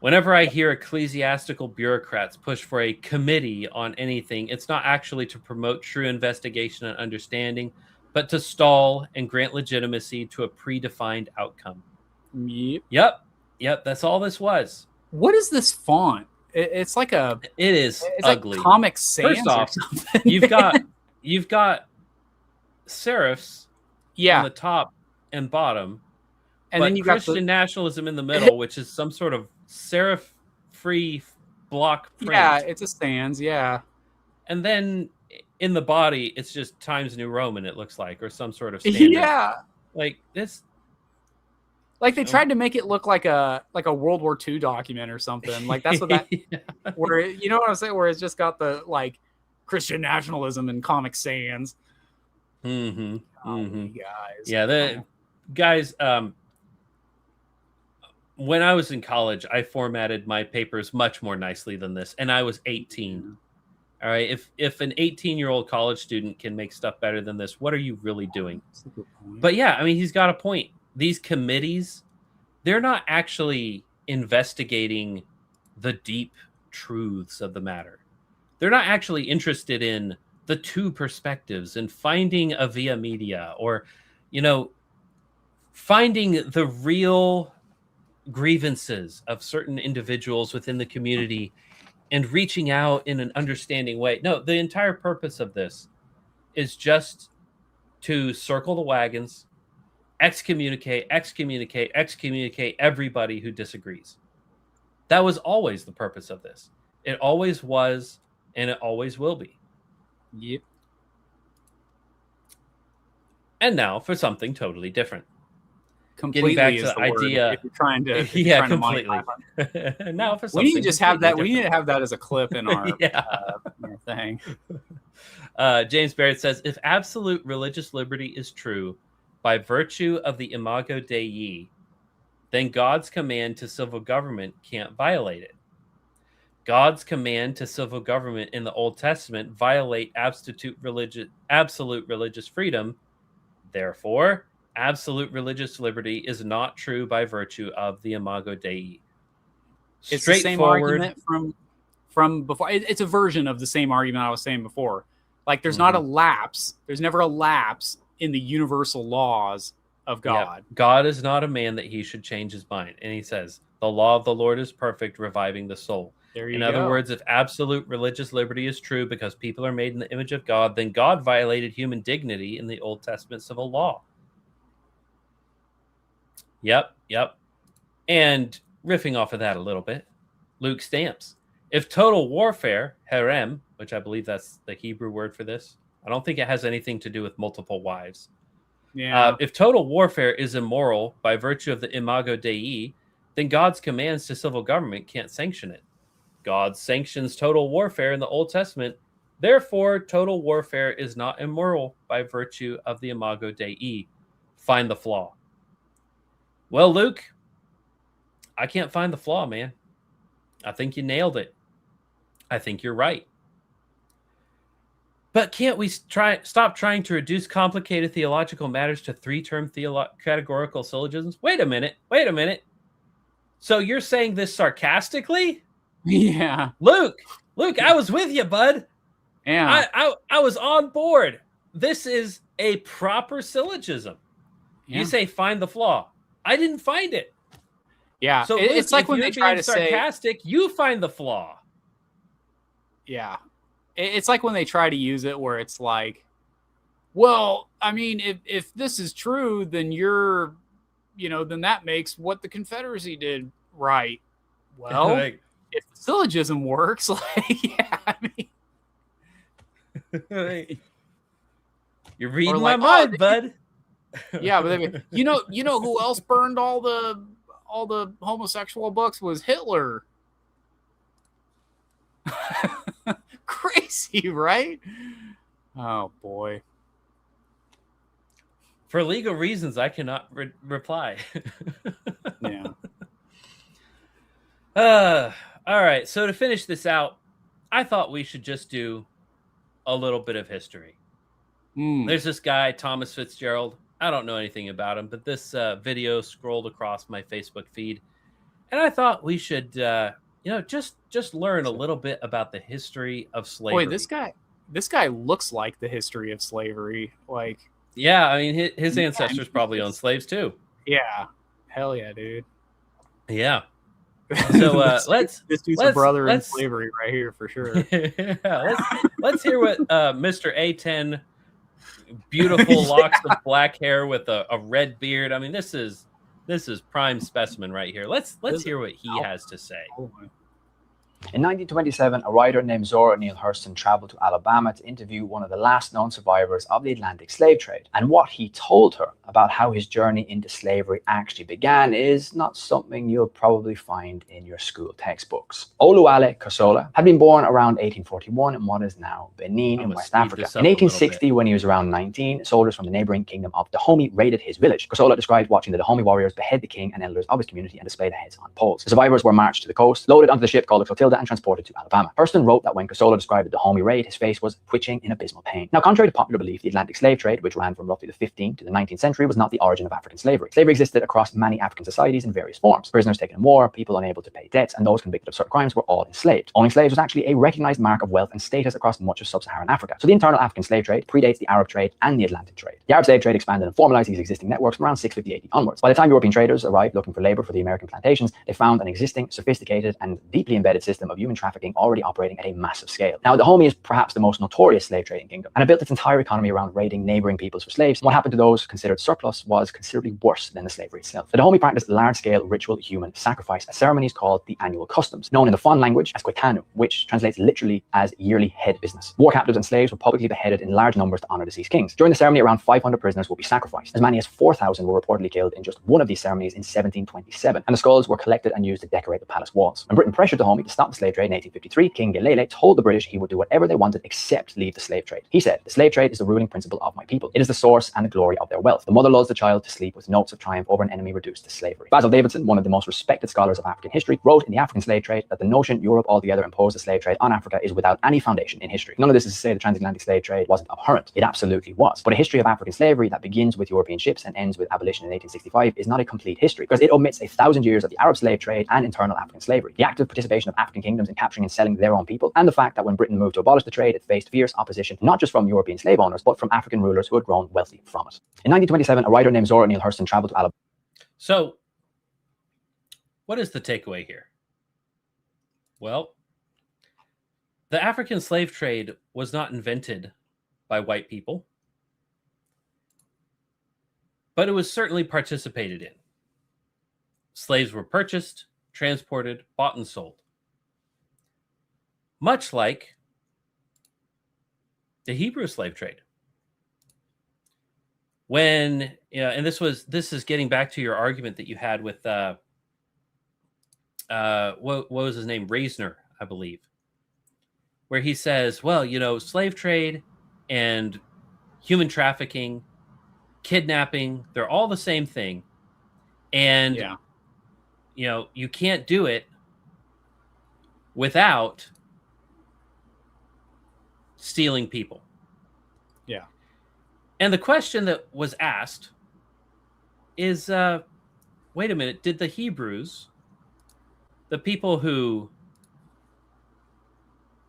Whenever I hear ecclesiastical bureaucrats push for a committee on anything, it's not actually to promote true investigation and understanding, but to stall and grant legitimacy to a predefined outcome. Yep. That's all this was. What is this font? It's like a. It is ugly. Like Comic Sans. First off, you've got serifs on the top and bottom, and then you've got Christian nationalism in the middle, which is some sort of serif-free block print. Yeah, it's a sans, yeah. And then in the body, it's just Times New Roman, it looks like, or some sort of standard. Yeah. Like this. Like they tried to make it look like a World War II document or something. Like that's what that where you know what I'm saying? Where it's just got the like Christian nationalism and Comic Sans. Guys. Yeah, the guys, when I was in college, I formatted my papers much more nicely than this, and I was 18. All right, if an 18-year-old college student can make stuff better than this, what are you really doing? But yeah, I mean, he's got a point. These committees, they're not actually investigating the deep truths of the matter. They're not actually interested in the two perspectives and finding a via media or, finding the real grievances of certain individuals within the community and reaching out in an understanding way. No, the entire purpose of this is just to circle the wagons, excommunicate everybody who disagrees. That was always the purpose of this. It always was, and it always will be. Yep. And now for something totally different. Completely getting back to the idea. If you're trying to, completely. Now for something. We need to just have that. We need to have that as a clip in our, our thing. James Barrett says, if absolute religious liberty is true by virtue of the Imago Dei, then God's command to civil government can't violate it. God's command to civil government in the Old Testament violate absolute religious freedom. Therefore, absolute religious liberty is not true by virtue of the Imago Dei. It's the same argument from before. It's a version of the same argument I was saying before. Like there's not a lapse. There's never a lapse in the universal laws of God. Yep. God is not a man that he should change his mind. And he says, the law of the Lord is perfect, reviving the soul. In other words, if absolute religious liberty is true because people are made in the image of God, then God violated human dignity in the Old Testament civil law. Yep. And riffing off of that a little bit, Luke stamps. If total warfare, herem, which I believe that's the Hebrew word for this, I don't think it has anything to do with multiple wives. Yeah. If total warfare is immoral by virtue of the Imago Dei, then God's commands to civil government can't sanction it. God sanctions total warfare in the Old Testament. Therefore, total warfare is not immoral by virtue of the Imago Dei. Find the flaw. Well, Luke, I can't find the flaw, man. I think you nailed it. I think you're right. But can't we stop trying to reduce complicated theological matters to three-term categorical syllogisms? Wait a minute. So you're saying this sarcastically? Yeah. Luke, I was with you, bud. Yeah. I was on board. This is a proper syllogism. Yeah. You say find the flaw. I didn't find it. Yeah. So Luke, it's like when they try to sarcastic, you find the flaw. Yeah. It's like when they try to use it where it's like, well, I mean, if this is true, then then that makes what the Confederacy did right. Well, Like, if the syllogism works, like, yeah, I mean, you're or reading my like, oh, mind, bud. yeah, but you know who else burned all the homosexual books was Hitler. Crazy, right? Oh boy. For legal reasons, I cannot reply. Yeah. All right. So to finish this out, I thought we should just do a little bit of history. Mm. There's this guy, Thomas Fitzgerald. I don't know anything about him, but this video scrolled across my Facebook feed, and I thought we should, just learn a little bit about the history of Boy, slavery. this guy looks like the history of slavery. Like, yeah, I mean, his ancestors probably owned slaves too. Yeah, hell yeah, dude. Yeah. So this dude's a brother in slavery right here for sure. Yeah, let's hear what Mr. A10, beautiful locks of black hair with a red beard. I mean, this is prime specimen right here. Let's hear what he has to say. In 1927, a writer named Zora Neale Hurston traveled to Alabama to interview one of the last known survivors of the Atlantic slave trade. And what he told her about how his journey into slavery actually began is not something you'll probably find in your school textbooks. Oluwale Kosola had been born around 1841 in what is now Benin in West Africa. In 1860, when he was around 19, soldiers from the neighboring kingdom of Dahomey raided his village. Kosola described watching the Dahomey warriors behead the king and elders of his community and display the heads on poles. The survivors were marched to the coast, loaded onto the ship called the Clotilda, and transported to Alabama. Hurston wrote that when Kosola described the Dahomey raid, his face was twitching in abysmal pain. Now, contrary to popular belief, the Atlantic slave trade, which ran from roughly the 15th to the 19th century, was not the origin of African slavery. Slavery existed across many African societies in various forms. Prisoners taken in war, people unable to pay debts, and those convicted of certain crimes were all enslaved. Owning slaves was actually a recognized mark of wealth and status across much of sub-Saharan Africa. So the internal African slave trade predates the Arab trade and the Atlantic trade. The Arab slave trade expanded and formalized these existing networks from around 650 AD onwards. By the time European traders arrived looking for labor for the American plantations, they found an existing, sophisticated, and deeply embedded system of human trafficking already operating at a massive scale. Now, Dahomey is perhaps the most notorious slave trading kingdom, and it built its entire economy around raiding neighboring peoples for slaves. And what happened to those considered surplus was considerably worse than the slavery itself. The Dahomey practiced large-scale ritual human sacrifice at ceremonies called the annual customs, known in the Fon language as Kwetanu, which translates literally as yearly head business. War captives and slaves were publicly beheaded in large numbers to honor deceased kings. During the ceremony, around 500 prisoners would be sacrificed. As many as 4,000 were reportedly killed in just one of these ceremonies in 1727, and the skulls were collected and used to decorate the palace walls. When Britain pressured Dahomey to stop the slave trade in 1853, King Gelele told the British he would do whatever they wanted except leave the slave trade. He said, "The slave trade is the ruling principle of my people. It is the source and the glory of their wealth. The mother lulls the child to sleep with notes of triumph over an enemy reduced to slavery." Basil Davidson, one of the most respected scholars of African history, wrote in The African Slave Trade that the notion Europe altogether imposed the slave trade on Africa is without any foundation in history. None of this is to say the transatlantic slave trade wasn't abhorrent. It absolutely was. But a history of African slavery that begins with European ships and ends with abolition in 1865 is not a complete history, because it omits 1,000 years of the Arab slave trade and internal African slavery, the active participation of African kingdoms in capturing and selling their own people, and the fact that when Britain moved to abolish the trade, it faced fierce opposition not just from European slave owners, but from African rulers who had grown wealthy from it. In 1927, a writer named Zora Neale Hurston traveled to Alabama. So, what is the takeaway here? Well, the African slave trade was not invented by white people, but it was certainly participated in. Slaves were purchased, transported, bought, and sold. Much like the Hebrew slave trade. When, and this is getting back to your argument that you had with what was his name? Reisner, I believe, where he says, well, slave trade and human trafficking, kidnapping, they're all the same thing. And, you can't do it without stealing people. Yeah. And the question that was asked is, wait a minute, did the Hebrews, the people who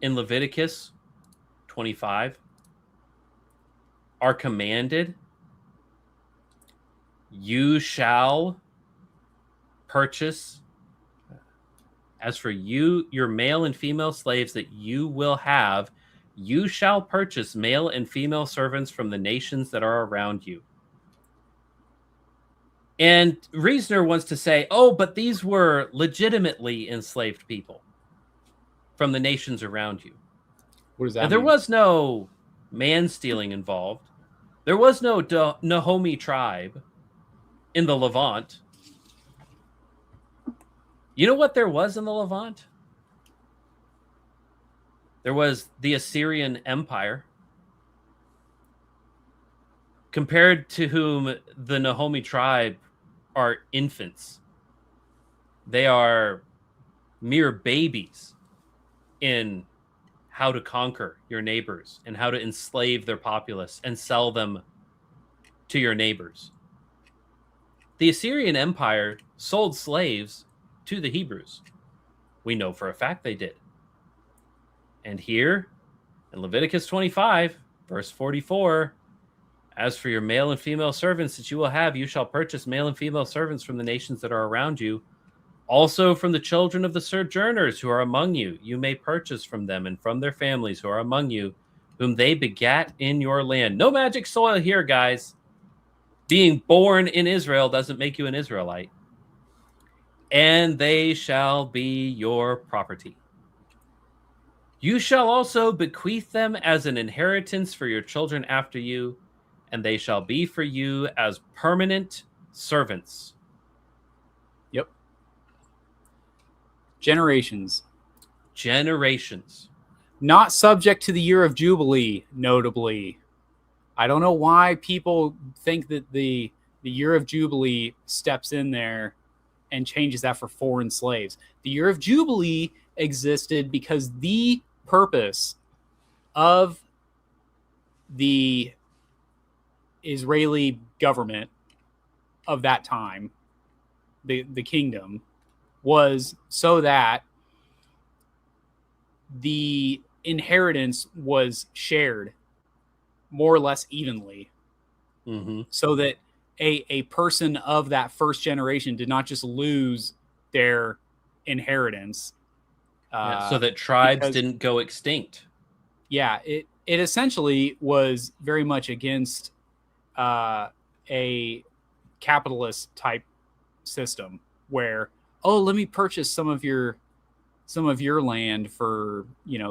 in Leviticus 25 are commanded, you shall purchase, as for you, your male and female slaves that you will have, you shall purchase male and female servants from the nations that are around you. And Reasoner wants to say, oh, but these were legitimately enslaved people from the nations around you. What does that And there mean? was no man stealing involved. There was no Naomi tribe in the Levant. You know what there was in the Levant? There was the Assyrian Empire, compared to whom the Naomi tribe are infants. They are mere babies in how to conquer your neighbors and how to enslave their populace and sell them to your neighbors. The Assyrian Empire sold slaves to the Hebrews. We know for a fact they did. And here in Leviticus 25, verse 44, as for your male and female servants that you will have, you shall purchase male and female servants from the nations that are around you. Also from the children of the sojourners who are among you, you may purchase from them and from their families who are among you, whom they begat in your land. No magic soil here, guys. Being born in Israel doesn't make you an Israelite. And they shall be your property. You shall also bequeath them as an inheritance for your children after you, and they shall be for you as permanent servants. Yep. Generations. Not subject to the year of Jubilee, notably. I don't know why people think that the year of Jubilee steps in there and changes that for foreign slaves. The year of Jubilee existed because the purpose of the Israeli government of that time, the kingdom, was so that the inheritance was shared more or less evenly, so that a person of that first generation did not just lose their inheritance. So that tribes didn't go extinct. Yeah, it essentially was very much against a capitalist type system where, oh, let me purchase some of your land for,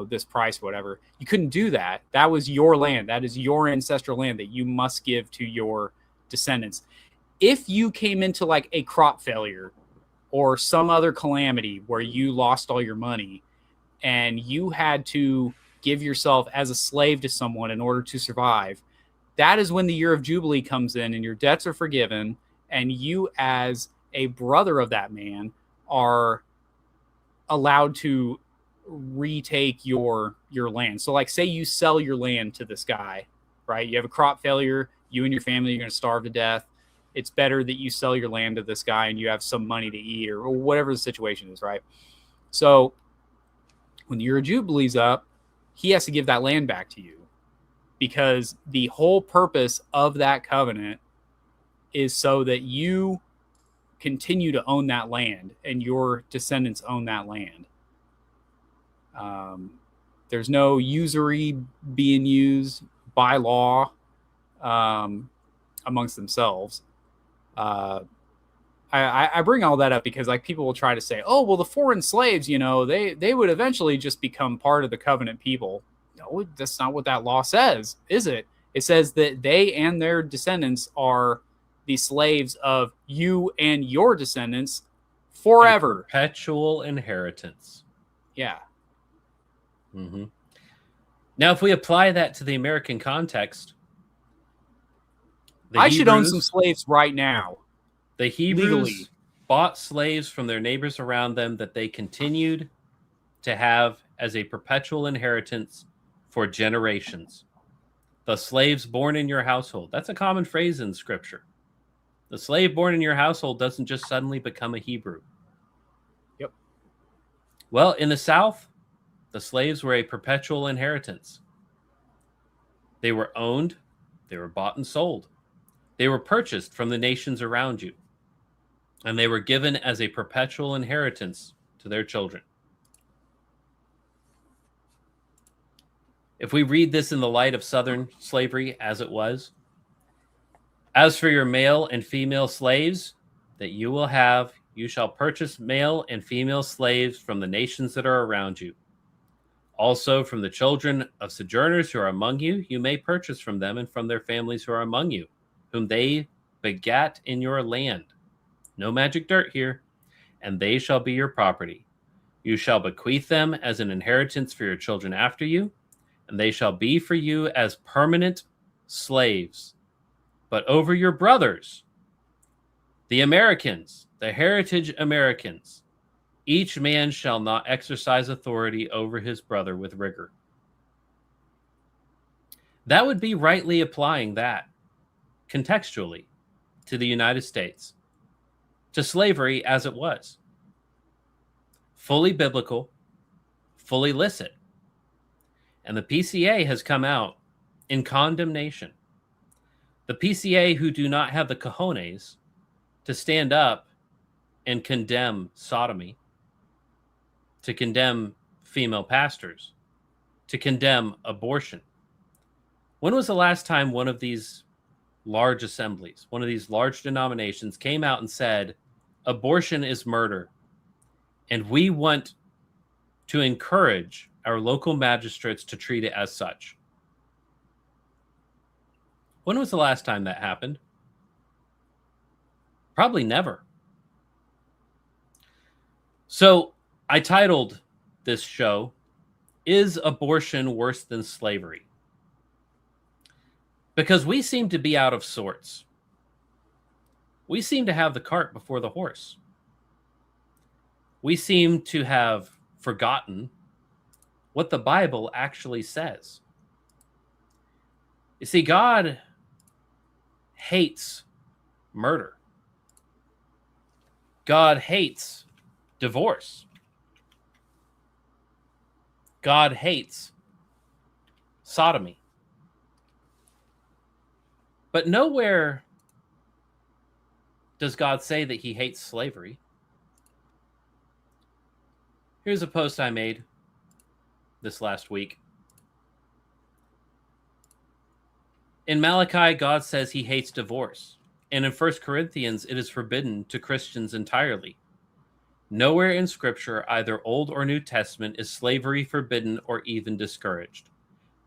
this price, whatever. You couldn't do that. That was your land. That is your ancestral land that you must give to your descendants. If you came into like a crop failure or some other calamity where you lost all your money and you had to give yourself as a slave to someone in order to survive, that is when the year of Jubilee comes in and your debts are forgiven, and you as a brother of that man are allowed to retake your land. So like, say you sell your land to this guy, right? You have a crop failure, you and your family are going to starve to death. It's better that you sell your land to this guy and you have some money to eat or whatever the situation is, right? So when the year of Jubilee's up, he has to give that land back to you, because the whole purpose of that covenant is so that you continue to own that land and your descendants own that land. There's no usury being used by law amongst themselves. I bring all that up because like people will try to say, oh, well, the foreign slaves, they would eventually just become part of the covenant people. No, that's not what that law says, is it? It says that they and their descendants are the slaves of you and your descendants forever. A perpetual inheritance. Yeah. Now, if we apply that to the American context, I should own some slaves right now. The Hebrews legally bought slaves from their neighbors around them that they continued to have as a perpetual inheritance for generations. The slaves born in your household. That's a common phrase in Scripture. The slave born in your household doesn't just suddenly become a Hebrew. Yep. Well, in the South, the slaves were a perpetual inheritance. They were owned, they were bought and sold. They were purchased from the nations around you, and they were given as a perpetual inheritance to their children. If we read this in the light of Southern slavery as it was, as for your male and female slaves that you will have, you shall purchase male and female slaves from the nations that are around you. Also, from the children of sojourners who are among you, you may purchase from them and from their families who are among you, whom they begat in your land. No magic dirt here, and they shall be your property. You shall bequeath them as an inheritance for your children after you, and they shall be for you as permanent slaves. But over your brothers, the Americans, the heritage Americans, each man shall not exercise authority over his brother with rigor. That would be rightly applying that contextually to the United States, to slavery as it was. Fully biblical, fully licit. And the PCA has come out in condemnation. The PCA who do not have the cojones to stand up and condemn sodomy, to condemn female pastors, to condemn abortion. When was the last time one of these large assemblies, one of these large denominations came out and said, abortion is murder, and we want to encourage our local magistrates to treat it as such? When was the last time that happened? Probably never. So I titled this show, Is Abortion Worse Than Slavery? Because we seem to be out of sorts. We seem to have the cart before the horse. We seem to have forgotten what the Bible actually says. You see, God hates murder. God hates divorce. God hates sodomy. But nowhere does God say that he hates slavery. Here's a post I made this last week. In Malachi, God says he hates divorce. And in 1 Corinthians, it is forbidden to Christians entirely. Nowhere in Scripture, either Old or New Testament, is slavery forbidden or even discouraged.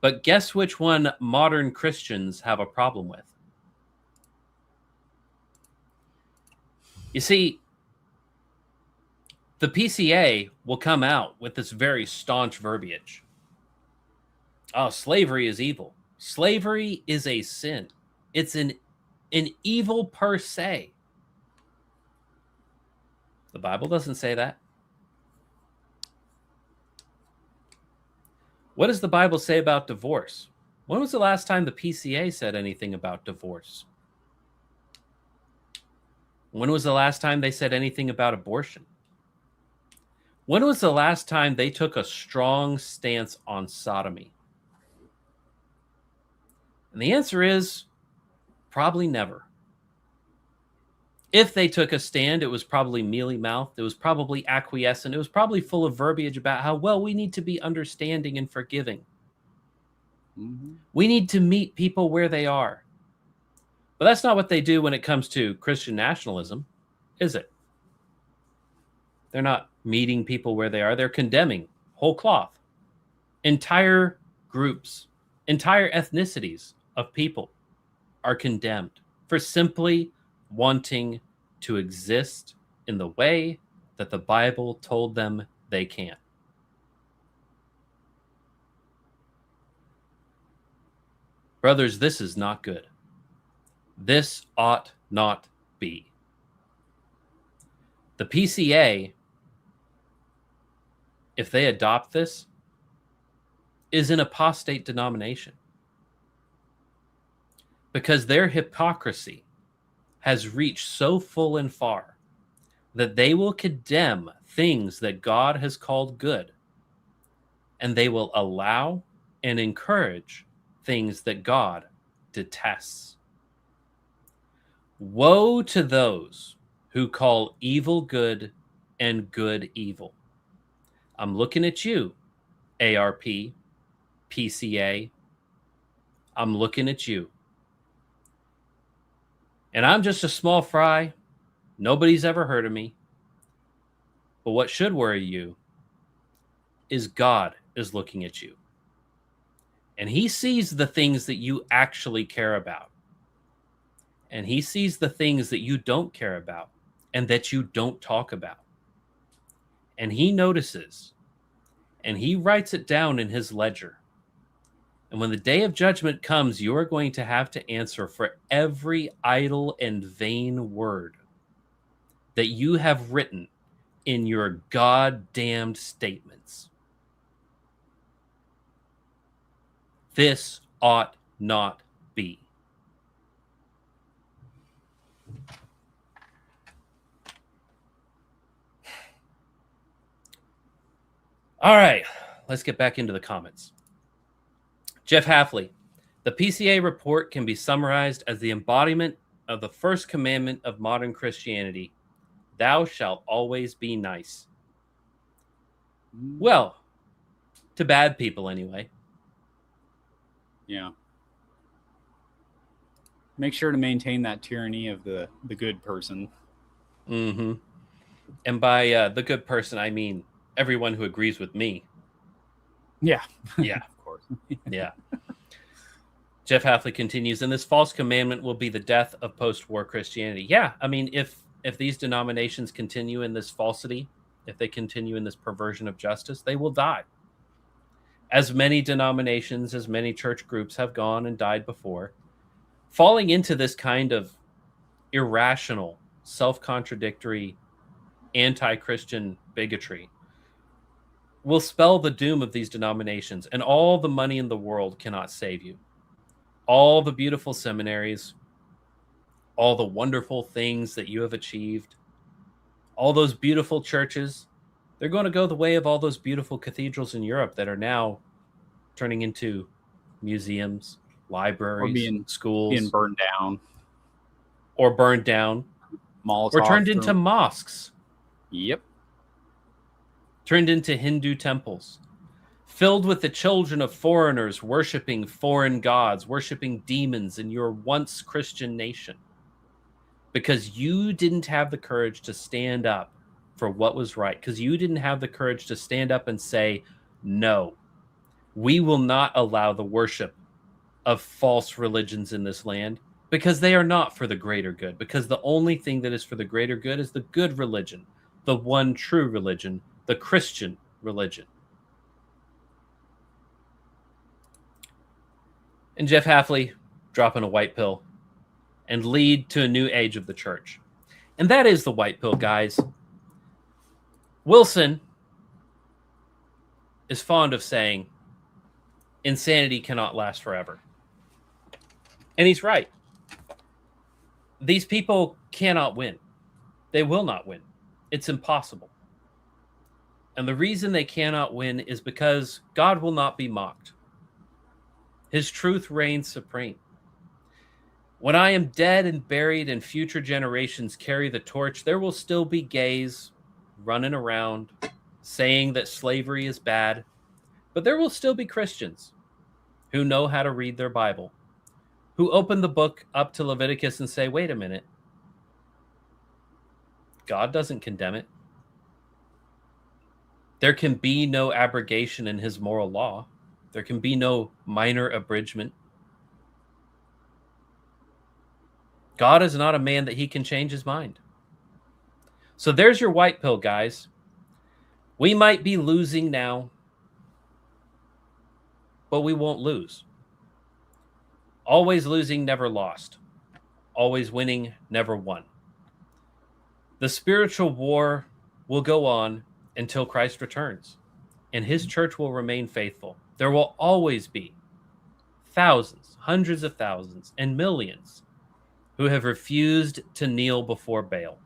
But guess which one modern Christians have a problem with? You see, the PCA will come out with this very staunch verbiage. Oh, slavery is evil. Slavery is a sin. It's an evil per se. The Bible doesn't say that. What does the Bible say about divorce? When was the last time the PCA said anything about divorce? When was the last time they said anything about abortion? When was the last time they took a strong stance on sodomy? And the answer is probably never. If they took a stand, it was probably mealy-mouthed. It was probably acquiescent. It was probably full of verbiage about how, well, we need to be understanding and forgiving. Mm-hmm. We need to meet people where they are. But that's not what they do when it comes to Christian nationalism, is it? They're not meeting people where they are. They're condemning whole cloth. Entire groups, entire ethnicities of people are condemned for simply wanting to exist in the way that the Bible told them they can. Brothers, this is not good. This ought not be. The PCA, if they adopt this, is an apostate denomination. Because their hypocrisy has reached so full and far that they will condemn things that God has called good, and they will allow and encourage things that God detests. Woe to those who call evil good and good evil. I'm looking at you, ARP. PCA, I'm looking at you. And I'm just a small fry. Nobody's ever heard of me. But what should worry you is God is looking at you. And he sees the things that you actually care about. And he sees the things that you don't care about and that you don't talk about. And he notices. And he writes it down in his ledger. And when the day of judgment comes, you are going to have to answer for every idle and vain word that you have written in your goddamned statements. This ought not be. All right, let's get back into the comments. Jeff Halfley, the PCA report can be summarized as the embodiment of the first commandment of modern Christianity. Thou shalt always be nice. Well, to bad people anyway. Yeah. Make sure to maintain that tyranny of the good person. Mm-hmm. And by the good person, I mean everyone who agrees with me. Yeah. Yeah. Of course. Yeah. Jeff Halfley continues, and this false commandment will be the death of post-war Christianity. Yeah, I mean, if these denominations continue in this falsity, if they continue in this perversion of justice, they will die. As many denominations, as many church groups have gone and died before, falling into this kind of irrational, self-contradictory, anti-Christian bigotry will spell the doom of these denominations, and all the money in the world cannot save you. All the beautiful seminaries, all the wonderful things that you have achieved, all those beautiful churches, they're going to go the way of all those beautiful cathedrals in Europe that are now turning into museums, libraries, schools. Being burned down. Or burned down. Malls or turned into mosques. Yep. Turned into Hindu temples. Filled with the children of foreigners worshiping foreign gods, worshiping demons in your once Christian nation. Because you didn't have the courage to stand up for what was right. Because you didn't have the courage to stand up and say, no, we will not allow the worship of false religions in this land, because they are not for the greater good. Because the only thing that is for the greater good is the good religion, the one true religion, the Christian religion. And Jeff Halfley dropping a white pill and lead to a new age of the church. And that is the white pill, guys. Wilson is fond of saying, insanity cannot last forever. And he's right. These people cannot win. They will not win. It's impossible. And the reason they cannot win is because God will not be mocked. His truth reigns supreme. When I am dead and buried and future generations carry the torch, there will still be gays running around saying that slavery is bad. But there will still be Christians who know how to read their Bible, who open the book up to Leviticus and say, wait a minute, God doesn't condemn it. There can be no abrogation in his moral law. There can be no minor abridgment. God is not a man that he can change his mind. So there's your white pill, guys. We might be losing now, but we won't lose. Always losing, never lost. Always winning, never won. The spiritual war will go on until Christ returns, and his church will remain faithful. There will always be thousands, hundreds of thousands, and millions who have refused to kneel before Baal.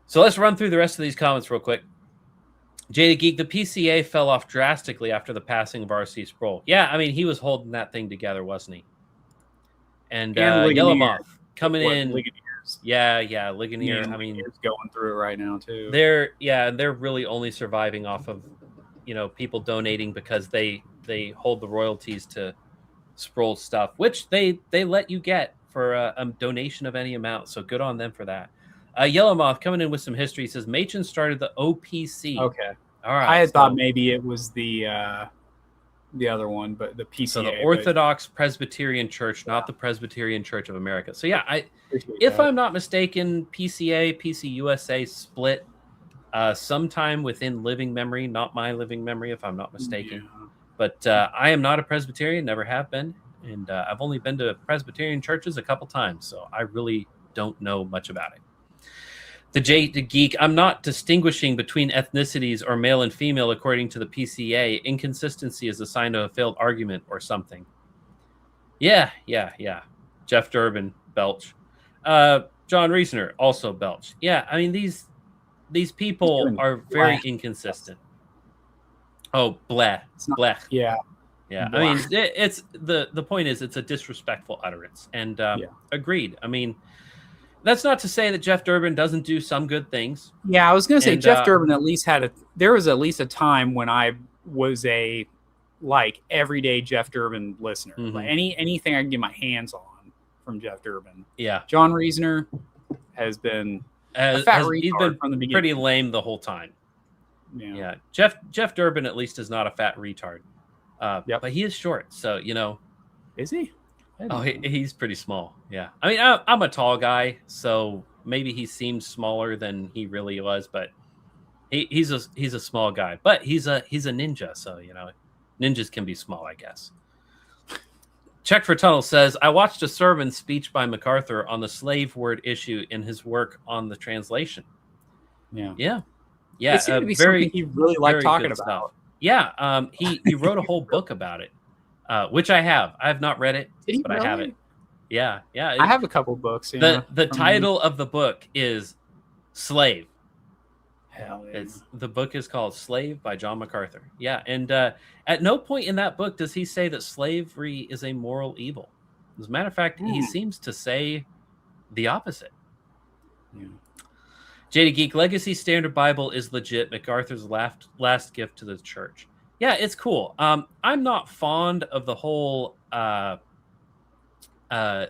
So let's run through the rest of these comments real quick. Jada Geek, the PCA fell off drastically after the passing of R.C. Sproul. Yeah, I mean, he was holding that thing together, wasn't he? And Yellow Moth coming in. Ligoniers. Yeah, Ligonier. I mean, going through it right now too. They're really only surviving off of people donating because they hold the royalties to Sproul stuff, which they let you get for a donation of any amount. So good on them for that. Yellow Moth coming in with some history says Machen started the OPC. Okay. All right. I had thought maybe it was the other one, but the PCA. So the Orthodox Presbyterian Church, not the Presbyterian Church of America. So yeah, I'm not mistaken, PCA, PCUSA split sometime within living memory, not my living memory, if I'm not mistaken. Yeah. But I am not a Presbyterian, never have been, and I've only been to Presbyterian churches a couple times, so I really don't know much about it. The Geek, I'm not distinguishing between ethnicities or male and female according to the PCA. Inconsistency is a sign of a failed argument or something. Yeah. Jeff Durbin, belch. John Reasoner, also belch. Yeah, I mean, these people are very inconsistent. Oh, bleh. Bleh. Yeah. Yeah. Blah. I mean, it's the point is it's a disrespectful utterance. And agreed. I mean, that's not to say that Jeff Durbin doesn't do some good things. Yeah, I was going to say Jeff Durbin at least there was at least a time when I was a everyday Jeff Durbin listener. Mm-hmm. Like anything I can get my hands on from Jeff Durbin. Yeah. John Reasoner has been a fat retard he's been from the beginning. Pretty lame the whole time. Yeah. Jeff Durbin at least is not a fat retard. But he is short, so Is he? Oh, he's pretty small. Yeah, I mean, I'm a tall guy, so maybe he seems smaller than he really was, but he's a small guy. But he's a ninja, so ninjas can be small, I guess. Check for Tunnel says, I watched a sermon speech by MacArthur on the slave word issue in his work on the translation. Yeah. It seemed to be something he really liked talking about. Stuff. Yeah, he wrote a whole book about it. Which I have. I have not read it, but really? I have it. Yeah. I have a couple books. The title of the book is Slave. Hell yeah. The book is called Slave by John MacArthur. Yeah, and at no point in that book does he say that slavery is a moral evil. As a matter of fact, he seems to say the opposite. Yeah. JD Geek, Legacy Standard Bible is legit. MacArthur's last gift to the church. Yeah, it's cool. I'm not fond of the whole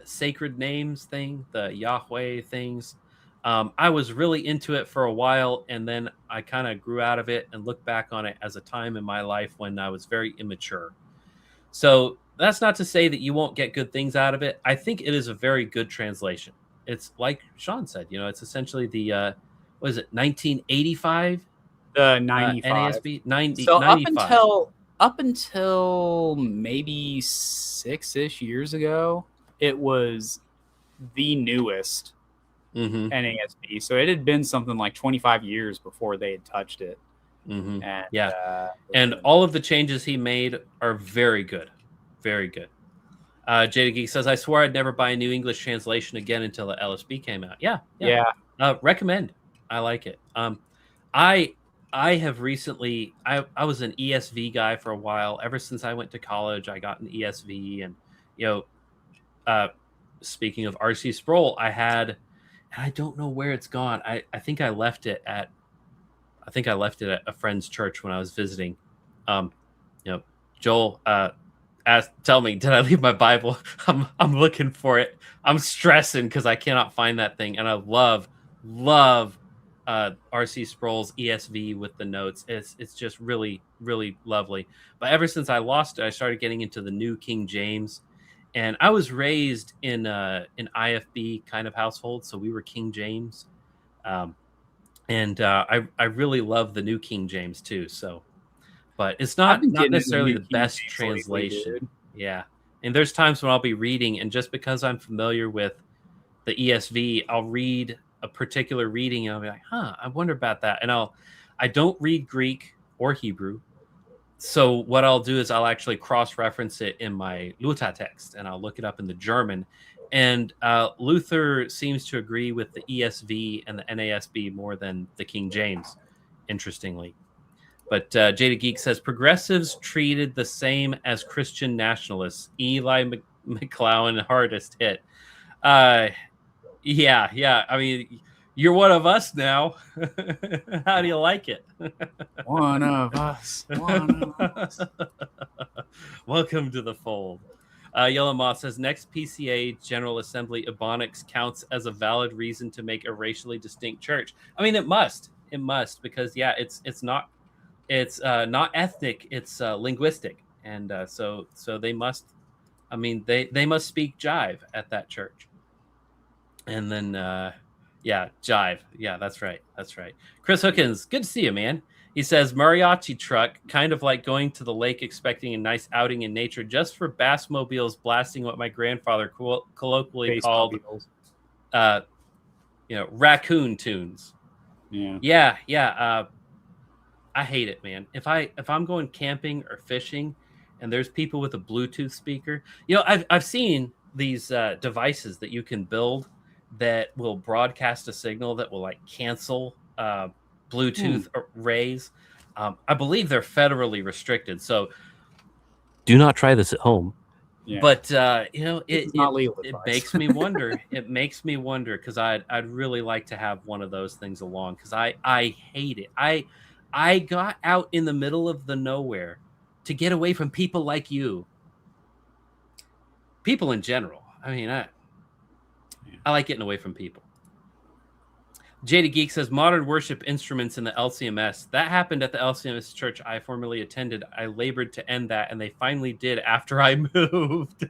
sacred names thing, the Yahweh things. I was really into it for a while, and then I kind of grew out of it and looked back on it as a time in my life when I was very immature. So that's not to say that you won't get good things out of it. I think it is a very good translation. It's like Sean said, it's essentially the, 1985? The 95. NASB 90. So 95. up until maybe 6-ish years ago, it was the newest NASB. So it had been something like 25 years before they had touched it. Mm-hmm. And, and all of the changes he made are very good. Very good. Jada Geek says, I swore I'd never buy a New English translation again until the LSB came out. Yeah. Recommend. I like it. I have recently, I was an ESV guy for a while. Ever since I went to college, I got an ESV. And, speaking of R.C. Sproul, I had, and I don't know where it's gone. I think I left it at a friend's church when I was visiting. Joel tell me, did I leave my Bible? I'm looking for it. I'm stressing because I cannot find that thing. And I love R.C. Sproul's ESV with the notes. It's just really, really lovely. But ever since I lost it, I started getting into the New King James. And I was raised in an IFB kind of household, so we were King James. And I really love the New King James too. So, but it's not necessarily the best translation. Lately, yeah. And there's times when I'll be reading, and just because I'm familiar with the ESV, I'll read a particular reading and I'll be like, I wonder about that. And I don't read Greek or Hebrew. So what I'll do is I'll actually cross-reference it in my Luther text, and I'll look it up in the German. And Luther seems to agree with the ESV and the NASB more than the King James, interestingly. But Jada Geek says, progressives treated the same as Christian nationalists. Eli McClowan, hardest hit. Yeah. I mean, You're one of us now. How do you like it? One of us. One of us. Welcome to the fold. Yellow Moth says next PCA General Assembly Ebonics counts as a valid reason to make a racially distinct church. I mean, it must because it's not ethnic, it's linguistic, and so they must. I mean, they must speak jive at that church, and then jive. Yeah, that's right. Chris Hookins, good to see you, man. He says mariachi truck, kind of like going to the lake expecting a nice outing in nature, just for bassmobiles blasting what my grandfather colloquially Bass called, mobiles. raccoon tunes. Yeah. I hate it, man. If I'm going camping or fishing, and there's people with a Bluetooth speaker, I've seen these devices that you can build that will broadcast a signal that will like cancel Bluetooth rays. I believe they're federally restricted, so do not try this at home. Yeah. But it makes me wonder. It makes me wonder because I'd really like to have one of those things along because I hate it. I got out in the middle of the nowhere to get away from people like you. People in general. I mean, I like getting away from people. Jada Geek says modern worship instruments in the LCMS. That happened at the LCMS church I formerly attended. I labored to end that, and they finally did after I moved.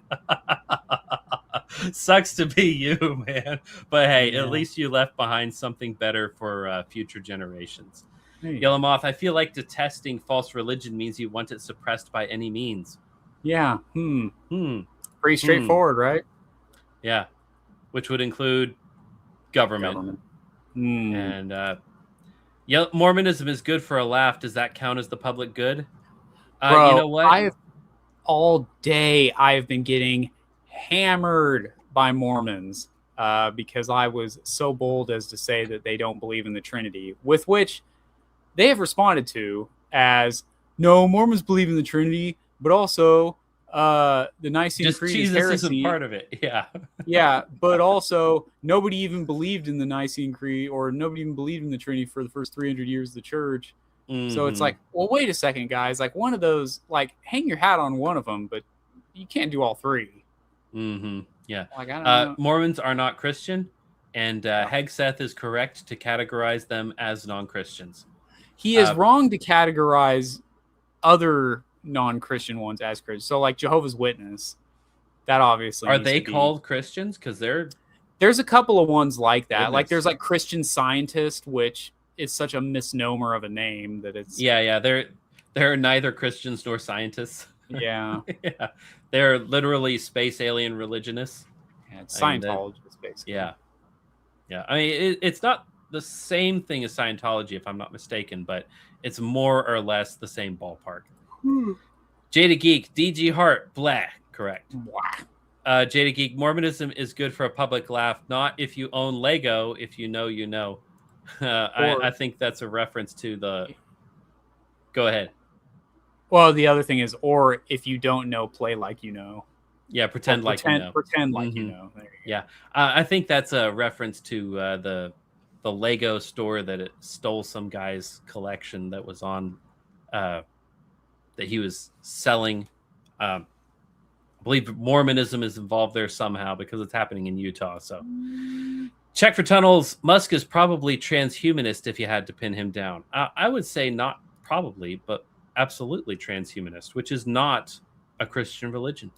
Sucks to be you, man. But hey, at least you left behind something better for future generations. Yellow Moth, I feel like detesting false religion means you want it suppressed by any means. Yeah. Pretty straightforward, right? Yeah. Which would include government. And Mormonism is good for a laugh. Does that count as the public good? Bro, you know what? All day I've been getting hammered by Mormons because I was so bold as to say that they don't believe in the Trinity, with which they have responded to as, no, Mormons believe in the Trinity, but also the Nicene Creed Jesus is heresy. isn't part of it. Yeah. Yeah, but also nobody even believed in the Nicene Creed, or nobody even believed in the Trinity for the first 300 years of the church. So it's like, well, wait a second, guys. Like one of those, like hang your hat on one of them, but you can't do all three. Yeah. Like, I don't know. Mormons are not Christian, and Hegseth is correct to categorize them as non-Christians. He is wrong to categorize other non-Christian ones as Christians. So like Jehovah's Witness, that obviously are they called Christians? Because there's a couple of ones like that. Goodness. Like there's like Christian Scientist, which is such a misnomer of a name that it's they're neither Christians nor scientists. Yeah. They're literally space alien religionists. Yeah, it's Scientologists, basically. Yeah. I mean, it's not the same thing as Scientology, if I'm not mistaken, but it's more or less the same ballpark. Jada Geek, DG Hart, blah, correct. Jada Geek, Mormonism is good for a public laugh, not if you own Lego, if you know, you know. I think that's a reference to the... Go ahead. Well, the other thing is, or if you don't know, play like you know. Yeah, pretend like you know. Pretend like you know. There you go. Yeah, I think that's a reference to the Lego store that it stole some guy's collection that was on... that he was selling. I believe Mormonism is involved there somehow because it's happening in Utah. So check for tunnels. Musk is probably transhumanist if you had to pin him down. I would say not probably, but absolutely transhumanist, which is not a Christian religion.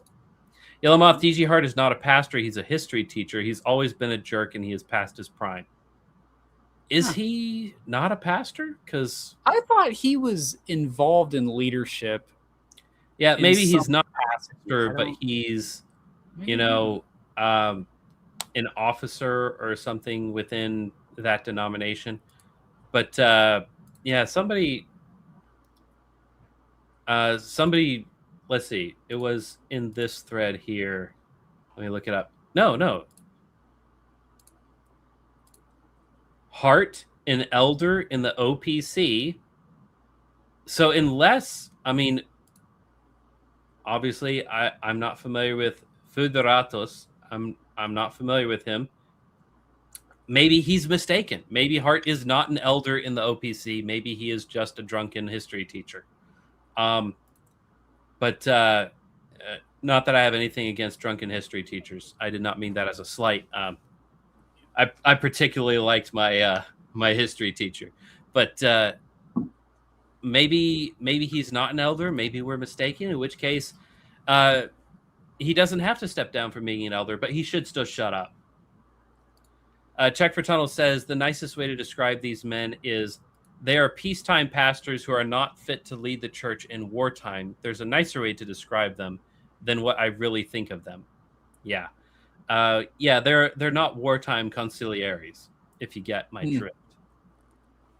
Yellowmoth DG Hart is not a pastor. He's a history teacher. He's always been a jerk and he is past his prime. Is he not a pastor? Because I thought he was involved in leadership. Yeah, maybe he's not a pastor, but he's, an officer or something within that denomination. But somebody, let's see. It was in this thread here. Let me look it up. No. Hart, an elder in the OPC. So unless, obviously I'm not familiar with Federatos. I'm not familiar with him. maybe he's mistaken. Maybe Hart is not an elder in the OPC. Maybe he is just a drunken history teacher. But not that I have anything against drunken history teachers. I did not mean that as a slight. I particularly liked my my history teacher, but maybe he's not an elder. Maybe we're mistaken. In which case, he doesn't have to step down from being an elder, but he should still shut up. Check for Tunnel says the nicest way to describe these men is they are peacetime pastors who are not fit to lead the church in wartime. There's a nicer way to describe them than what I really think of them. Yeah. They're not wartime conciliaries, if you get my drift.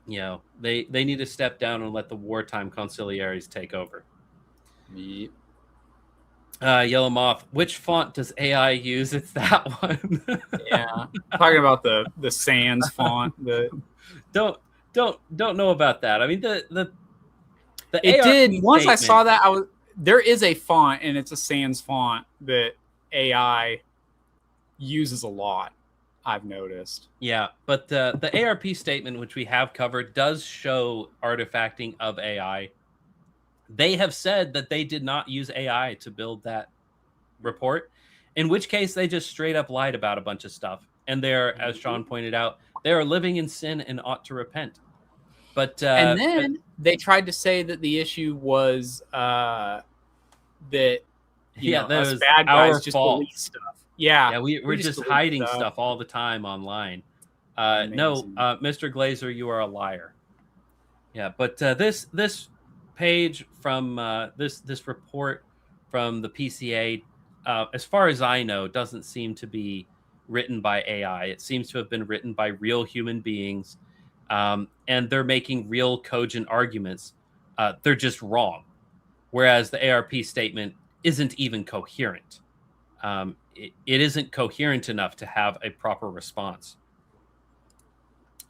You know, they need to step down and let the wartime conciliaries take over. Yep. Yellow Moth, which font does AI use? It's that one. Yeah. Talking about the Sans font. Don't know about that. I mean the it ARP did once I statement, saw that there is a font and it's a Sans font that AI uses a lot, I've noticed. Yeah, but the ARP statement, which we have covered, does show artifacting of AI. They have said that they did not use AI to build that report, in which case they just straight up lied about a bunch of stuff. And they're, as Sean pointed out, they are living in sin and ought to repent. But and then they tried to say that the issue was that us bad guys just delete stuff. Yeah, we're just hiding stuff all the time online. No, Mr. Glazer, you are a liar. Yeah, but this page from this report from the PCA, as far as I know, doesn't seem to be written by AI. It seems to have been written by real human beings, and they're making real cogent arguments. They're just wrong, whereas the ARP statement isn't even coherent. It isn't coherent enough to have a proper response.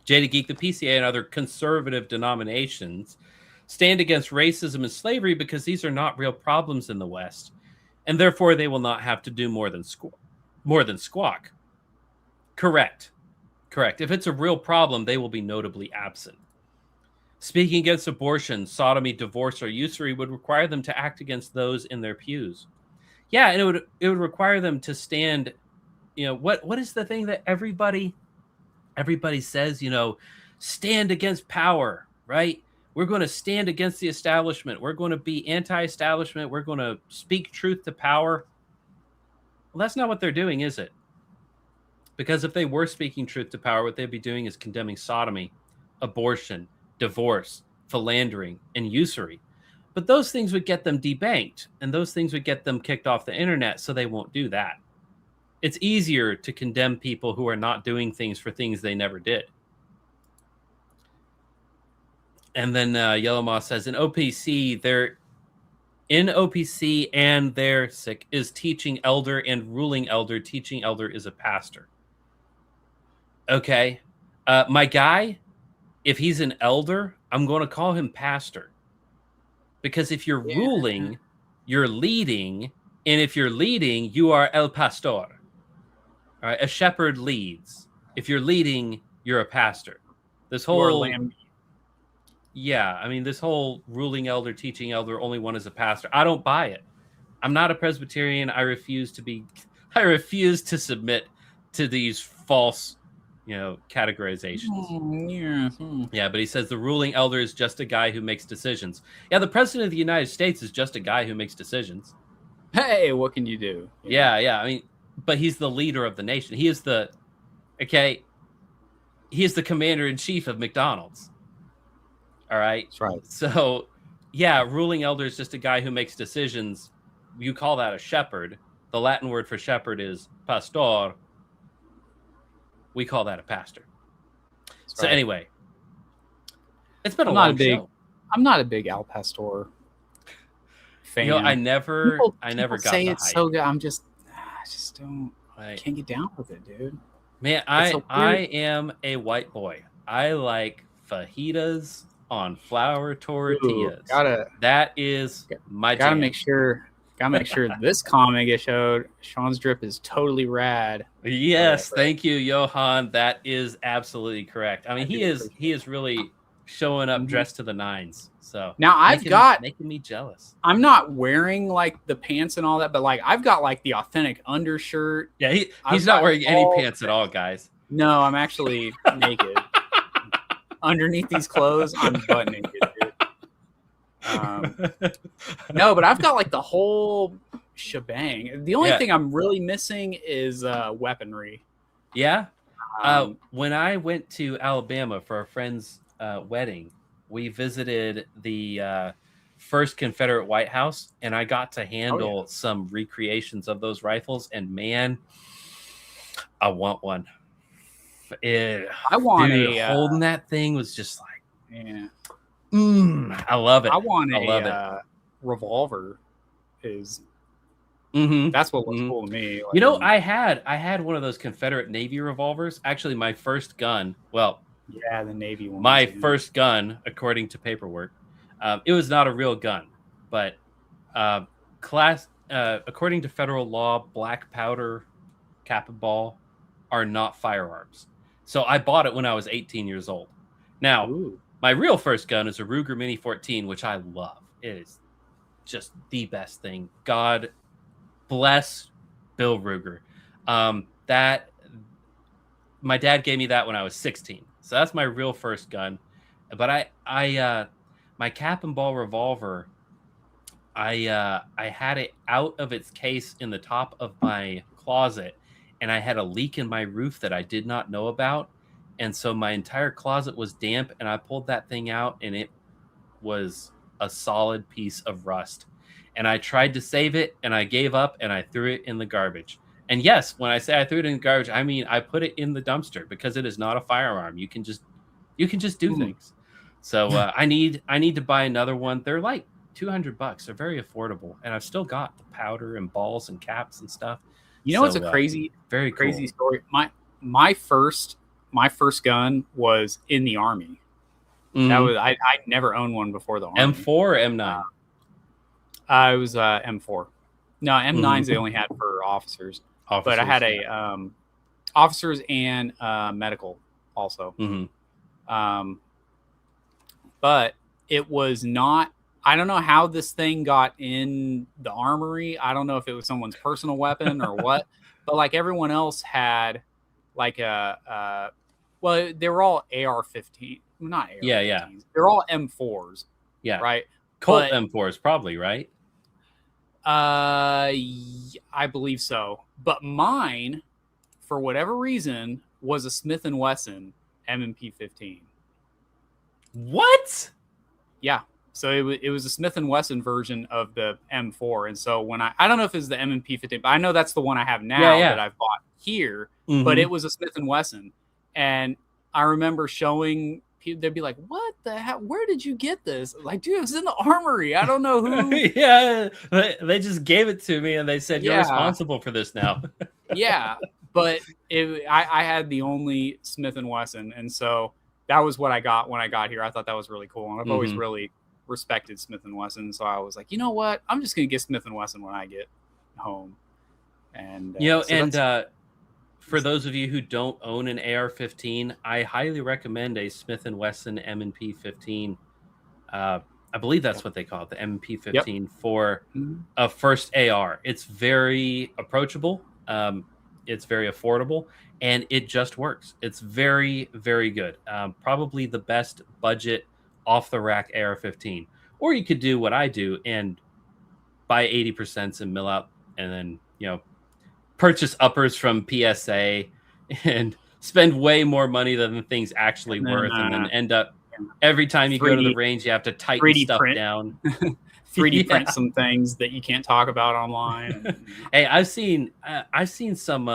Jada Geek, the PCA and other conservative denominations stand against racism and slavery because these are not real problems in the West, and therefore they will not have to do more than squawk. Correct. If it's a real problem, they will be notably absent. Speaking against abortion, sodomy, divorce, or usury would require them to act against those in their pews. Yeah, and it would require them to stand. You know, what is the thing that everybody says? You know, stand against power, right? We're going to stand against the establishment. We're going to be anti-establishment. We're going to speak truth to power. Well, that's not what they're doing, is it? Because if they were speaking truth to power, what they'd be doing is condemning sodomy, abortion, divorce, philandering, and usury. But those things would get them debanked, and those things would get them kicked off the internet, so they won't do that. It's easier to condemn people who are not doing things for things they never did. And then Yellow Moss says, in OPC and their sick is teaching elder and ruling elder. Teaching elder is a pastor. Okay. My guy, if he's an elder, I'm going to call him pastor. Because if you're ruling, you're leading. And if you're leading, you are el pastor. All right. A shepherd leads. If you're leading, you're a pastor. This whole yeah, I mean, this whole ruling elder, teaching elder, only one is a pastor. I don't buy it. I'm not a Presbyterian. I refuse to submit to these false, categorizations. Yeah, but he says the ruling elder is just a guy who makes decisions. Yeah, the president of the United States is just a guy who makes decisions. Hey, what can you do? Yeah. I mean, but he's the leader of the nation. He is the commander in chief of McDonald's. All right. That's right. So, yeah, ruling elder is just a guy who makes decisions. You call that a shepherd. The Latin word for shepherd is pastor. We call that a pastor. That's so right. Anyway, it's been a long show. I'm not a big Al Pastor fan. I never got say the it's hype. so good. I just don't. I can't get down with it, dude. Man, I am a white boy. I like fajitas on flour tortillas. Ooh, that is my gotta jam. make sure Gotta make sure this comic I showed, Sean's drip is totally rad. Yes, thank you, Johan. That is absolutely correct. I mean, he is really showing up dressed to the nines. So now making me jealous. I'm not wearing like the pants and all that, but like I've got like the authentic undershirt. Yeah, he's not wearing any pants at all, guys. No, I'm actually naked. Underneath these clothes, I'm butt naked, dude. No, but I've got like the whole shebang. The only thing I'm really missing is weaponry. Yeah. When I went to Alabama for a friend's wedding, we visited the first Confederate White House, and I got to handle some recreations of those rifles. And man, I want one. Holding that thing was just like, I love it. I want a revolver. That's what looks cool to me. Like, you know, I had one of those Confederate Navy revolvers. Actually, my first gun. Well, yeah, the Navy one. My first gun, according to paperwork, it was not a real gun, but according to federal law, black powder, cap and ball are not firearms. So I bought it when I was 18 years old. Now, my real first gun is a Ruger Mini 14, which I love. It is just the best thing. God bless Bill Ruger. That my dad gave me that when I was 16. So that's my real first gun. But I my cap and ball revolver, I had it out of its case in the top of my closet, and I had a leak in my roof that I did not know about. And so my entire closet was damp, and I pulled that thing out, and it was a solid piece of rust. And I tried to save it, and I gave up, and I threw it in the garbage. And yes, when I say I threw it in the garbage, I mean I put it in the dumpster because it is not a firearm. You can just do things. So I need to buy another one. They're like $200. They're very affordable, and I've still got the powder and balls and caps and stuff. You know, it's a crazy story. My first gun was in the Army. That was I never owned one before the Army. M4 or M9? It was M4. No, M9s they only had for officers. But I had a officers and medical also. But it was not. I don't know how this thing got in the armory. I don't know if it was someone's personal weapon or what. But like everyone else had like well, they were all AR-15, not AR-15s. Yeah. They're all M4s. Yeah. Right. Colt M4s probably, right? I believe so. But mine, for whatever reason, was a Smith & Wesson M&P 15. What? Yeah. So it was a Smith & Wesson version of the M4. And so when I don't know if it's the M&P 15, but I know that's the one I have now that I've bought here. But it was a Smith & Wesson. And I remember showing people, they'd be like, what the hell? Where did you get this? Like, dude, it was in the armory. I don't know who. Yeah. They just gave it to me and they said, you're responsible for this now. Yeah. But I had the only Smith & Wesson. And so that was what I got when I got here. I thought that was really cool. And I've always really respected Smith & Wesson. So I was like, you know what? I'm just going to get Smith & Wesson when I get home. And, for those of you who don't own an AR-15, I highly recommend a Smith & Wesson M&P 15. I believe that's what they call it, the M&P 15 for a first AR. It's very approachable. It's very affordable, and it just works. It's very, very good. Probably the best budget off-the-rack AR-15. Or you could do what I do and buy 80% and mill out, and then, purchase uppers from PSA and spend way more money than the thing's actually worth, and then end up every time you go to the range, you have to tighten stuff down. 3D print some things that you can't talk about online. Hey, I've seen some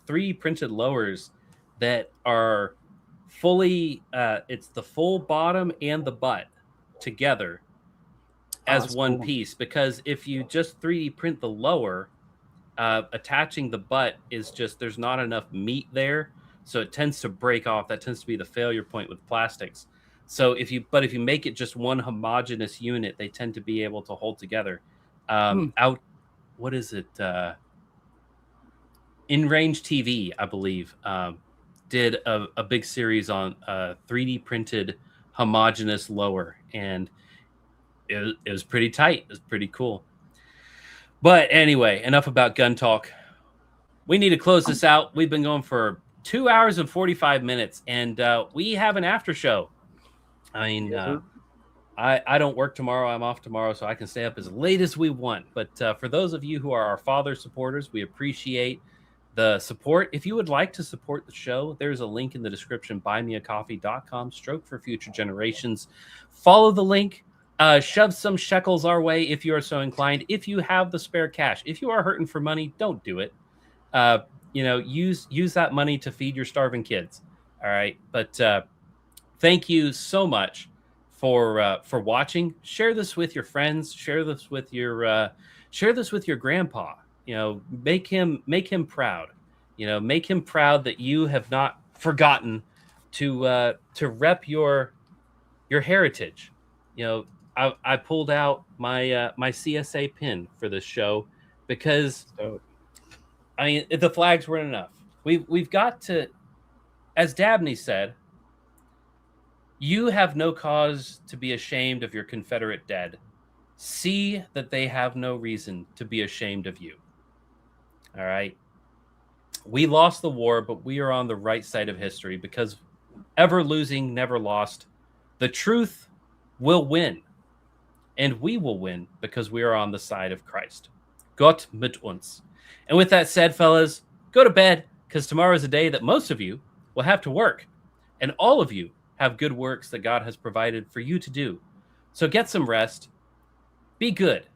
3D printed lowers that are fully it's the full bottom and the butt together as one piece, because if you just 3D print the lower, attaching the butt is just, there's not enough meat there, so it tends to break off. That tends to be the failure point with plastics. So if you make it just one homogeneous unit, they tend to be able to hold together. what is it? In Range TV, I believe, did a big series on 3D printed homogeneous lower, and it was pretty tight. It was pretty cool. But anyway, enough about gun talk. We need to close this out. We've been going for 2 hours and 45 minutes, and we have an after show. I mean, I don't work tomorrow. I'm off tomorrow, so I can stay up as late as we want. But for those of you who are our father supporters, we appreciate the support. If you would like to support the show, there's a link in the description, buymeacoffee.com/stroke-for-future-generations. Follow the link. Shove some shekels our way if you are so inclined. If you have the spare cash, if you are hurting for money, don't do it. Use that money to feed your starving kids. All right. But thank you so much for watching. Share this with your friends. Share this with your grandpa. Make him proud. Make him proud that you have not forgotten to rep your heritage. I pulled out my my CSA pin for this show because I mean the flags weren't enough. We've got to, as Dabney said, you have no cause to be ashamed of your Confederate dead. See that they have no reason to be ashamed of you. All right. We lost the war, but we are on the right side of history because ever losing, never lost. The truth will win. And we will win because we are on the side of Christ. Gott mit uns. And with that said, fellas, go to bed because tomorrow is a day that most of you will have to work. And all of you have good works that God has provided for you to do. So get some rest. Be good.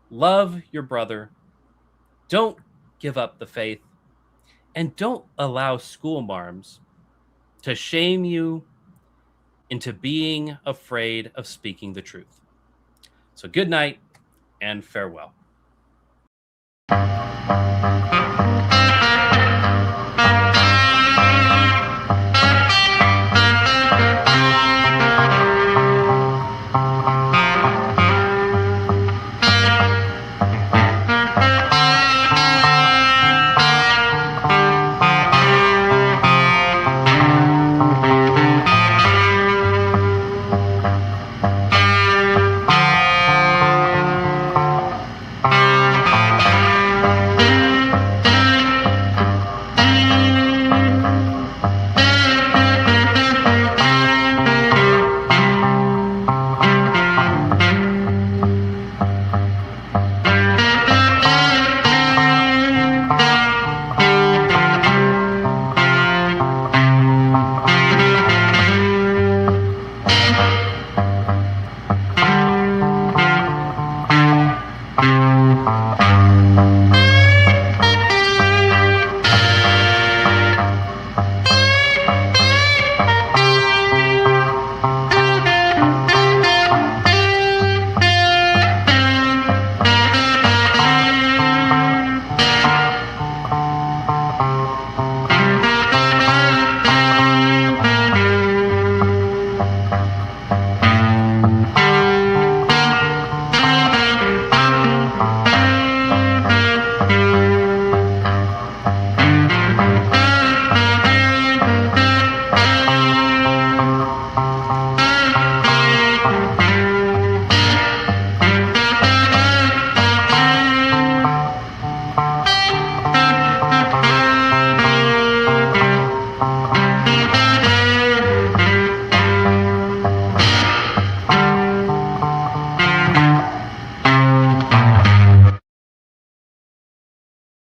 Love your brother. Don't give up the faith. And don't allow school marms to shame you into being afraid of speaking the truth. So good night and farewell.